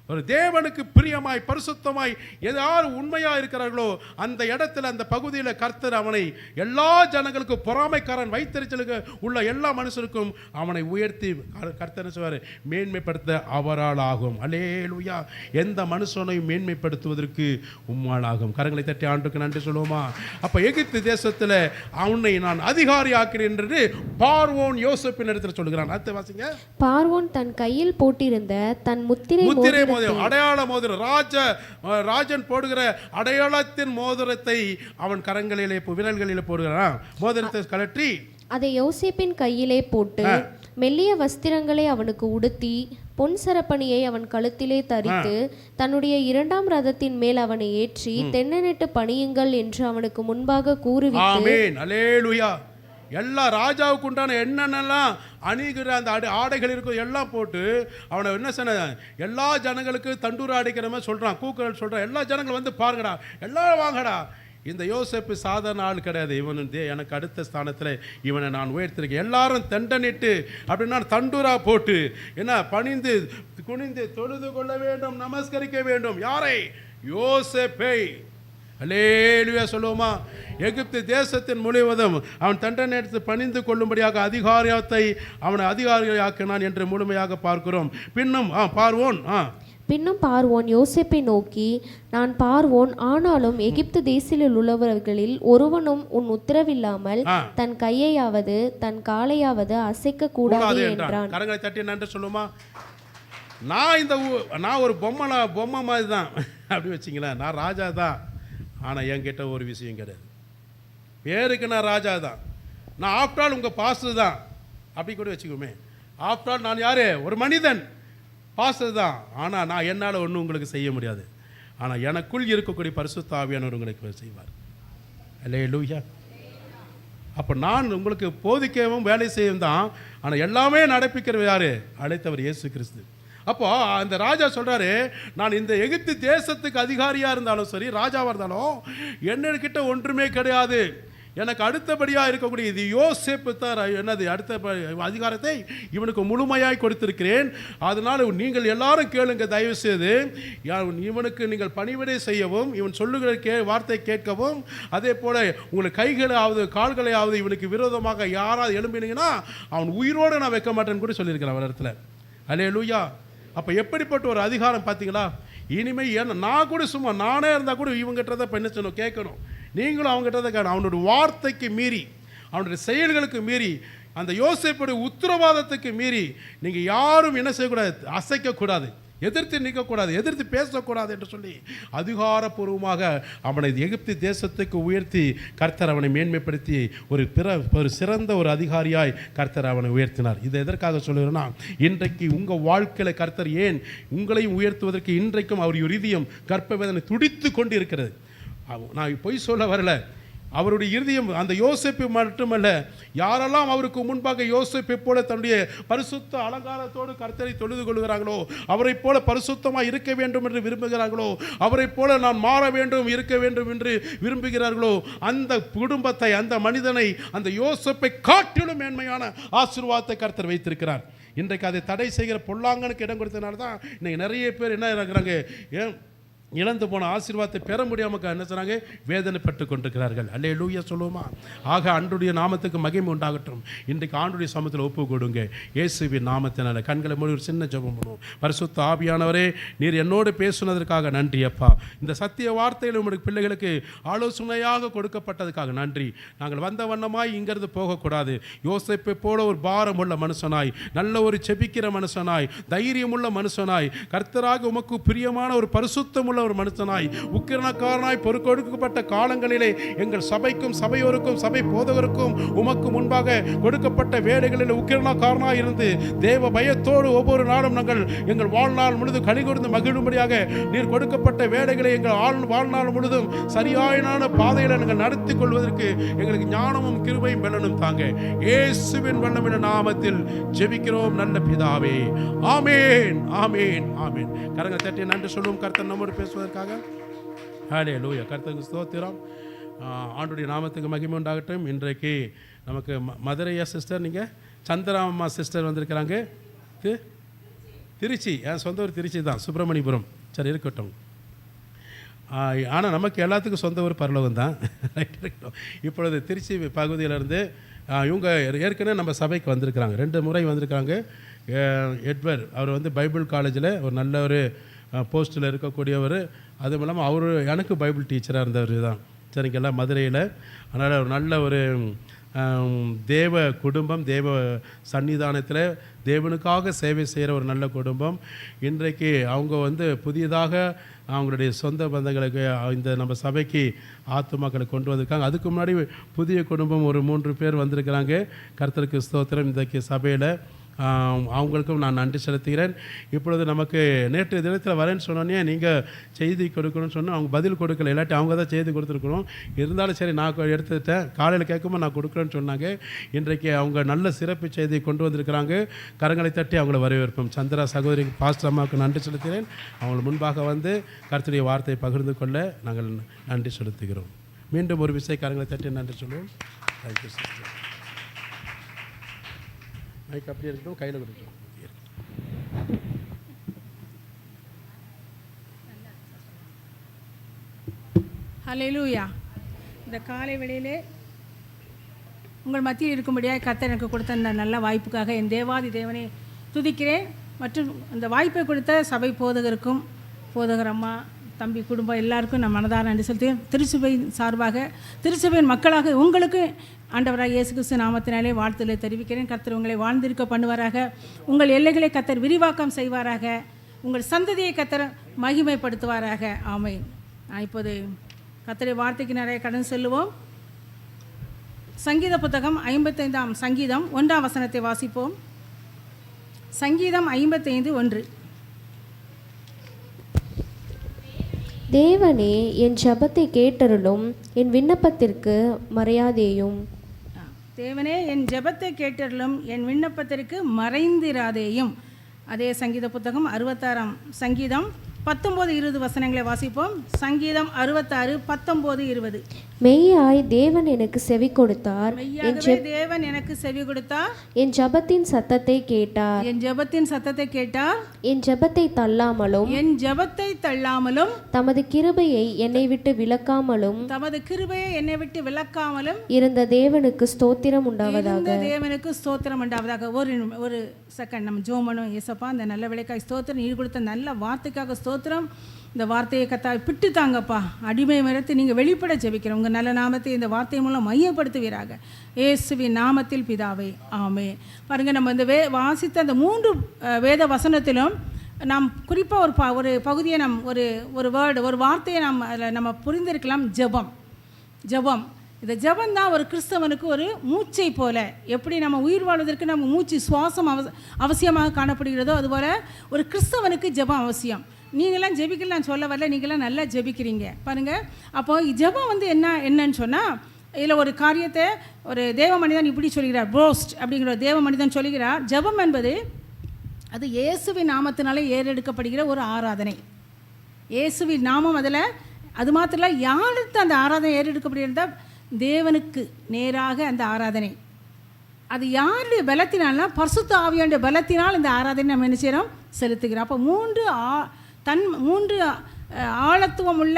ஒரு தேவனுக்கு பிரியமாய் பரிசுத்தமாய் யார் உண்மையாக இருக்கிறார்களோ அந்த இடத்துல அந்த பகுதியில் கர்த்தர் அவனை எல்லா ஜனங்களுக்கும் பொறாமைக்காரன் வைத்தறிச்சலுக்கு உள்ள எல்லா மனுஷருக்கும் அவனை உயர்த்தி கர்த்தர் சொல்வார் மேன்மைப்படுத்த அவரால் ஆகும். அல்லேலூயா. எந்த மனுஷனையும் மேன்மைப்படுத்துவதற்கு உம்மால் ஆகும். கரங்களை தட்டி ஆண்டுக்கு நன்றி சொல்லுவோமா? அப்போ எகிப்து தேசத்தில் அவனை நான் அதிகாரி ஆக்கிறேன் என்று பார்வோன் யோசேப்பின் இடத்துல சொல்லுகிறான். அடுத்த வாசிங்க. பார்வோன் தன் கையில் போட்டிருந்த தன் முத்திரை அடையாள மோதிரம், ராஜன் போடுகிற அடையாளத்தின் மோதிரத்தை அவன் கரங்களிலே விரல்களிலே போடுகிறான். மோதிரத்தை கழற்றி அதை யோசேப்பின் கையிலே போட்டு மெல்லிய வஸ்திரங்களை அவனுக்கு உடுத்தி பொன் சரப்பணியை அவன் கழுத்திலே தரித்து தன்னுடைய 2ஆம் ரதத்தின் மேல் அவனை ஏற்றி தென்னனிட்டு பணியுங்கள் என்று அவனுக்கு முன்பாக கூறுவித்து. ஆமென், அல்லேலூயா. எல்லா ராஜாவுக்கு உண்டான என்னென்னலாம் அணிகிற அந்த ஆடைகள் இருக்கும் எல்லாம் போட்டு அவனை என்ன சொன்ன, எல்லா ஜனங்களுக்கு தண்டூர் அடிக்கிற மாதிரி சொல்கிறான், கூக்குரல் சொல்கிறான். எல்லா ஜனங்களும் வந்து பாருங்கடா, எல்லாரும் வாங்கடா. இந்த யோசேப்பு சாதாரண ஆள் கிடையாது. இவன் எனக்கு அடுத்த ஸ்தானத்தில் இவனை நான் உயர்த்திருக்கேன். எல்லாரும் தண்டனிட்டு அப்படின்னா தண்டூரா போட்டு என்ன பணிந்து குனிந்து தொழுது கொள்ள வேண்டும், நமஸ்கரிக்க வேண்டும். யாரை? யோசேப்பை. அல்லேலூயா சொல்லுவோமா? எகிப்து தேசத்தின் முழுவதும் அவன் தண்டனை எடுத்து பணிந்து கொள்ளும்படியாக அதிகாரத்தை அவனை அதிகாரியாக்கினான் என்று முழுமையாக பார்க்கிறோம். பின்னும் பார்வோன் யோசேப்பை நோக்கி, நான் பார்வோன், ஆனாலும் எகிப்து தேசத்தில் உள்ளவர்களில் ஒருவனும் உன் உத்தரவில்லாமல் தன் கையையாவது தன் காலையாவது அசைக்க கூடாது என்றான். கரங்களை தட்டி நன்றி சொல்லுமா? நான் ஒரு பொம்மை மாதிரி தான் அப்படி வச்சிங்களேன். நான் ராஜா தான், ஆனால் என்கிட்ட ஒரு விஷயம் கிடையாது. பேருக்கு நான் ராஜா தான், நான் ஆஃப்டர் ஆல் உங்கள் பாஸ்டர் தான் அப்படி கூட வச்சுக்கோமே. ஆஃப்டர் ஆல் நான் யார்? ஒரு மனிதன், பாஸ்டர் தான். ஆனால் நான் என்னால் ஒன்றும் உங்களுக்கு செய்ய முடியாது. ஆனால் எனக்குள் இருக்கக்கூடிய பரிசுத்த ஆவியானவர் உங்களுக்கு செய்வார். அல்லேலூயா. அப்போ நான் உங்களுக்கு போதிக்கவும் வேலை செய்யவும் தான், ஆனால் எல்லாமே நடப்பிக்கிற யார்? அழைத்தவர் இயேசு கிறிஸ்து. அப்போ அந்த ராஜா சொல்கிறாரு, நான் இந்த எகிப்து தேசத்துக்கு அதிகாரியாக இருந்தாலும் சரி, ராஜாவாக இருந்தாலும் என்னக்கிட்ட ஒன்றுமே கிடையாது. எனக்கு அடுத்தபடியாக இருக்கக்கூடிய இது யோசேப்பு தான் என்னது அடுத்த அதிகாரத்தை இவனுக்கு முழுமையாய் கொடுத்திருக்கிறேன். அதனால் நீங்கள் எல்லாரும் கேளுங்க தயவு செய்து. இவனுக்கு நீங்கள் பணிவிடை செய்யவும், இவன் சொல்லுகிற வார்த்தை கேட்கவும், அதே போல் உங்களுக்கு கைகளாவது கால்களையாவது இவனுக்கு விரோதமாக யாராவது எழும்பினீங்கன்னா அவன் உயிரோடு நான் வைக்க மாட்டேன்னு கூட சொல்லியிருக்கிறேன் அவர் இடத்துல. அல்லேலூயா. அப்போ எப்படிப்பட்ட ஒரு அதிகாரம் பார்த்தீங்களா? இனிமேல் நான் கூட சும்மா நானே இருந்தால் கூட இவங்ககிட்ட தான் என்ன சொல்லணும், கேட்கணும். நீங்களும் அவங்ககிட்ட தான் கேட்கணும். அவனுடைய வார்த்தைக்கு மீறி, அவனுடைய செயல்களுக்கு மீறி, அந்த யோசேப்புடைய உத்தரவாதத்துக்கு மீறி நீங்கள் யாரும் என்ன செய்யக்கூடாது? அசைக்கக்கூடாது, எதிர்த்து நிற்கக்கூடாது, எதிர்த்து பேசக்கூடாது என்று சொல்லி அதிகாரப்பூர்வமாக அவனை எகிப்து தேசத்துக்கு உயர்த்தி கர்த்தர் அவனை மேன்மைப்படுத்தி ஒரு சிறந்த ஒரு அதிகாரியாய் கர்த்தர் அவனை உயர்த்தினார். இதை எதற்காக சொல்லுகிறேன்னா, இன்றைக்கு உங்கள் வாழ்க்கையில் கர்த்தர் ஏன் உங்களையும் உயர்த்துவதற்கு இன்றைக்கும் அவர் இருதயம் கர்ப்ப வேதனை துடித்து கொண்டு இருக்கிறது. நான் பொய் சொல்ல வரல. அவருடைய இருதயம் அந்த யோசேப்பு மட்டுமல்ல, யாரெல்லாம் அவருக்கு முன்பாக யோசேப்பை போல தன்னுடைய பரிசுத்த அலங்காரத்தோடு கர்த்தரை தொழுது கொள்கிறார்களோ, அவரை போல பரிசுத்தமாக இருக்க வேண்டும் என்று விரும்புகிறார்களோ, அவரை போல நான் மாற வேண்டும் இருக்க வேண்டும் என்று விரும்புகிறார்களோ, அந்த குடும்பத்தை, அந்த மனிதனை, அந்த யோசேப்பை காட்டிலும் மேன்மையான ஆசீர்வாதத்தை கர்த்தர் வைத்திருக்கிறார். இன்றைக்கு அதை தடை செய்கிற பொல்லாங்கனுக்கு இடம் கொடுத்தனால தான் இன்னைக்கு நிறைய பேர் என்ன இருக்கிறாங்க, இழந்து போன ஆசீர்வாதத்தை பெற முடியாமல் என்ன சொன்னாங்க, வேதனைப்பட்டு கொண்டிருக்கிறார்கள். அல்லேலூயா சொல்லுவோமா? ஆக அன்றைய நாமத்துக்கு மகிமை உண்டாகட்டும். இன்றைக்கு ஆண்டுடைய சமூகத்தில் ஒப்பு கொடுங்க. இயேசுவின் நாமத்தினால கண்களை மூடி ஒரு சின்ன ஜெபம் பண்ணுவோம். பரிசுத்த ஆவியானவரே, நீர் என்னோடு பேசுனதற்காக நன்றி அப்பா. இந்த சத்திய வார்த்தையில் உங்களுடைய பிள்ளைகளுக்கு ஆலோசனையாக கொடுக்கப்பட்டதுக்காக நன்றி. நாங்கள் வந்த வண்ணமாய் இங்கிருந்து போகக்கூடாது. யோசேப்பை போல ஒரு பாரமுள்ள மனுஷனாய், நல்ல ஒரு செபிக்கிற மனுஷனாய், தைரியமுள்ள மனுஷனாய், கர்த்தராக உமக்கு பிரியமான ஒரு பரிசுத்தமுள்ள ஒரு மனுஷனாய், உக்கிரணக்காரனாய் பொறுக்கொடுக்கப்பட்ட காலங்களிலே எங்கள் சபைக்கும் சபையோருக்கும் சபை போதகருக்கும் உமக்கு முன்பாக கொடுக்கப்பட்ட வேலைகளில் உக்கிரணக்காரனாய் இருந்து தேவ பயத்தோடு ஒவ்வொரு நாளும் நாங்கள் எங்கள் வாழ்நாள் முழுதும் கனிகொடுந்து மகிழும்படியாக நீர் கொடுக்கப்பட்ட வேலைகளை எங்கள் வாழ்நாள் முழுதும் சரியான பாதையில் நாங்கள் நடத்தி கொள்வதற்கு எங்களுக்கு ஞானமும் கிருபையும் பலனும் தாங்க. இயேசுவின் வல்லமையுள்ள நாமத்தில் ஜெபிக்கிறோம் நல்ல பிதாவே. ஆமென், ஆமென், ஆமென். கரங்களை தட்டி நன்றி சொல்லுவோம் கர்த்தர் நம்மோடு பேசுவதற்காக. ஹல்லேலூயா. கர்த்தருக்கு ஸ்தோத்திரம். ஆண்டுடைய நாமத்துக்கு மகிமை உண்டாகட்டும். இன்றைக்கு நமக்கு மதுரையா சிஸ்டர், நீங்கள் சந்திராமா சிஸ்டர் வந்திருக்கிறாங்க. திருச்சி, என் சொந்த ஊர் திருச்சி தான், சுப்பிரமணியபுரம். சரி இருக்கட்டும். ஆனால் நமக்கு எல்லாத்துக்கும் சொந்த ஊர் பரலோகம் தான். இருக்கட்டும். இப்பொழுது திருச்சி பகுதியிலேருந்து இவங்க ஏற்கனவே நம்ம சபைக்கு வந்திருக்கிறாங்க, 2 முறை வந்திருக்காங்க. எட்வர்ட் அவர் பைபிள் காலேஜில் ஒரு நல்ல ஒரு போஸ்ட்டில் இருக்கக்கூடியவர். அதுவும் இல்லாமல் அவர் எனக்கு பைபிள் டீச்சராக இருந்தவர் தான். சரிங்களா, மதுரையில். அதனால் ஒரு நல்ல ஒரு தேவ குடும்பம், தேவ சன்னிதானத்தில் தேவனுக்காக சேவை செய்கிற ஒரு நல்ல குடும்பம். இன்றைக்கு அவங்க புதியதாக அவங்களுடைய சொந்த பந்தங்களுக்கு இந்த நம்ம சபைக்கு ஆத்துமாக்களை கொண்டு வந்திருக்காங்க. அதுக்கு முன்னாடி புதிய குடும்பம் ஒரு 3 பேர் வந்திருக்கிறாங்க. கர்த்தருக்கு ஸ்தோத்திரம். இன்றைக்கு சபையில் அவங்களுக்கும் நான் நன்றி செலுத்துகிறேன். இப்பொழுது நமக்கு நேற்று தினத்தில் வரேன்னு சொன்னோன்னே நீங்கள் செய்தி கொடுக்கணும்னு சொன்னால் அவங்க பதில் கொடுக்கல, இல்லாட்டி அவங்க தான் செய்தி கொடுத்துருக்கணும். இருந்தாலும் சரி நான் எடுத்துட்டேன், காலையில் கேட்கும்போது நான் கொடுக்குறேன்னு சொன்னாங்க. இன்றைக்கு அவங்க நல்ல சிறப்பு செய்தியை கொண்டு வந்திருக்கிறாங்க. கரங்களை தட்டி அவங்கள வரவேற்போம். சந்திரா சகோதரி பாஸ்டர் அம்மாவுக்கு நன்றி செலுத்துகிறேன். அவங்களை முன்பாக கர்த்தருடைய வார்த்தையை பகிர்ந்து கொள்ள நாங்கள் நன்றி செலுத்துகிறோம். மீண்டும் ஒரு விசை கரங்களை தட்டி நன்றி சொல்லுவோம். Thank you sir. மைக் அப்படியே இருக்கட்டும், கையில் கொடுக்கணும். ஹல்லேலூயா. இந்த காலை வேளையிலே உங்கள் மத்தியில் இருக்கும்படியாக கர்த்தர் எனக்கு கொடுத்த இந்த நல்ல வாய்ப்புக்காக என் தேவாதி தேவனை துதிக்கிறேன். மற்றும் இந்த வாய்ப்பை கொடுத்த சபை போதகருக்கும், போதகர் அம்மா, தம்பி, குடும்பம் எல்லாருக்கும் நான் மனதார நன்றி செலுத்துகிறேன். திருச்சபையின் சார்பாக, திருச்சபையின் மக்களாக உங்களுக்கு ஆண்டவராக இயேசு கிறிஸ்து நாமத்தினாலே வாழ்த்துக்களை தெரிவிக்கிறேன். கர்த்தர் உங்களை வாழ்ந்திருக்க பண்ணுவாராக. உங்கள் எல்லைகளை கர்த்தர் விரிவாக்கம் செய்வாராக. உங்கள் சந்ததியை கர்த்தர் மகிமைப்படுத்துவாராக. ஆமென். இப்போது கர்த்தருடைய வார்த்தைக்கு நிறைய கடன் செல்லுவோம். சங்கீத புத்தகம் 55ஆம் சங்கீதம் 1ஆம் வசனத்தை வாசிப்போம். சங்கீதம் 55:1. தேவனே, என் ஜெபத்தை கேட்டருளும், என் விண்ணப்பத்திற்கு மறையாதேயும். தேவனே, என் ஜெபத்தை கேட்டருளும், என் விண்ணப்பத்திற்கு மறைந்திராதேயும். அதே சங்கீத புத்தகம் 66ஆம் சங்கீதம் 19-20 வசனங்களை வாசிப்போம். சங்கீதம் 66, 19, 20. மெய்யாய் தேவன் எனக்கு செவி கொடுத்தார், மெய்யாகவே தேவன் எனக்கு செவி கொடுத்தார், என் ஜெபத்தின் சத்தத்தை கேட்டார். என் ஜெபத்தின் சத்தத்தை கேட்டார், என் ஜெபத்தை தள்ளாமலும், என் ஜெபத்தை தள்ளாமலும், தமது கிருபையை என்னை விட்டு விலக்காமலும், தமது கிருபையை என்னை விட்டு விலக்காமலும் இருந்த தேவனுக்கு ஸ்தோத்திரம் உண்டாவதாக. இருந்த தேவனுக்கு ஸ்தோத்திரம் உண்டாவதாக. ஒரு செகண்ட் நம்ம ஜோமனும். ஏசப்பா, இந்த நல்ல விலைக்காய் ஸ்தோத்திரம், நீர் கொடுத்த நல்ல வார்த்தைக்காக ஸ்தோத்திரம். இந்த வார்த்தையை கத்தாய் பிட்டு தாங்கப்பா. அடிமை மரத்தை நீங்கள் வெளிப்பட ஜெபிக்கிறோம். உங்கள் நல்ல நாமத்தை இந்த வார்த்தை மூலம் மையப்படுத்துவீராக. இயேசுவின் நாமத்தில் பிதாவே, ஆமென். பாருங்கள், நம்ம இந்த வாசித்த அந்த 3 வேத வசனத்திலும் நாம் குறிப்பாக ஒரு பகுதியை ஒரு வார்த்தையை நம்ம புரிந்திருக்கலாம். ஜெபம். இந்த ஜெபம் தான் ஒரு கிறிஸ்தவனுக்கு ஒரு மூச்சை போல. எப்படி நம்ம உயிர் வாழ்வதற்கு நம்ம மூச்சு சுவாசம் அவசியமாக காணப்படுகிறதோ, அதுபோல் ஒரு கிறிஸ்தவனுக்கு ஜெபம் அவசியம். நீங்களாம் ஜெபிக்கல நான் சொல்ல வரல, நீங்களாம் நல்லா ஜெபிக்கிறீங்க பாருங்கள். அப்போது ஜெபம் என்னன்னு சொன்னால், இதில் ஒரு காரியத்தை ஒரு தேவ மனிதன் இப்படி சொல்கிறார். ப்ரோஸ்ட் அப்படிங்கிற தேவ மனிதன் சொல்கிறார், ஜெபம் என்பது அது இயேசுவின் நாமத்தினாலே ஏறெடுக்கப்படுகிற ஒரு ஆராதனை. இயேசுவின் நாமம் அதில். அது மாத்திரம் இல்லை, யாருக்கு அந்த ஆராதனை ஏறெடுக்கப்படுகிறதா? தேவனுக்கு நேராக அந்த ஆராதனை. அது யாருடைய பலத்தினால்னா, பரிசுத்த ஆவியானுடைய பலத்தினால் இந்த ஆராதனை நம்ம என்ன செய்கிறோம்? செலுத்துகிறோம். அப்போ 3 ஆழத்துவம் உள்ள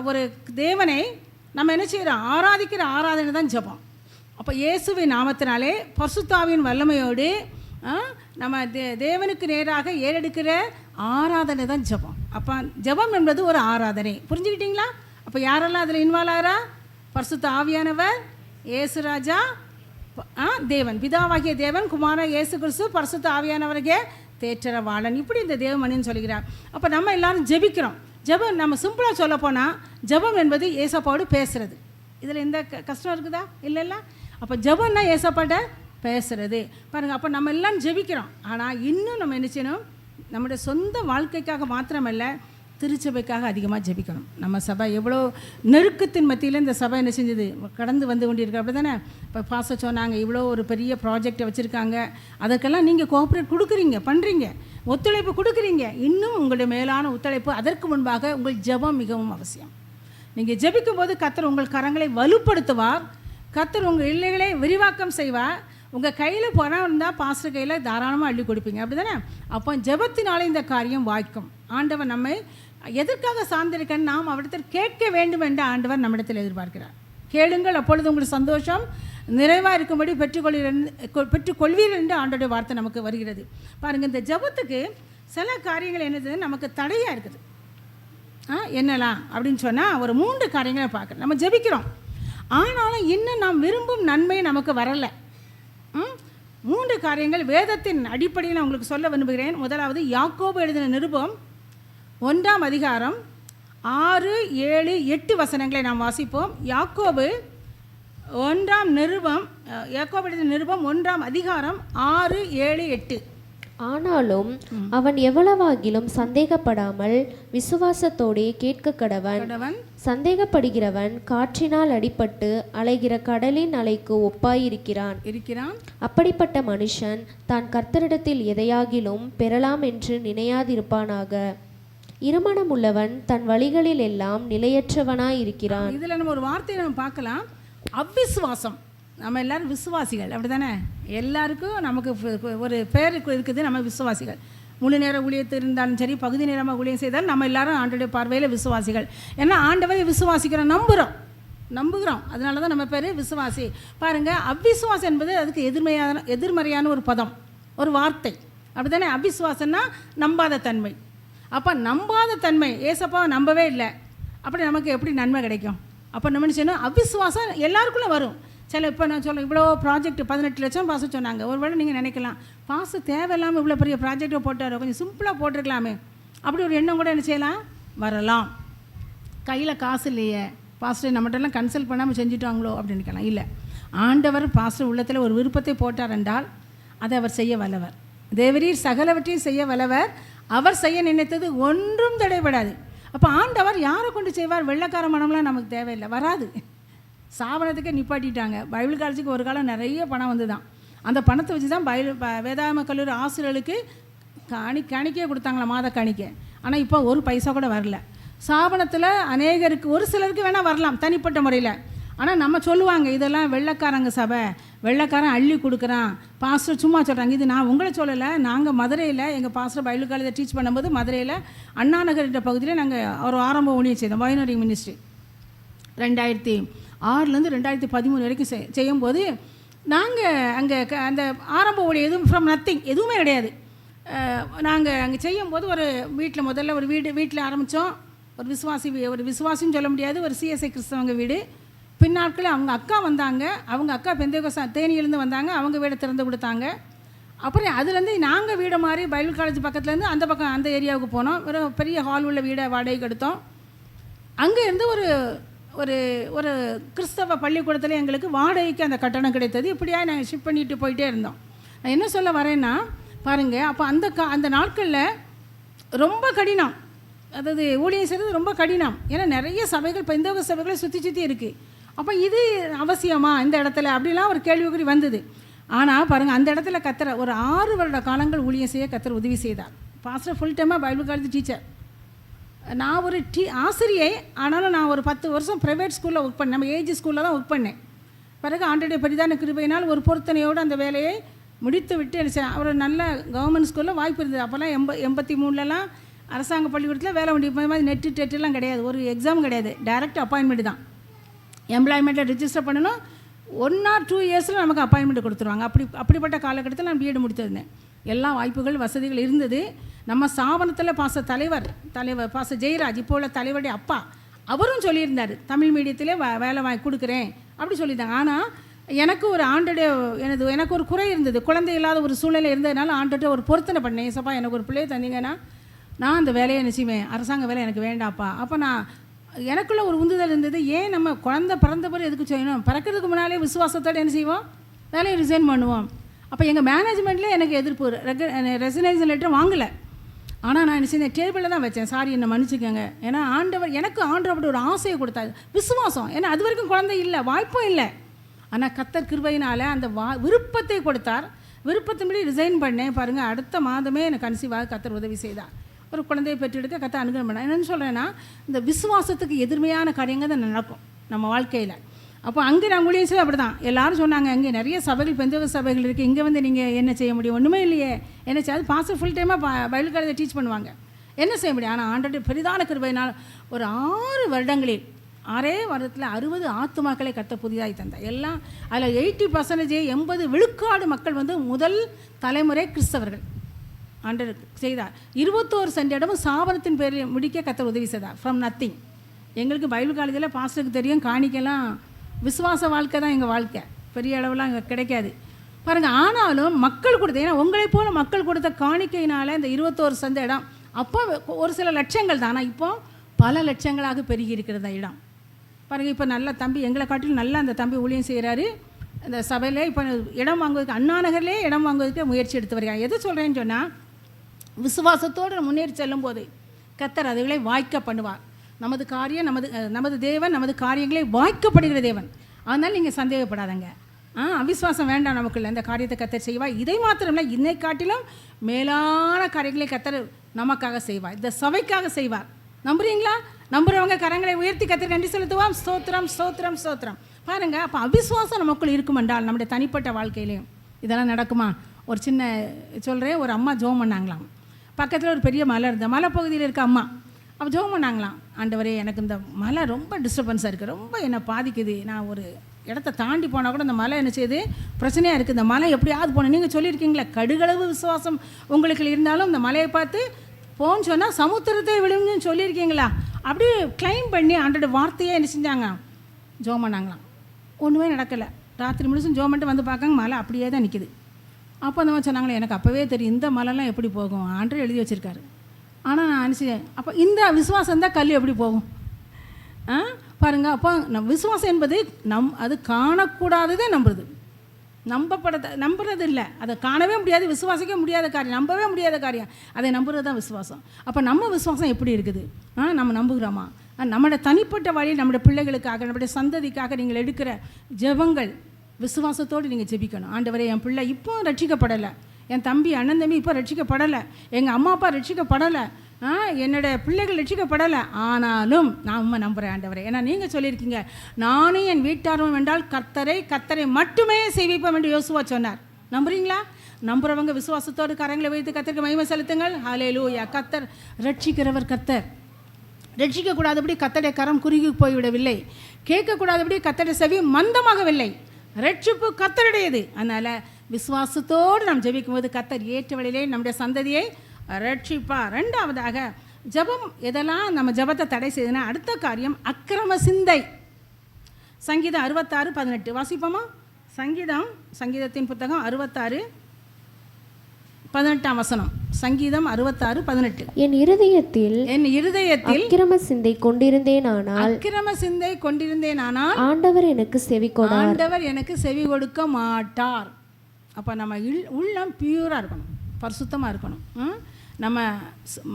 ஒரு தேவனை நம்ம என்ன செய்கிறோம்? ஆராதிக்கிற ஆராதனை தான் ஜெபம். அப்போ இயேசுவின் நாமத்தினாலே பரிசுத்த ஆவியின் வல்லமையோடு நம்ம தேவனுக்கு நேராக ஏறெடுக்கிற ஆராதனை தான் ஜெபம். அப்போ ஜெபம் என்பது ஒரு ஆராதனை. புரிஞ்சுக்கிட்டீங்களா? அப்போ யாரெல்லாம் அதில் இன்வால்வ் ஆகிறா? பரிசுத்த ஆவியானவர், இயேசு ராஜா, தேவன் பிதாவாகிய தேவன், குமார இயேசு கிறிஸ்து, பரிசுத்த ஆவியானவருக்கே தேற்றரவாளன். இப்படி இந்த தேவமணின்னு சொல்கிறார். அப்போ நம்ம எல்லாரும் ஜெபிக்கிறோம். ஜெபம் நம்ம சிம்பிளாக சொல்ல போனால், ஜெபம் என்பது ஏசப்பாவோடு பேசுகிறது. இதில் எந்த கஷ்டம் இருக்குதா? இல்லைல்ல. அப்போ ஜெபம்னா ஏசப்பாட்ட பேசுகிறது பாருங்கள். அப்போ நம்ம எல்லாம் ஜெபிக்கிறோம். ஆனால் இன்னும் நம்ம என்ன செய்யணும்? நம்முடைய சொந்த வாழ்க்கைக்காக மாத்திரமல்ல, திருச்சபைக்காக அதிகமாக ஜெபிக்கணும். நம்ம சபை எவ்வளோ நெருக்கத்தின் மத்தியில் இந்த சபை என்ன செஞ்சது? கடந்து வந்து கொண்டிருக்கு. அப்படி தானே? இப்போ பாச சொன்னாங்க, இவ்வளோ ஒரு பெரிய ப்ராஜெக்டை வச்சுருக்காங்க. அதற்கெல்லாம் நீங்கள் கோஆப்ரேட் கொடுக்குறீங்க, பண்ணுறீங்க, ஒத்துழைப்பு கொடுக்குறீங்க. இன்னும் உங்களுடைய மேலான ஒத்துழைப்பு. அதற்கு முன்பாக உங்கள் ஜெபம் மிகவும் அவசியம். நீங்கள் ஜெபிக்கும் போது கர்த்தர் உங்கள் கரங்களை வலுப்படுத்துவார். கர்த்தர் உங்கள் இல்லைகளை விரிவாக்கம் செய்வார். உங்கள் கையில் பணம் இருந்தால் பாஸ்டர் கையில் தாராளமாக அள்ளி கொடுப்பீங்க. அப்படி தானே? அப்போ ஜெபத்தினாலே இந்த காரியம் வாய்க்கும். ஆண்டவர் நம்மை எதற்காக சார்ந்திருக்கன்னு நாம் அவரிடத்தில் கேட்க வேண்டும் என்று ஆண்டவர் நம்மிடத்தில் எதிர்பார்க்கிறார். கேளுங்கள், அப்பொழுது உங்களுக்கு சந்தோஷம் நிறைவாக இருக்கும்படி பெற்றுக்கொள்வீர்கள் என்று ஆண்டோடைய வார்த்தை நமக்கு வருகிறது. பாருங்கள், இந்த ஜெபத்துக்கு சில காரியங்கள் என்னது நமக்கு தடையாக இருக்குது. என்னலாம் அப்படின்னு சொன்னால் ஒரு 3 காரியங்களை பார்க்குறோம். நம்ம ஜெபிக்கிறோம், ஆனாலும் இன்னும் நாம் விரும்பும் நன்மை நமக்கு வரலை. 3 காரியங்கள் வேதத்தின் அடிப்படையில் நான் உங்களுக்கு சொல்ல விரும்புகிறேன். முதலாவது, யாக்கோபு எழுதின நிருபம் 1ஆம் அதிகாரம் 6, 7, 8 வசனங்களை நாம் வாசிப்போம். யாக்கோபு எழுதின நிருபம் 1ஆம் அதிகாரம் 6, 7, 8. ஆனாலும் அவன் எவ்வளவாகிலும் சந்தேகப்படாமல் விசுவாசத்தோடே கேட்க கடவன். சந்தேகப்படுகிறவன் காற்றினால் அடிபட்டு அலைகிற கடலின் அலைக்கு ஒப்பாயிருக்கிறான். அப்படிப்பட்ட மனுஷன் தான் கர்த்தரிடத்தில் எதையாகிலும் பெறலாம் என்று நினையாதிருப்பானாக. இருமனம் உள்ளவன் தன் வழிகளில் எல்லாம் நிலையற்றவனாய் இருக்கிறான். இதில் நம்ம ஒரு வார்த்தையை நம்ம பார்க்கலாம், அவ்விசுவாசம். நம்ம எல்லாரும் விசுவாசிகள், அப்படி தானே? எல்லாருக்கும் நமக்கு ஒரு பேர் இருக்குது, நம்ம விசுவாசிகள். முழு நேர ஊழியத்தில் இருந்தாலும் சரி, பகுதி நேரமாக ஊழியம் செய்தாலும் நம்ம எல்லாரும் ஆண்டோடைய பார்வையில் விசுவாசிகள். ஏன்னா ஆண்டவரை விசுவாசிக்கிறோம், நம்புகிறோம். அதனால தான் நம்ம பேர் விசுவாசி. பாருங்கள், அவ்விசுவாசம் என்பது அதுக்கு எதிர்மறையான ஒரு பதம், ஒரு வார்த்தை, அப்படி தானே? அவ்விசுவாசம்னா நம்பாத தன்மை. அப்போ நம்பாத தன்மை, ஏசப்பாவை நம்பவே இல்லை, அப்படி நமக்கு எப்படி நன்மை கிடைக்கும்? அப்போ நம்ம என்ன செய்யணும்? அவ்விசுவாசம் எல்லாருக்குள்ளே வரும். சில இப்போ நான் சொல்ல, இவ்வளோ ப்ராஜெக்ட் 18 லட்சம் பாச சொன்னாங்க. ஒருவேளை நீங்கள் நினைக்கலாம், பாச தேவையில்லாமல் இவ்வளோ பெரிய ப்ராஜெக்டை போட்டாரோ, கொஞ்சம் சிம்பிளாக போட்டிருக்கலாமே, அப்படி ஒரு எண்ணம் கூட என்ன செய்யலாம், வரலாம். கையில் காசு இல்லையே, பாஸ்டர் நம்மகிட்டலாம் கன்சல்ட் பண்ணாமல் செஞ்சுட்டாங்களோ அப்படின்னு நினைக்கலாம். இல்லை, ஆண்டவர் பாஸ்டர் உள்ளத்தில் ஒரு விருப்பத்தை போட்டார் என்றால் அதை அவர் செய்ய வல்லவர். தேவரீர் சகலவற்றையும் செய்ய வல்லவர். அவர் செய்ய நினைத்தது ஒன்றும் தடைபடாது. அப்போ ஆண்டவர் யாரை கொண்டு செய்வார்? வெள்ளைக்கார மனம்லாம் நமக்கு தேவையில்லை, வராது. சாவனத்துக்கே நிப்பாட்டிட்டாங்க. பைபிள் காலேஜுக்கு ஒரு காலம் நிறைய பணம் வந்து தான், அந்த பணத்தை வச்சு தான் வேதாகம கல்லூரி ஆசிரியர்களுக்கு காணிக்கையே கொடுத்தாங்களா, மாத காணிக்கை. ஆனால் இப்போ ஒரு பைசா கூட வரல. சாபனத்தில் அநேகருக்கு, ஒரு சிலருக்கு வேணால் வரலாம் தனிப்பட்ட முறையில். ஆனால் நம்ம சொல்லுவாங்க, இதெல்லாம் வெள்ளைக்காரங்க சபை, வெள்ளைக்காரன் அள்ளி கொடுக்குறான், பாஸ்டர் சும்மா சொல்கிறாங்க. இது நான் உங்களை சொல்லலை, நாங்கள் மதுரையில் எங்கள் பாஸ்டர் பைபிள் காலேஜை டீச் பண்ணும்போது மதுரையில் அண்ணா நகர் என்ற பகுதியில் நாங்கள் ஒரு ஆரம்ப ஊழியம் செய்தோம், வைனரி மினிஸ்ட்ரி. 2006லேருந்து 2013 வரைக்கும் செய்யும்போது நாங்கள் அங்கே அந்த ஆரம்ப ஊழியம் எதுவும் ஃப்ரம் நத்திங், எதுவுமே கிடையாது. நாங்கள் அங்கே செய்யும்போது ஒரு வீட்டில் முதல்ல ஒரு வீட்டில் ஆரம்பித்தோம். ஒரு விசுவாசின்னு சொல்ல முடியாது, ஒரு சிஎஸ்ஐ கிறிஸ்தவங்க வீடு. பின்னாட்கள் அவங்க அக்கா வந்தாங்க, அவங்க அக்கா பெந்தேகோஸ்தே தேனியிலேருந்து வந்தாங்க, அவங்க வீடை திறந்து கொடுத்தாங்க. அப்புறம் அதுலேருந்து நாங்கள் வீடை மாதிரி பைபிள் காலேஜ் பக்கத்துலேருந்து அந்த பக்கம் அந்த ஏரியாவுக்கு போனோம். ஒரு பெரிய ஹால் உள்ள வீடை வாடகைக்கு எடுத்தோம். அங்கே இருந்து ஒரு ஒரு ஒரு கிறிஸ்தவ பள்ளிக்கூடத்தில் எங்களுக்கு வாடகைக்கு அந்த கட்டணம் கிடைத்தது. இப்படியா நாங்கள் ஷிஃப்ட் பண்ணிட்டு போயிட்டே இருந்தோம். நான் என்ன சொல்ல வரேன்னா பாருங்கள், அப்போ அந்த நாட்களில் ரொம்ப கடினம், அதாவது ஊழியம் செய்கிறது ரொம்ப கடினம். ஏன்னா நிறைய சபைகள், பெந்தேகோஸ்தே சபைகளை சுற்றி இருக்குது. அப்போ இது அவசியமா இந்த இடத்துல அப்படிலாம் ஒரு கேள்விக்குறி வந்தது. ஆனால் பாருங்கள், அந்த இடத்துல கத்தரை ஒரு 6 வருட காலங்கள் ஊழியம் செய்ய கத்தர் உதவி செய்தார். பாஸ்டர் ஃபுல் டைமாக பைபிள் காலேஜ் டீச்சர். நான் ஒரு ஆசிரியை, ஆனாலும் நான் ஒரு 10 வருஷம் ப்ரைவேட் ஸ்கூலில் ஒர்க் பண்ணேன். நம்ம ஏஜ் ஸ்கூலில் தான் ஒர்க் பண்ணேன். பிறகு ஆண்டோடைய பெரிதான கிருபையினால் ஒரு பொருத்தனையோடு அந்த வேலையை முடித்து விட்டு ஒரு நல்ல கவர்மெண்ட் ஸ்கூலில் வாய்ப்பு இருந்தது. அப்போல்லாம் 83லலாம் அரசாங்க பள்ளிக்கூடத்தில் வேலை மாதிரி டெட்டெல்லாம் கிடையாது, ஒரு எக்ஸாம் கிடையாது, டைரக்ட் அப்பாயின்மெண்ட் தான். எம்ப்ளாய்மெண்ட்டில் ரிஜிஸ்டர் பண்ணணும், 1 or 2 இயர்ஸில் நமக்கு அப்பாயின்மெண்ட் கொடுத்துருவாங்க. அப்படிப்பட்ட காலகட்டத்தில் நான் பிஎட் முடித்திருந்தேன். எல்லா வாய்ப்புகள் வசதிகள் இருந்தது. நம்ம ஸ்தாபனத்தில் தலைவர் பாச ஜெயராஜ், இப்போ உள்ள தலைவருடைய அப்பா, அவரும் சொல்லியிருந்தார், தமிழ் மீடியத்திலே வேலை வாங்கி கொடுக்குறேன் அப்படி சொல்லியிருந்தாங்க. ஆனால் எனக்கு ஒரு எனக்கு ஒரு குறை இருந்தது, குழந்தை இல்லாத ஒரு சூழ்நிலை இருந்ததுனால ஆண்டோட ஒரு பொருத்தனை பண்ணேன். ஏசப்பா எனக்கு ஒரு பிள்ளையை தந்தீங்கன்னா நான் அந்த வேலையை நிச்சயமே, அரசாங்க வேலை எனக்கு வேண்டாப்பா. அப்போ எனக்குள்ள ஒரு உந்துதல் இருந்தது, ஏன் நம்ம குழந்தை பிறந்த பிறகு எதுக்கு செய்யணும், பிறக்கிறதுக்கு முன்னாலே விசுவாசத்தோடு என்ன செய்வோம், வேலையை ரிசைன் பண்ணுவோம். அப்போ எங்கள் மேனேஜ்மெண்ட்லேயே எனக்கு எதிர்ப்பு, ரெசிக்னேஷன் லெட்டர் வாங்கலை. ஆனால் நான் என்ன செய்தேன், டேபிளில் தான் வச்சேன், சாரி என்னை மன்னிச்சுக்கோங்க. ஏன்னா எனக்கு ஆண்டவர் ஒரு ஆசையை கொடுத்தாரு, விசுவாசம். ஏன்னா அது வரைக்கும் குழந்தை இல்லை, வாய்ப்பும் இல்லை. ஆனால் கர்த்தர் கிருபையினால் அந்த விருப்பத்தை கொடுத்தார். விருப்பத்தின்படி ரிசைன் பண்ணேன். பாருங்கள், அடுத்த மாதமே எனக்கு கன்சீவாக கர்த்தர் உதவி செய்தார். ஒரு குழந்தையை பெற்றெடுக்க கர்த்தர் அனுகிரகம் பண்ணார். என்னென்னு சொல்கிறேன்னா, இந்த விசுவாசத்துக்கு எதிர்மையான காரியங்கள் தான் நடக்கும் நம்ம வாழ்க்கையில். அப்போ அங்கே நான் ஊழியம் செய்ய அப்படி தான் எல்லாரும் சொன்னாங்க, அங்கே நிறைய சபைகள், பெந்தேகோஸ்தே சபைகள் இருக்குது, இங்கே வந்து நீங்கள் என்ன செய்ய முடியும், ஒன்றுமே இல்லையே, என்ன செய்ய, அது பாஸ்டர் ஃபுல் டைமாக பைபிள் காலேஜை டீச் பண்ணுவாங்க, என்ன செய்ய முடியும். ஆனால் ஆண்டோடைய பெரிதான கிருபையினால் ஒரு 6 வருடங்களில் 6 வருடத்தில் 60 ஆத்துமாக்களை கர்த்தர் புதிதாய் தந்தார். எல்லாம் அதில் 80% 80 விழுக்காடு மக்கள் வந்து முதல் தலைமுறை கிறிஸ்தவர்கள். ஆண்டவர் செய்தார். 21 சென்ட் இடமும் ஸ்தாபனத்தின் பேரில் முடிக்க கர்த்தர் உதவி செய்தார், ஃப்ரம் நத்திங். எங்களுக்கு பைபிள் காலேஜில் பாஸ்டருக்கு தெரியும், காணிக்கெல்லாம் விசுவாச வாழ்க்கை தான் எங்கள் வாழ்க்கை, பெரிய அளவுலாம் அங்கே கிடைக்காது பாருங்கள். ஆனாலும் மக்கள் கொடுத்த, ஏன்னா உங்களைப் போல மக்கள் கொடுத்த காணிக்கையினால் இந்த 21 சந்த இடம் அப்போ ஒரு சில லட்சங்கள் தான், ஆனால் இப்போ பல லட்சங்களாக பெருகி இருக்கிறது இடம் பாருங்கள். இப்போ நல்ல தம்பி, எங்களை காட்டிலும் நல்லா அந்த தம்பி ஊழியம் செய்கிறாரு இந்த சபையில். இப்போ இடம் வாங்குவதுக்கு அண்ணா நகர்லேயே இடம் வாங்குவதற்கு முயற்சி எடுத்து வருகிறாங்க. எது சொல்கிறேன்னு சொன்னால், விசுவாசத்தோடு முன்னேறி செல்லும்போது கர்த்தர் அதுகளை வாய்க்க பண்ணுவார். நமது காரியம் நமது தேவன் நமது காரியங்களை வாய்க்கப்படுகிற தேவன். அதனால் நீங்கள் சந்தேகப்படாதங்க. அவிசுவாசம் வேண்டாம் நமக்குள்ள. இந்த காரியத்தை கர்த்தர் செய்வார். இதை மாத்திரமில்லை, இன்னை காட்டிலும் மேலான காரியங்களை கர்த்தர் நமக்காக செய்வார், இந்த சபைக்காக செய்வார். நம்புறீங்களா? நம்புறவங்க கரங்களை உயர்த்தி கர்த்தருக்கு நன்றி செலுத்துவோம். ஸ்தோத்திரம் ஸ்தோத்திரம் ஸ்தோத்திரம். பாருங்க, அப்போ அவிசுவாசம் நமக்குள் இருக்கும் என்றால் நம்முடைய தனிப்பட்ட வாழ்க்கையிலையும் இதெல்லாம் நடக்குமா? ஒரு சின்ன சொல்கிறேன். ஒரு அம்மா ஜெபம் பண்ணாங்களாம். பக்கத்தில் ஒரு பெரிய மலை இருந்த மலை பகுதியில் இருக்க அம்மா அப்போ ஜெபம் பண்ணாங்களாம். ஆண்டவரே, எனக்கு இந்த மலை ரொம்ப டிஸ்டர்பன்ஸாக இருக்குது, ரொம்ப என்னை பாதிக்குது. நான் ஒரு இடத்த தாண்டி போனால் கூட இந்த மலை என்ன செய்யுது, பிரச்சனையாக இருக்குது. இந்த மலை எப்படியாவது போகணும். நீங்கள் சொல்லியிருக்கீங்களா, கடுகளவு விசுவாசம் உங்களுக்கு இருந்தாலும் இந்த மலையை பார்த்து போன்னு சொன்னால் சமுத்திரத்தை விழுங்குன்னு சொல்லியிருக்கீங்களா? அப்படியே கிளைம் பண்ணி ஆண்டோட வார்த்தையே என்ன செஞ்சாங்க, ஜெபம் பண்ணாங்களாம். ஒன்றுமே நடக்கலை. ராத்திரி முழுசும் ஜெபம் பண்ணிட்டு வந்து பார்க்காங்க, மலை அப்படியே தான் நிற்கிது. அப்போ அந்த மாதிரி சொன்னாங்களே, எனக்கு அப்போவே தெரியும் இந்த மலைலாம் எப்படி போகும், ஆண்டவர் எழுதி வச்சுருக்காரு. ஆனால் நான் நினச்சேன், அப்போ இந்த விசுவாசம் தான் கல் எப்படி போகும்? பாருங்கள், அப்போ விசுவாசம் என்பது அது காணக்கூடாததே நம்புறது, நம்புறது இல்லை. அதை காணவே முடியாது, விசுவாசிக்க முடியாத காரியம், நம்பவே முடியாத காரியம், அதை நம்புறது தான் விசுவாசம். அப்போ நம்ம விசுவாசம் எப்படி இருக்குது? நம்ம நம்புகிறோமா? நம்மளோட தனிப்பட்ட வழியில் நம்முடைய பிள்ளைகளுக்காக, நம்முடைய சந்ததிக்காக நீங்கள் எடுக்கிற ஜெபங்கள் விசுவாசத்தோடு நீங்கள் ஜெபிக்கணும். ஆண்டவரே, என் பிள்ளை இப்போ ரட்சிக்கப்படலை, என் தம்பி அண்ணன் தம்பி இப்போ ரட்சிக்கப்படலை, எங்கள் அம்மா அப்பா ரட்சிக்கப்படலை, என்னோட பிள்ளைகள் ரட்சிக்கப்படலை, ஆனாலும் நான் உண்மை நம்புகிறேன் ஆண்டவரே. ஏன்னா நீங்கள் சொல்லியிருக்கீங்க, நானும் என் வீட்டாரும் என்றால் கர்த்தரை மட்டுமே சேவிப்போம் என்று யோசுவா சொன்னார். நம்புறீங்களா? நம்புறவங்க விசுவாசத்தோடு கரங்களை வைத்து கர்த்தருக்கு மகிமை செலுத்துங்கள். ஹல்லேலூயா. கர்த்தர் ரட்சிக்கிறவர். கர்த்தர் ரட்சிக்கக்கூடாதபடி கர்த்தருடைய கரம் குறுகி போய்விடவில்லை, கேட்கக்கூடாதபடி கர்த்தருடைய செவி மந்தமாகவில்லை. ரட்சிப்பு கர்த்தருடையது. அதனால் விசுவாசத்தோடு நாம் ஜெபிக்கும்போது கர்த்தர் ஏற்ற வழியிலே நம்முடைய சந்ததியை ரட்சிப்பார். ரெண்டாவதாக, ஜெபம் எதெல்லாம் நம்ம ஜெபத்தை தடை செய்யுதுன்னா, அடுத்த காரியம் அக்கிரம சிந்தை. சங்கீதம் 66:18 வாசிப்போமா? சங்கீதத்தின் புத்தகம் 66:18. சங்கீதம் 66:18. என் இருதயத்தில் அக்கிரம சிந்தை கொண்டிருந்தேனானால் ஆண்டவர் எனக்கு செவி கொடுக்க மாட்டார். அப்போ நம்ம உள்ளம் பியூராக இருக்கணும், பரிசுத்தமாக இருக்கணும். நம்ம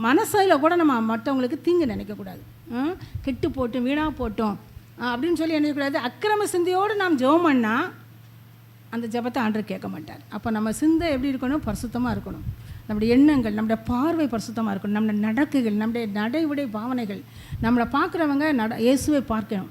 மனசில் கூட நம்ம மற்றவங்களுக்கு தீங்கு நினைக்கக்கூடாது. கெட்டு போட்டும் வீணாக போட்டோம் அப்படின்னு சொல்லி நினைக்கக்கூடாது. அக்கிரம சிந்தையோடு நாம் ஜெபம் பண்ணால் அந்த ஜெபத்தை ஆண்டவர் கேட்க மாட்டார். அப்போ நம்ம சிந்தை எப்படி இருக்கணும்? பரிசுத்தமாக இருக்கணும். நம்முடைய எண்ணங்கள், நம்முடைய பார்வை பரிசுத்தமாக இருக்கணும். நம்முடைய நடக்குகள், நம்முடைய நடைமுறை பாவனைகள், நம்மளை பார்க்குறவங்க இயேசுவை பார்க்கணும்.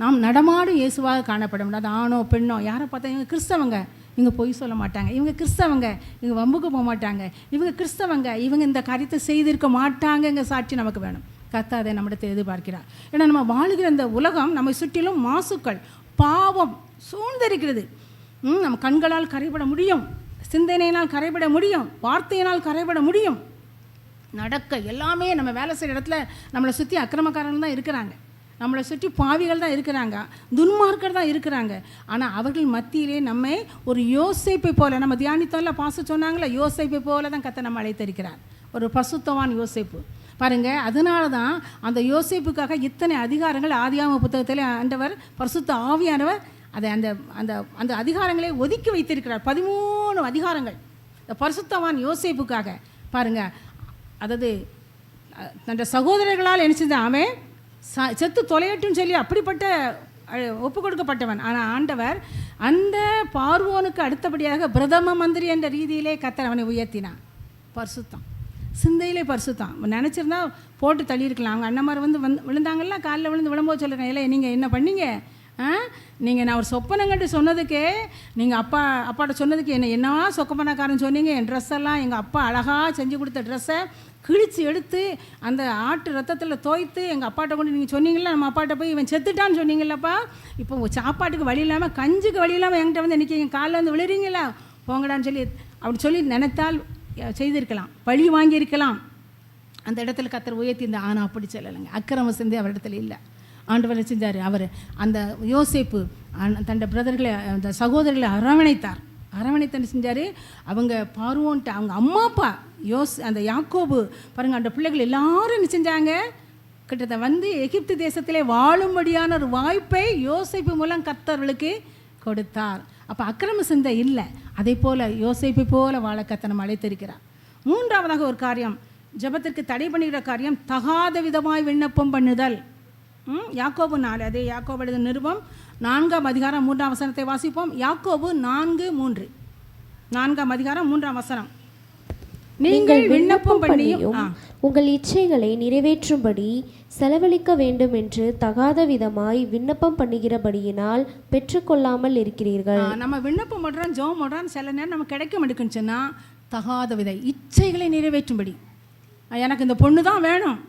நாம் நடமாடும் இயேசுவாக காணப்பட முடியாது. ஆணோ பெண்ணோ யாரை பார்த்தா இவங்க கிறிஸ்தவங்க, இவங்க பொய் சொல்ல மாட்டாங்க, இவங்க கிறிஸ்தவங்க, இவங்க வம்புக்கு போக மாட்டாங்க, இவங்க கிறிஸ்தவங்க, இவங்க இந்த காரியத்தை செய்திருக்க மாட்டாங்கங்க சாட்சி நமக்கு வேணும். கர்த்தர் அதை நம்மிடத்தில் எதிர்பார்க்கிறார். ஏன்னா நம்ம வாழுகிற இந்த உலகம் நம்மை சுற்றிலும் மாசுக்கள், பாவம் சூழ்ந்திருக்கிறது. நம்ம கண்களால் கரைபட முடியும், சிந்தனையினால் கரைபட முடியும், வார்த்தையினால் கரைபட முடியும். நடக்க எல்லாமே நம்ம வேலை செய்கிற இடத்துல நம்மளை சுற்றி அக்கிரமக்காரர்கள் தான் இருக்கிறாங்க, நம்மளை சுற்றி பாவிகள் தான் இருக்கிறாங்க, துன்மார்க்கர் தான் இருக்கிறாங்க. ஆனால் அவர்கள் மத்தியிலே நம்மை ஒரு யோசேப்பை போல, நம்ம தியானித்தோம்ல, பாச சொன்னாங்களே, யோசேப்பை போல தான் கர்த்தர் நம்ம அழைத்திருக்கிறார். ஒரு பசுத்தவான் யோசேப்பு பாருங்கள். அதனால தான் அந்த யோசேப்புக்காக இத்தனை அதிகாரங்கள் ஆதியாகம புத்தகத்தில் ஆண்டவர் பரிசுத்த ஆவியானவர் அதை அந்த அந்த அந்த அதிகாரங்களை ஒதுக்கி வைத்திருக்கிறார். 13 அதிகாரங்கள் இந்த பரிசுத்தவான் யோசேப்புக்காக. பாருங்கள், அதாவது தன் சகோதரர்களால் என்ன செஞ்சான், அவன் செத்து தொலையட்டுன்னு சொல்லி அப்படிப்பட்ட ஒப்பு கொடுக்கப்பட்டவன். ஆனால் ஆண்டவர் அந்த பார்வோனுக்கு அடுத்தபடியாக பிரதம மந்திரி என்ற ரீதியிலே கர்த்தர் அவனை உயர்த்தினான். பரிசுத்தம், சிந்தையிலே பரிசுத்தம். நினச்சிருந்தா போட்டு தள்ளியிருக்கலாம். அவங்க அண்ணன்மார் வந்து விழுந்தாங்கல்ல, காலில் விழுந்து விழும்போது சொல்லுங்கள், இல்லை நீங்கள் என்ன பண்ணீங்க, நீங்கள் நான் ஒரு சொப்பனங்கட்டு சொன்னதுக்கே, நீங்கள் அப்பாட்ட சொன்னதுக்கு என்னவா சொப்பனக்காரன் சொன்னீங்க, என் ட்ரெஸ்ஸெல்லாம் எங்கள் அப்பா அழகாக செஞ்சு கொடுத்த ட்ரெஸ்ஸை கிழித்து எடுத்து அந்த ஆட்டு ரத்தத்தில் தோய்த்து எங்கள் அப்பாட்ட கொண்டு நீங்கள் சொன்னீங்களா, நம்ம அப்பாட்ட போய் இவன் செத்துட்டான்னு சொன்னீங்களப்பா, இப்போ சாப்பாட்டுக்கு வழி இல்லாமல், கஞ்சுக்கு வழி இல்லாமல் என்கிட்ட வந்து இன்றைக்கி எங்கள் காலில் வந்து விழுறீங்களா, போங்கடான்னு சொல்லி அப்படி சொல்லி நினைத்தால் செய்திருக்கலாம், பழி வாங்கியிருக்கலாம். அந்த இடத்துல கர்த்தர் உயர்த்தி இருந்தால். ஆனால் அப்படி சொல்லலைங்க, அக்கிரம சிந்தை அவரிடத்துல இல்லை. ஆண்டவர் செஞ்சார். அவர் அந்த யோசேப்பு தன்னுடைய பிரதர்களை அந்த சகோதரர்களை அரவணைத்தன்னு செஞ்சார். அவங்க பார்வோன்ட்டு அவங்க அம்மா அப்பா அந்த யாக்கோபு பாருங்கள், அந்த பிள்ளைகள் எல்லாரும் என்ன செஞ்சாங்க, கிட்டத்தட்ட வந்து எகிப்து தேசத்திலே வாழும்படியான ஒரு வாய்ப்பை யோசேப்பு மூலம் கர்த்தர்களுக்கு கொடுத்தார். அப்போ அக்கிரம சிந்தை இல்லை. அதே போல் யோசேப்பை போல வாழ கர்த்தர் நம்ம அழைத்திருக்கிறார். மூன்றாவதாக ஒரு காரியம், ஜெபத்திற்கு தடை பண்ணுகிற காரியம், தகாத விதமாய் விண்ணப்பம் பண்ணுதல். யாக்கோபு 4, அதே யாக்கோபு எழுதின நிருபம் 4ஆம் அதிகாரம் 3ஆம் வசனத்தை வாசிப்போம். யாக்கோபு 4:3, 4ஆம் அதிகாரம் 3ஆம் வசனம். நீங்கள் விண்ணப்பம் பண்ணியும் உங்கள் இச்சைகளை நிறைவேற்றும்படி செலவழிக்க வேண்டும் என்று தகாத விதமாய் விண்ணப்பம் பண்ணுகிறபடியினால் பெற்றுக்கொள்ளாமல் இருக்கிறீர்கள். நம்ம விண்ணப்பம் பண்ணுறோம், ஜெபம் பண்ணுறோம், சில நேரம் நம்ம கிடைக்க மாட்டேங்குன்னு சொன்னால் தகாத விதை இச்சைகளை நிறைவேற்றும்படி, எனக்கு இந்த பொண்ணு தான் வேணும்,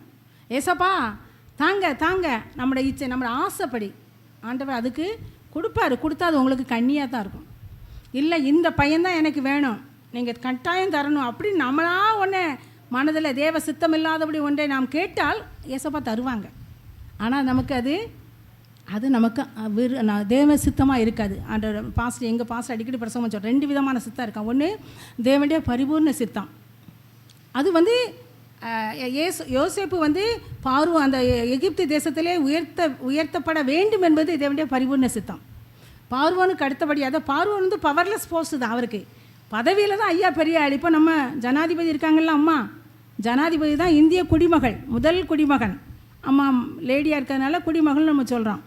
ஏசப்பா தாங்க தாங்க, நம்மளோட இச்சை நம்மளோட ஆசைப்படி ஆண்டவர் அதுக்கு கொடுப்பாரு. கொடுத்தா அது உங்களுக்கு கண்ணியாக தான் இருக்கும். இல்லை இந்த பையன்தான் எனக்கு வேணும், நீங்கள் கட்டாயம் தரணும் அப்படின்னு நம்மளா ஒன்று மனதில் தேவ சித்தம் இல்லாதபடி ஒன்றை நாம் கேட்டால் ஏசப்பா தருவாங்க. ஆனால் நமக்கு அது நமக்கு தேவ சித்தமாக இருக்காது. அந்த பாஸ்டர் எங்கள் பாஸ்டர் அடிக்கடி பிரசங்கம் சொல்கிறோம், 2 விதமான சித்தம் இருக்கான். ஒன்று தேவனுடைய பரிபூர்ண சித்தம், அது வந்து யோசேப்பு வந்து அந்த எகிப்து தேசத்திலே உயர்த்தப்பட வேண்டும் என்பது தேவனுடைய பரிபூர்ண சித்தம். பார்வோனுக்கு அடுத்தபடியாக பார்வோன் வந்து பவர்லெஸ் போர்ஸ் தான், அவருக்கு பதவியில் தான் ஐயா பெரிய ஆள். இப்போ நம்ம ஜனாதிபதி இருக்காங்கல்ல, அம்மா ஜனாதிபதி தான் இந்திய குடிமகள், முதல் குடிமகன் அம்மா லேடியாக இருக்கிறதுனால குடிமகள்னு நம்ம சொல்கிறோம்.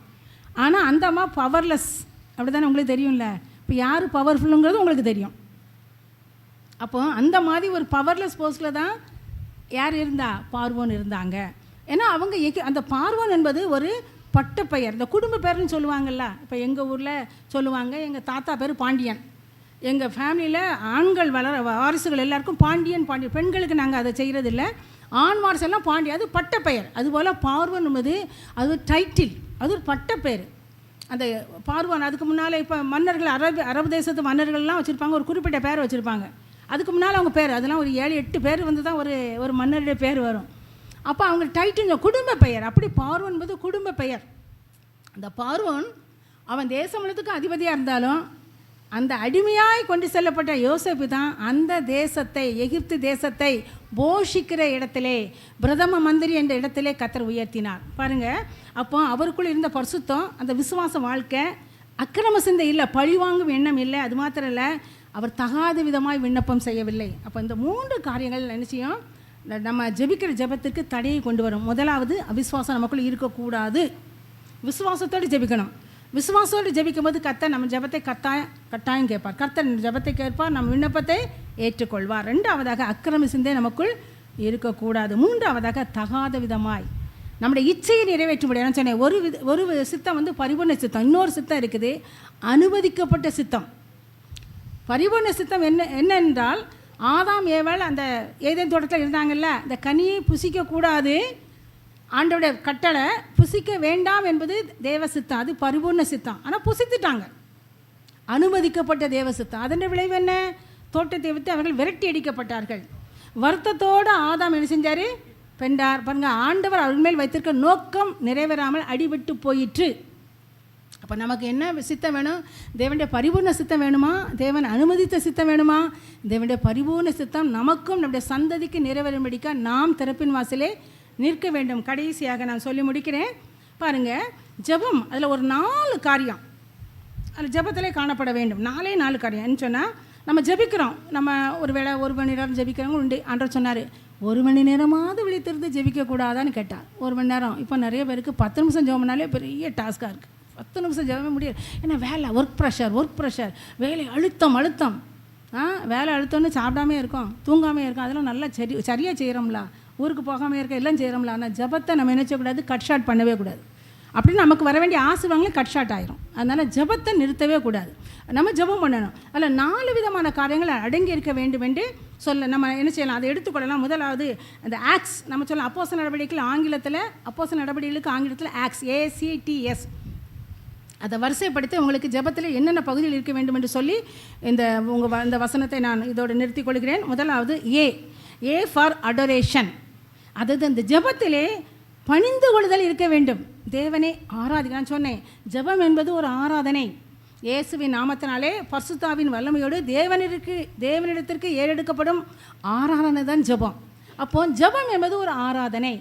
ஆனால் அந்த அம்மா பவர்லெஸ், அப்படி தானே உங்களுக்கு தெரியும்ல. இப்போ யார் பவர்ஃபுல்லுங்கிறது உங்களுக்கு தெரியும். அப்போ அந்த மாதிரி ஒரு பவர்லெஸ் போஸ்ட்டில் தான் யார் இருந்தா, பார்வோன் இருந்தாங்க. ஏன்னா அவங்க அந்த பார்வோன் என்பது ஒரு பட்டப்பெயர், இந்த குடும்ப பேர்னு சொல்லுவாங்கள்ல. இப்போ எங்கள் ஊரில் சொல்லுவாங்க, எங்கள் தாத்தா பேர் பாண்டியன், எங்கள் ஃபேமிலியில் ஆண்கள் வாரிசுகள் எல்லாருக்கும் பாண்டியன். பெண்களுக்கு நாங்கள் அதை செய்கிறதில்ல, ஆண் வாரிசு எல்லாம் பாண்டியன், அது பட்டப்பெயர். அதுபோல் பார்வன் என்பது அது ஒரு டைட்டில், அது ஒரு பட்டப்பெயர். அந்த பார்வன் அதுக்கு முன்னால் இப்போ மன்னர்கள் அரபு தேசத்து மன்னர்கள்லாம் வச்சுருப்பாங்க, ஒரு குறிப்பிட்ட பேர் வச்சுருப்பாங்க. அதுக்கு முன்னால் அவங்க பேர் அதெல்லாம் ஒரு 7-8 பேர் வந்து தான் ஒரு மன்னருடைய பேர் வரும். அப்போ அவங்க டைட்டில் குடும்ப பெயர். அப்படி பார்வன் என்பது குடும்ப பெயர். அந்த பார்வன் அவன் தேசம் முழுவதுக்கும் அதிபதியாக இருந்தாலும் அந்த அடிமையாய் கொண்டு செல்லப்பட்ட யோசேப்பு தான் அந்த தேசத்தை, எகிப்து தேசத்தை போஷிக்கிற இடத்திலே, பிரதம மந்திரி என்ற இடத்திலே கர்த்தர் உயர்த்தினார். பாருங்கள், அப்போ அவருக்குள் இருந்த பரிசுத்தம், அந்த விசுவாச வாழ்க்கை, அக்கிரம சிந்தை இல்லை, பழிவாங்கும் எண்ணம் இல்லை. அது மாத்திரம் இல்லை, அவர் தகாத விதமாய் விண்ணப்பம் செய்யவில்லை. அப்போ இந்த 3 காரியங்கள் நிச்சயம் நம்ம ஜெபிக்கிற ஜெபத்திற்கு தடையை கொண்டு வரும். முதலாவது, அவிசுவாசம் நமக்குள்ளே இருக்கக்கூடாது, விசுவாசத்தோடு ஜெபிக்கணும். விசுவாசத்தோடு ஜெபிக்கும் போது கர்த்தர் நம்ம ஜெபத்தை கட்டாயம் கேட்பார். கர்த்தர் ஜெபத்தை கேட்பார், நம்ம விண்ணப்பத்தை ஏற்றுக்கொள்வார். 2ஆவதாக, அக்கிரம சிந்தை நமக்குள் இருக்கக்கூடாது. 3ஆவதாக, தகாத விதமாய் நம்முடைய இச்சையை நிறைவேற்ற முடியாது. சொன்னேன், ஒரு சித்தம் வந்து பரிபூர்ண சித்தம், இன்னொரு சித்தம் இருக்குது அனுமதிக்கப்பட்ட சித்தம். பரிபூர்ண சித்தம் என்னென்றால், ஆதாம் ஏவாள் அந்த ஏதேன் தோட்டத்தில் இருந்தாங்கல்ல, இந்த கனியை புசிக்கக்கூடாது, ஆண்டோடைய கட்டளை புசிக்க வேண்டாம் என்பது தேவ சித்தம், அது பரிபூர்ண சித்தம். ஆனால் புசித்துட்டாங்க, அனுமதிக்கப்பட்ட தேவ சித்தம். அதன் விளைவு என்ன, தோட்டத்தை விட்டு அவர்கள் விரட்டி அடிக்கப்பட்டார்கள். வருத்தத்தோடு ஆதாம் என்ன செஞ்சார், பெண்டார். பாருங்க, ஆண்டவர் அவர்கள் மேல் வைத்திருக்க நோக்கம் நிறைவேறாமல் அடிபட்டு போயிற்று. அப்போ நமக்கு என்ன சித்தம் வேணும், தேவனுடைய பரிபூர்ண சித்தம் வேணுமா, தேவன் அனுமதித்த சித்தம் வேணுமா? தேவனுடைய பரிபூர்ண சித்தம் நமக்கும் நம்முடைய சந்ததிக்கு நிறைவேறும்படிக்க நாம் திறப்பின் வாசலே நிற்க வேண்டும். கடைசியாக நான் சொல்லி முடிக்கிறேன். பாருங்கள், ஜெபம் அதில் ஒரு 4 காரியம் அதில் ஜெபத்திலே காணப்பட வேண்டும். 4 காரியம் சொன்னால், நம்ம ஜெபிக்கிறோம், நம்ம ஒரு வேளை 1 மணி நேரம் ஜெபிக்கிறவங்க உண்டு. ஆண்டவர் சொன்னார், 1 மணி நேரமாவது விழித்திருந்து ஜெபிக்கக்கூடாதான்னு கேட்டார். 1 மணி நேரம். இப்போ நிறைய பேருக்கு 10 நிமிஷம் ஜெபம் பண்ணாலே பெரிய டாஸ்காக இருக்குது. 10 நிமிஷம் ஜெபமே முடியாது. ஏன்னா வேலை, ஒர்க் ப்ரெஷர், வேலை அழுத்தம். வேலை அழுத்தம்னு சாப்பிடாமே இருக்கோம், தூங்காமே இருக்கோம், அதெல்லாம் நல்லா சரியாக செய்கிறோம்ல, ஊருக்கு போகாமல் இருக்க எல்லாம் செய்கிறோம்ல. ஆனால் ஜெபத்தை நம்ம நினைச்சக்கூடாது, கட் ஷாட் பண்ணவே கூடாது. அப்படின்னு நமக்கு வர வேண்டிய ஆசீர்வாதங்களே கட் ஷாட் ஆயிரும். அதனால் ஜெபத்தை நிறுத்தவே கூடாது, நம்ம ஜெபம் பண்ணணும். அதில் 4 விதமான காரியங்கள் அடங்கி இருக்க வேண்டும் என்று நம்ம என்ன செய்யலாம், அதை எடுத்துக்கொள்ளலாம். முதலாவது, அந்த ஆக்ஸ் நம்ம சொல்லலாம். அப்போஸ்தலர் நடவடிக்கைகள் ஆங்கிலத்தில் ஆக்ஸ், ACTS, அதை வரிசைப்படுத்தி உங்களுக்கு ஜெபத்தில் என்னென்ன பகுதியில் இருக்க வேண்டும் என்று சொல்லி இந்த வசனத்தை நான் இதோடு நிறுத்திக் கொள்கிறேன். முதலாவது ஏ ஃபார் அடோரேஷன், அதாவது அந்த ஜெபத்திலே பணிந்து கொள்ளுதல் இருக்க வேண்டும். தேவனை நான் சொன்னேன், ஜெபம் என்பது ஒரு ஆராதனை. இயேசுவின் நாமத்தினாலே பரிசுத்தாவின் வல்லமையோடு தேவனிடத்திற்கு ஏறெடுக்கப்படும் ஆராதனை தான் ஜெபம். அப்போ ஜெபம் என்பது ஒரு ஆராதனை.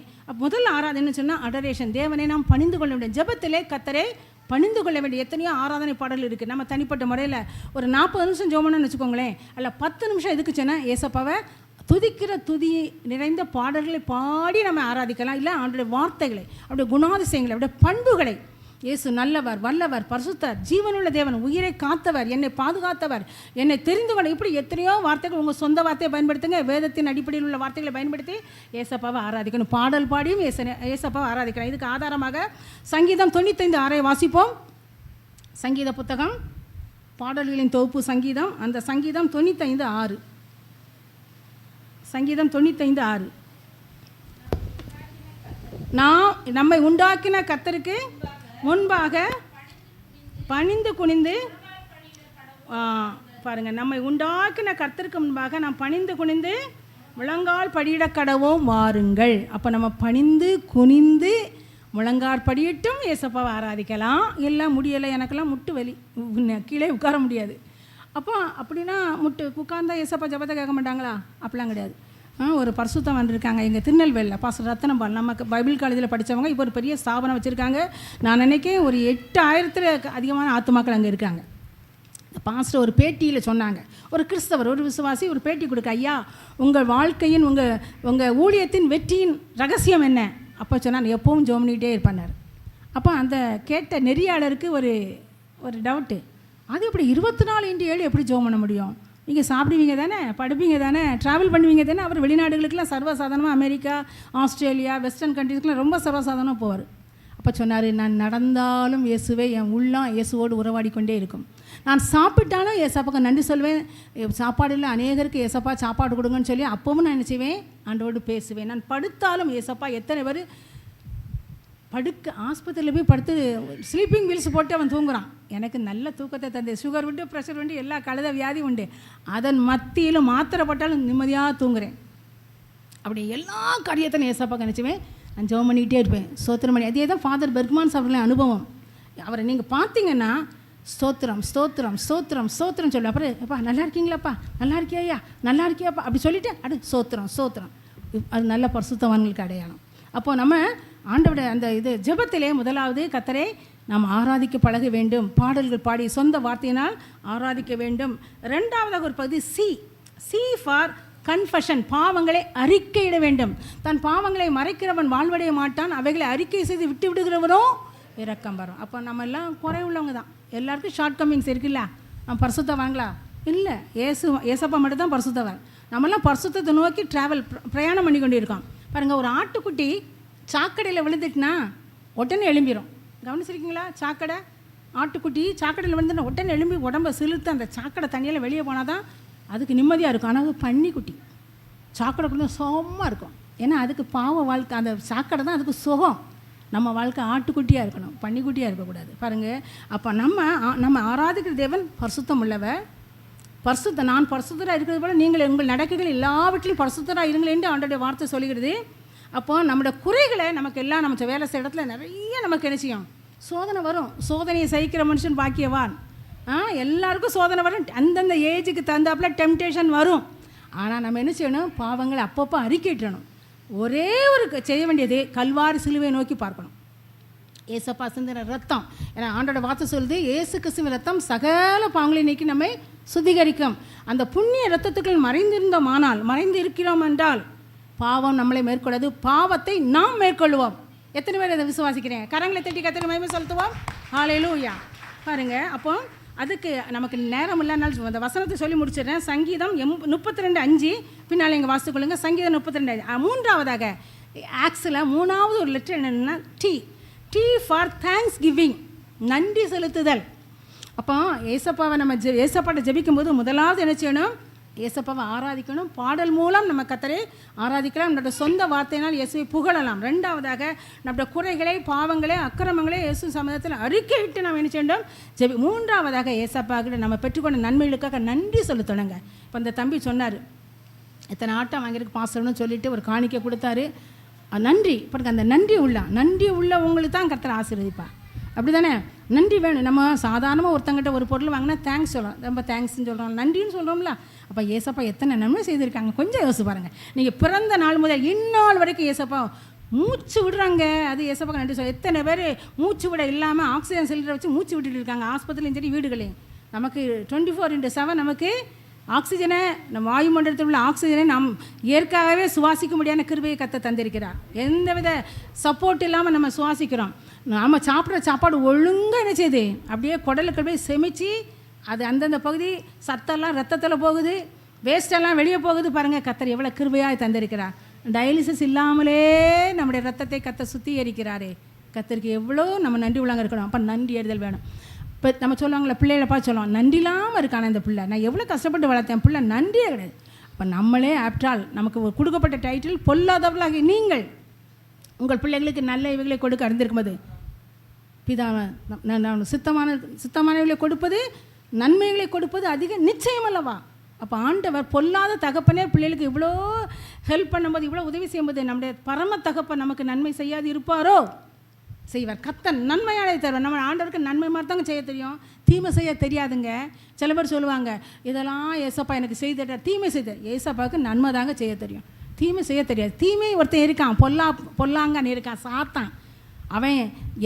முதல் ஆராதனை சொன்னால் அடரேஷன், தேவனை நாம் பணிந்து கொள்ள வேண்டும். ஜெபத்திலே கர்த்தரை பணிந்து கொள்ள வேண்டிய எத்தனையோ ஆராதனை பாடல் இருக்குது. நம்ம தனிப்பட்ட முறையில் ஒரு 40 நிமிஷம் ஜெபம்னு வச்சுக்கோங்களேன், அல்ல 10 நிமிஷம் எதுக்கு சொன்னால் ஏசப்பாவை துதிக்கிற துதி நிறைந்த பாடல்களை பாடி நம்ம ஆராதிக்கலாம். இல்லை அவருடைய வார்த்தைகளை, அவருடைய குணாதிசயங்களை, அவருடைய பண்புகளை, இயேசு நல்லவர், வல்லவர், பரிசுத்தர், ஜீவனுள்ள தேவன், உயிரை காத்தவர், என்னை பாதுகாத்தவர், என்னை தெரிந்து கொள்ள, இப்படி எத்தனையோ வார்த்தைகள். உங்கள் சொந்த வார்த்தையை பயன்படுத்துங்க, வேதத்தின் அடிப்படையில் உள்ள வார்த்தைகளை பயன்படுத்தி ஏசப்பாவை ஆராதிக்கணும். பாடல் பாடியும் ஏசப்பாவை ஆராதிக்கணும். இதுக்கு ஆதாரமாக சங்கீதம் 95:6 வாசிப்போம். சங்கீத புத்தகம், பாடல்களின் தொகுப்பு சங்கீதம், அந்த சங்கீதம் 95:6. சங்கீதம் 95:6. நம்மை உண்டாக்கின கர்த்தருக்கு முன்பாக பணிந்து குனிந்து, பாருங்க, நம்மை உண்டாக்கின கர்த்தருக்கு முன்பாக நாம் பணிந்து குனிந்து முழங்கால் படியிட கடவோம் வாருங்கள். அப்போ நம்ம பணிந்து குனிந்து முழங்கால் படியிட்டும் ஏசப்பாவை ஆராதிக்கலாம். எல்லாம் முடியலை, எனக்கெல்லாம் முட்டு வலி, கீழே உட்கார முடியாது. அப்போ அப்படின்னா உட்கார்ந்தா ஏசப்பா ஜெபத்தை கேட்க மாட்டாங்களா? அப்படிலாம் கிடையாது. ஒரு பரிசுத்தம் வந்திருக்காங்க எங்கள் திருநெல்வேலியில், பாஸ்டர் ரத்தனபால், நமக்கு பைபிள் காலேஜில் படித்தவங்க. இப்போ ஒரு பெரிய ஸ்தாபனம் வச்சுருக்காங்க. நான் நினைக்கிறேன் ஒரு 8000 அதிகமான ஆத்துமாக்கள் அங்கே இருக்காங்க. பாஸ்டர் ஒரு பேட்டியில் சொன்னாங்க, ஒரு கிறிஸ்தவர், ஒரு விசுவாசி ஒரு பேட்டி கொடுக்க, ஐயா உங்கள் வாழ்க்கையின் உங்கள் ஊழியத்தின் வெற்றியின் ரகசியம் என்ன? அப்போ சொன்னார், எப்பவும் ஜெபம் பண்ணிகிட்டே இருப்பார். அப்போ அந்த கேட்ட நெறியாளருக்கு ஒரு டவுட்டு, அது எப்படி 24x7 எப்படி ஜெபம் பண்ண முடியும்? நீங்கள் சாப்பிடுவீங்க தானே, படுப்பீங்க தானே, ட்ராவல் பண்ணுவீங்க தானே. அவர் வெளிநாடுகளுக்கெல்லாம் சர்வசாதாரணமாக அமெரிக்கா, ஆஸ்திரேலியா, வெஸ்டர்ன் கண்ட்ரீஸ்க்கெலாம் ரொம்ப சர்வசாதாரணமாக போவார். அப்போ சொன்னார், நான் நடந்தாலும் இயேசுவே, என் உள்ளம் இயேசுவோடு உறவாடி கொண்டே இருக்கும். நான் சாப்பிட்டாலும் ஏசப்பாக்கு நன்றி சொல்வேன். சாப்பாடில் அநேகருக்கு ஏசப்பா சாப்பாடு கொடுங்கன்னு சொல்லி அப்பவும் நான் என்ன செய்வேன், ஆண்டோடு பேசுவேன். நான் படுத்தாலும் ஏசப்பா, எத்தனை பேர் ஆஸ்பத்திரியில் போய் படுத்து ஸ்லீப்பிங் வீல்ஸ் போட்டு அவன் தூங்குறான். எனக்கு நல்ல தூக்கத்தை தந்து, சுகர் உண்டு, ப்ரெஷர் உண்டு, எல்லா கழுத வியாதி உண்டு, அதன் மத்தியிலும் மாத்திரை போட்டாலும் நிம்மதியாக தூங்குறேன். அப்படி எல்லா காரியத்தை நான் ஏசப்பா நினச்சுவேன், நான் ஜெபம் பண்ணிக்கிட்டே இருப்பேன், ஸ்தோத்திரம் பண்ணி. அதே தான் ஃபாதர் பெர்க்மான்ஸ் அவர்களின் அனுபவம். அவரை நீங்கள் பார்த்தீங்கன்னா ஸ்தோத்திரம் ஸ்தோத்திரம் ஸ்தோத்திரம் ஸ்தோத்திரம் சொல்லு. அப்புறம் எப்பா நல்லா இருக்கீங்களாப்பா, நல்லா இருக்கியா, நல்லா இருக்கியாப்பா அப்படி சொல்லிவிட்டு ஸ்தோத்திரம் ஸ்தோத்திரம். அது நல்ல பரிசுத்தவான்களுக்கு அடையாளம். அப்போது நம்ம ஆண்டோட அந்த ஜெபத்திலே முதலாவது கர்த்தரை நாம் ஆராதிக்க பழக வேண்டும். பாடல்கள் பாடி சொந்த வார்த்தையினால் ஆராதிக்க வேண்டும். ரெண்டாவதாக ஒரு பகுதி சி ஃபார் கன்ஃபஷன், பாவங்களை அறிக்கையிட வேண்டும். தன் பாவங்களை மறைக்கிறவன் வாழ்வடைய மாட்டான், அவைகளை அறிக்கை செய்து விட்டு விடுகிறவனோ இரக்கம் வரும். அப்போ நம்ம எல்லாம் குறை உள்ளவங்க தான், எல்லாருக்கும் ஷார்ட் கம்மிங்ஸ் இருக்குல்ல. நம்ம பரிசுத்தவான்களா? இல்லை, ஏசப்பா மட்டும் தான் பரிசுத்தவான். நம்மெல்லாம் பரிசுத்தத்தை நோக்கி பிரயாணம் பண்ணி கொண்டு இருக்கோம். பாருங்கள், ஒரு ஆட்டுக்குட்டி சாக்கடையில் விழுந்துட்டுனா உடனே எழும்பிடும். கவனிச்சிருக்கீங்களா? சாக்கடை ஆட்டுக்குட்டி சாக்கடையில் விழுந்துன்னா உடனே எழும்பி உடம்பை சிலுத்து அந்த சாக்கடை தண்ணியில் வெளியே போனால் தான் அதுக்கு நிம்மதியாக இருக்கும். ஆனால் அது பன்னிக்குட்டி சாக்கடைக்குள்ளே சுகமாக இருக்கும். ஏன்னா அதுக்கு பாவ வாழ்க்கை, அந்த சாக்கடை தான் அதுக்கு சுகம். நம்ம வாழ்க்கை ஆட்டுக்குட்டியாக இருக்கணும், பன்னிக்குட்டியாக இருக்கக்கூடாது. பாருங்கள், அப்போ நம்ம ஆராதிக்கிற தேவன் பரிசுத்தம் உள்ளவர். நான் பரிசுத்தராக இருக்கிறது போல நீங்கள் உங்கள் நடக்கைகள் எல்லாவற்றிலையும் பரிசுத்தராக இருங்கள் என்று ஆண்டோடைய வார்த்தை சொல்கிறது. அப்போது நம்மளோட குறைகளை நமக்கு எல்லாம் நம்ம வேலை செய்கிற இடத்துல நிறைய நமக்கு என்ன செய்யும், சோதனை வரும். சோதனையை சகிக்கிற மனுஷன் பாக்கியவான். எல்லாருக்கும் சோதனை வரும், அந்தந்த ஏஜுக்கு தந்தாப்புல டெம்டேஷன் வரும். ஆனால் நம்ம என்ன செய்யணும், பாவங்களை அப்பப்போ அறிக்கையிட்டணும். ஒரே ஒரு செய்ய வேண்டியது, கல்வாரி சிலுவை நோக்கி பார்க்கணும். ஏசப்பா சிந்தின ரத்தம், ஏன்னா ஆண்டோட வார்த்தை சொல்லுது, ஏசு கிறிஸ்துவின் ரத்தம் சகல பாவங்களை நீக்கி நம்மை சுத்திகரிக்கும். அந்த புண்ணிய ரத்தத்துக்குள் மறைந்து இருக்கிறோம் என்றால் பாவம் நம்மளை மேற்கொள்ளாது, பாவத்தை நாம் மேற்கொள்வோம். எத்தனை பேர் அதை விசுவாசிக்கிறேன்? கரங்களை தட்டி கர்த்தருக்கு மகிமை செலுத்துவோம். ஹல்லேலூயா. பாருங்கள், அப்போ அதுக்கு நமக்கு நேரம் இல்லைனாலும் அந்த வசனத்தை சொல்லி முடிச்சிடுறேன். சங்கீதம் 32:5 பின்னால் எங்கள் வாசித்துக்கொள்ளுங்க. சங்கீதம் 32. மூன்றாவதாக ஆக்ஸில் மூணாவது ஒரு லெட்டர் என்னென்னா டி ஃபார் தேங்க்ஸ் கிவிங், நன்றி செலுத்துதல். அப்போ ஏசப்பாவை நம்ம ஏசப்பாட்டை ஜெபிக்கும்போது முதலாவது என்ன செய்யணும், ஏசப்பாவை ஆராதிக்கணும். பாடல் மூலம் நம்ம கர்த்தரை ஆராதிக்கலாம், நம்மளோட சொந்த வார்த்தையினால் இயேசுவை புகழலாம். ரெண்டாவதாக நம்மளோட குறைகளை, பாவங்களை, அக்கிரமங்களை இயேசு சமூகத்தில் அறிக்கையிட்டு நாம் என்ன செய்யணும், மூன்றாவதாக ஏசப்பாக்கிட்ட நம்ம பெற்றுக்கொண்ட நன்மைகளுக்காக நன்றி செலுத்தணுங்க. இப்போ அந்த தம்பி சொன்னார், எத்தனை ஆட்டம் வாங்கியிருக்கு பாஸ்டர்னு சொல்லிட்டு ஒரு காணிக்கை கொடுத்தாரு. நன்றி பாருங்க, அந்த நன்றி உள்ள உங்களுக்கு தான் கர்த்தர் ஆசீர்வதிப்பார். அப்படி தானே? நன்றி வேணும். நம்ம சாதாரணமாக ஒருத்தங்கிட்ட ஒரு பொருள் வாங்கினா தேங்க்ஸ் சொல்லலாம், ரொம்ப தேங்க்ஸ்ன்னு சொல்கிறோம், நன்றின்னு சொல்கிறோம்ல. அப்போ ஏசப்பா எத்தனை நன்மை செய்திருக்காங்க கொஞ்சம் யோசிச்சு பாருங்கள். நீங்கள் பிறந்த நாள் முதல் இந்நாள் வரைக்கும் ஏசப்பா மூச்சு விடுறாங்க, அது ஏசப்பா நன்றி சொல்ல. எத்தனை பேர் மூச்சு விட இல்லாமல் ஆக்சிஜன் சிலிண்டரை வச்சு மூச்சு விட்டுட்டு இருக்காங்க, ஆஸ்பத்திரிலையும் சரி வீடுகளையும். நமக்கு 24/7 நமக்கு ஆக்சிஜனை, நம்ம வாயுமண்டலத்தில் உள்ள ஆக்சிஜனை நாம் இயற்கையாகவே சுவாசிக்க முடியாத கிருபையை கத்த தந்திருக்கிறார். எந்தவித சப்போர்ட் இல்லாமல் நம்ம சுவாசிக்கிறோம். நாம் சாப்பிட்ற சாப்பாடு ஒழுங்காக என்ன செய்யுது, அப்படியே குடலுக்கு போய் செமிச்சு அது அந்தந்த பகுதி சத்தெல்லாம் ரத்தத்தில் போகுது, வேஸ்டெல்லாம் வெளியே போகுது. பாருங்கள் கத்தர் எவ்வளோ கிருபையாக தந்திருக்கிறார். டயாலிசிஸ் இல்லாமலே நம்முடைய ரத்தத்தை கத்த சுத்திகரிக்கிறாரே. கத்தருக்கு எவ்வளோ நம்ம நன்றி உள்ளாங்க இருக்கணும். அப்போ நன்றி அறிதல் வேணும். இப்போ நம்ம சொல்லுவாங்களே, பிள்ளைகளை பார்த்து சொல்லுவோம், நன்றி இல்லாமல் இருக்கான இந்த பிள்ளை, நான் எவ்வளோ கஷ்டப்பட்டு வளர்த்தேன், பிள்ளை நன்றியே கிடையாது. அப்போ நம்மளே ஆப்டால் நமக்கு கொடுக்கப்பட்ட டைட்டில் பொல்லாதவர்களாகி நீங்கள் உங்கள் பிள்ளைகளுக்கு நல்ல இவைகளை கொடுக்க அறிந்திருக்கும் போது பிதாவை சித்தமானவர்களை கொடுப்பது, நன்மைகளை கொடுப்பது அதிக நிச்சயம் அல்லவா? அப்போ ஆண்டவர் பொல்லாத தகப்பனே பிள்ளைகளுக்கு இவ்வளோ ஹெல்ப் பண்ணும்போது, இவ்வளோ உதவி செய்யும்போது நம்முடைய பரம தகப்பன் நமக்கு நன்மை செய்யாது இருப்பாரோ? செய்வார். கர்த்தர் நன்மையானதை தருவார். நம்ம ஆண்டவருக்கு நன்மை மாதிரி தாங்க செய்ய தெரியும், தீமை செய்ய தெரியாதுங்க. சில பேர் சொல்லுவாங்க, இதெல்லாம் ஏசப்பா எனக்கு செய்த, தீமை செய்த. ஏசப்பாவுக்கு நன்மை தாங்க செய்ய தெரியும், தீமை செய்ய தெரியாது. தீமை ஒருத்தன் இருக்கான், பொல்லாங்கன்னு இருக்கான், சாத்தான். அவன்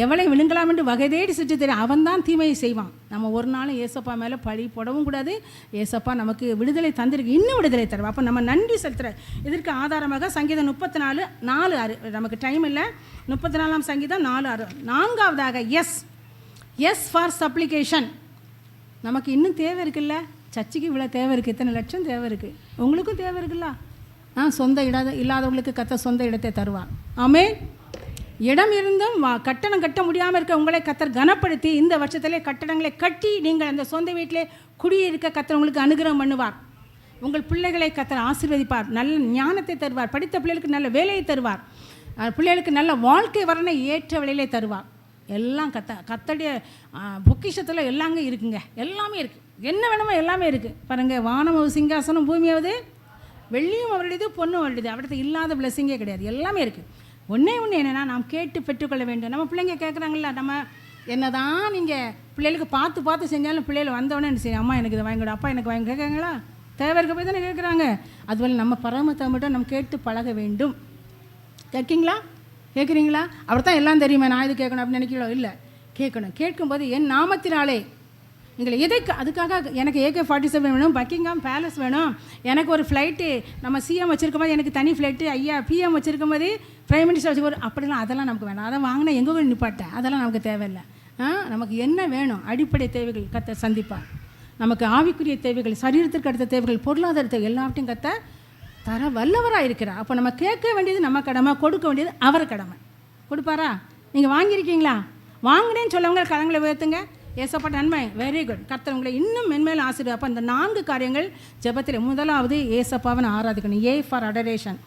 எவளை விழுங்கலாம் என்று வகை தேடி சுற்றி தெரியும், அவன் தான் தீமையை செய்வான். நம்ம ஒரு நாளும் ஏசப்பா மேலே பழி போடவும் கூடாது. ஏசப்பா நமக்கு விடுதலை தந்திருக்கு, இன்னும் விடுதலை தருவோம். அப்போ நம்ம நன்றி செலுத்துகிற இதற்கு ஆதாரமாக சங்கீதம் 34:4-6, நமக்கு டைம் இல்லை, 34ஆம் சங்கீதம் 4:6. 4ஆவதாக எஸ் ஃபார் சப்ளிகேஷன். நமக்கு இன்னும் தேவை இருக்குல்ல, சர்ச்சுக்கு இவ்வளோ தேவை இருக்குது, இத்தனை லட்சம் தேவை இருக்குது, உங்களுக்கும் தேவை இருக்குல்ல. சொந்த இல்லாதவங்களுக்கு கத்த சொந்த இடத்தை தருவார். ஆமே. இடம் இருந்தும் கட்டணம் கட்ட முடியாமல் இருக்க உங்களை கத்தர் கனப்படுத்தி இந்த வருஷத்திலே கட்டடங்களை கட்டி நீங்கள் அந்த சொந்த வீட்டிலே குடியிருக்க கத்தர் உங்களுக்கு அனுகிரகம் பண்ணுவார். உங்கள் பிள்ளைகளை கத்தர் ஆசீர்வதிப்பார், நல்ல ஞானத்தை தருவார், படித்த பிள்ளைகளுக்கு நல்ல வேலையை தருவார், பிள்ளைகளுக்கு நல்ல வாழ்க்கை வரனை ஏற்ற விலையிலே தருவார். எல்லாம் கத்தடைய பொக்கிஷத்தில் எல்லாங்க இருக்குங்க, எல்லாமே இருக்குது, என்ன வேணுமோ எல்லாமே இருக்குது. பாருங்கள், வானம் சிங்காசனம், பூமியாவது வெள்ளியும் அவருடையது, பொண்ணும் அவருடையது, அவர்கிட்ட இல்லாத பிளஸிங்கே கிடையாது, எல்லாமே இருக்குது. ஒன்றே என்னென்னா நாம் கேட்டு பெற்றுக்கொள்ள வேண்டும். நம்ம பிள்ளைங்க கேட்குறாங்கள, நம்ம என்ன தான் நீங்கள் பிள்ளைகளுக்கு பார்த்து செஞ்சாலும் பிள்ளைகள் வந்தவொடனே சரி அம்மா எனக்கு இதை வாங்கிவிடும், அப்பா எனக்கு வாங்கி கேட்குறாங்களா? தேவை இருக்க போய் தானே கேட்குறாங்க. அதுபோல் நம்ம பரமத்தை மட்டும் நம்ம கேட்டு பழக வேண்டும். கேட்குறீங்களா? அவர் தான் எல்லாம் தெரியுமா, நான் இது கேட்கணும் அப்படின்னு நினைக்கிறோம். இல்லை, கேட்கும்போது என் நாமத்தினாலே எங்களை அதுக்காக எனக்கு AK-47 வேணும், பக்கிங்காம் பேலஸ் வேணும், எனக்கு ஒரு ஃப்ளைட்டு நம்ம சிஎம் வச்சுருக்கும் போது எனக்கு தனி ஃப்ளைட்டு, ஐயா PM வச்சுருக்கும் போது பிரைம் மினிஸ்டர் வச்சுக்கோ, அப்படிலாம் அதெல்லாம் நமக்கு வேணாம். அதை வாங்கினா எங்கே போய் நிப்பாட்டேன், அதெல்லாம் நமக்கு தேவையில்லை. நமக்கு என்ன வேணும்? அடிப்படை தேவைகள் கத்த சந்திப்பார். நமக்கு ஆவிக்குரிய தேவைகள், சரீரத்திற்கு அடுத்த தேவைகள், பொருளாதார தேவை எல்லாத்தையும் கத்த தர வல்லவராக இருக்கிறார். அப்போ நம்ம கேட்க வேண்டியது நம்ம கடமை, கொடுக்க வேண்டியது அவர் கடமை. கொடுப்பாரா? நீங்கள் வாங்கியிருக்கீங்களா? வாங்கினேன்னு சொல்லவங்க கடங்களை உயர்த்துங்க. ஏசப்பட்ட நன்மை, வெரி குட். கர்த்தர் உங்களை இன்னும் மென்மேலும் ஆசீர்வதிப்பார். அப்போ இந்த 4 காரியங்கள் ஜெபத்தில். முதலாவது ஏசப்பாவை ஆராதிக்கணும், A for adoration,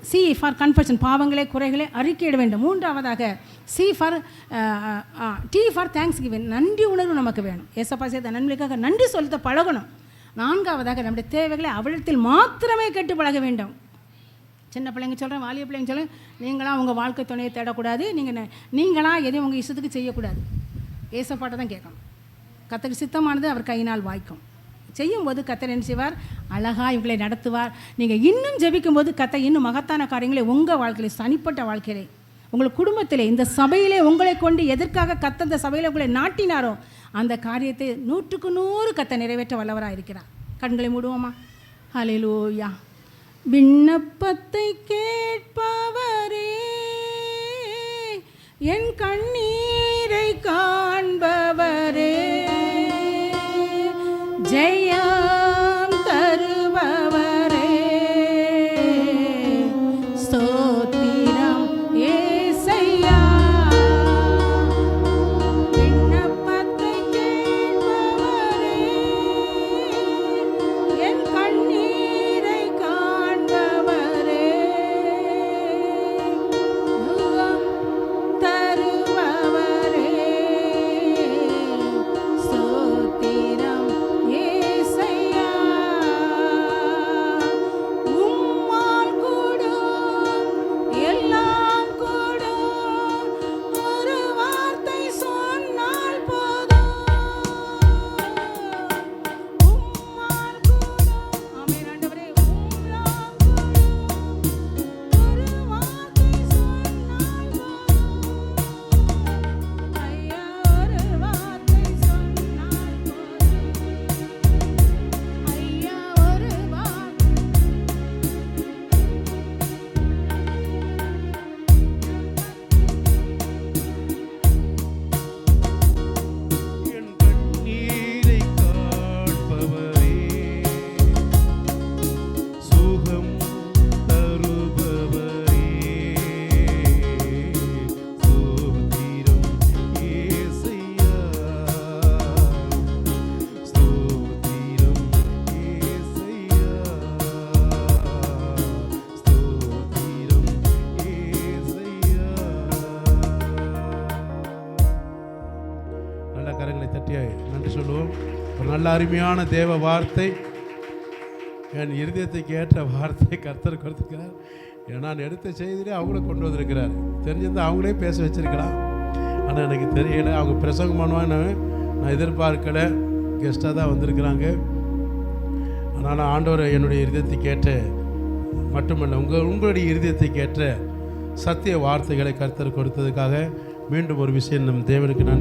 C for confession, பாவங்களே குறைகளை அறிக்கையிட வேண்டும். மூன்றாவதாக T ஃபார் தேங்க்ஸ் கிவிங், நன்றி உணர்வு நமக்கு வேணும். ஏசப்பா செய்த நன்மைக்காக நன்றி சொல்ல பழகணும். 4ஆவதாக நம்முடைய தேவைகளை அவளிடத்தில் மாத்திரமே கேட்டு பழக வேண்டும். சின்ன பிள்ளைங்க சொல்கிறேன், வாலிய பிள்ளைங்க சொல்கிறேன், நீங்களாம் உங்கள் வாழ்க்கை துணையை தேடக்கூடாது, நீங்களாம் எதையும் உங்கள் இஷ்டத்துக்கு செய்யக்கூடாது, ஏசப்பாட்டை தான் கேட்கணும். கத்தருக்கு சித்தமானது அவர் கையினால் வாய்க்கும். செய்யும்போது கத்தர் என்ன செய்வார்? அழகாக இவங்களை நடத்துவார். நீங்கள் இன்னும் ஜெபிக்கும்போது கத்தர் இன்னும் மகத்தான காரியங்களை உங்கள் வாழ்க்கையிலே, தனிப்பட்ட வாழ்க்கையிலே, உங்கள் குடும்பத்திலே, இந்த சபையிலே உங்களை கொண்டு எதற்காக கத்த இந்த சபையில் உங்களை நாட்டினாரோ அந்த காரியத்தை 100க்கு 100 கத்த நிறைவேற்ற வல்லவராக இருக்கிறார். கண்களை மூடுவோமா? ஹல்லேலூயா. விண்ணப்பத்தை கேட்பவரே, என் கண்ணீரை காண்பவரே, ஜெயம் தருபவரே, ஸ்தோத்திரம் ஏசையா. விண்ணப்பத்தை கேட்பவரே, என் கண்ணீரை காண்பவரே, தருபவரே, ஸ்தோத்திரம் ஏசையா. நல்ல கரங்களை தட்டி நன்றி சொல்லுவோம். ஒரு நல்ல அருமையான தேவ வார்த்தை, என் இருதயத்துக்கு ஏற்ற வார்த்தை கர்த்தர் கொடுத்துருக்கிறார். நான் எடுத்த செய்தியிலே அவங்கள கொண்டு வந்திருக்கிறார். தெரிஞ்சிருந்தால் அவங்களே பேச வச்சிருக்கலாம், ஆனால் எனக்கு தெரியலை. அவங்க பிரசங்கம் பண்ணுவான்னு நான் எதிர்பார்க்கலை. கெஸ்ட்டாக தான் வந்திருக்கிறாங்க. அதனால் ஆண்டவர் என்னுடைய இருதயத்துக்கு ஏற்ற மட்டுமல்ல, உங்களுடைய இருதயத்துக்கு ஏற்ற சத்திய வார்த்தைகளை கர்த்தர் கொடுத்ததுக்காக மீண்டும் ஒரு விஷயம் நம் தேவனுக்கு நன்றி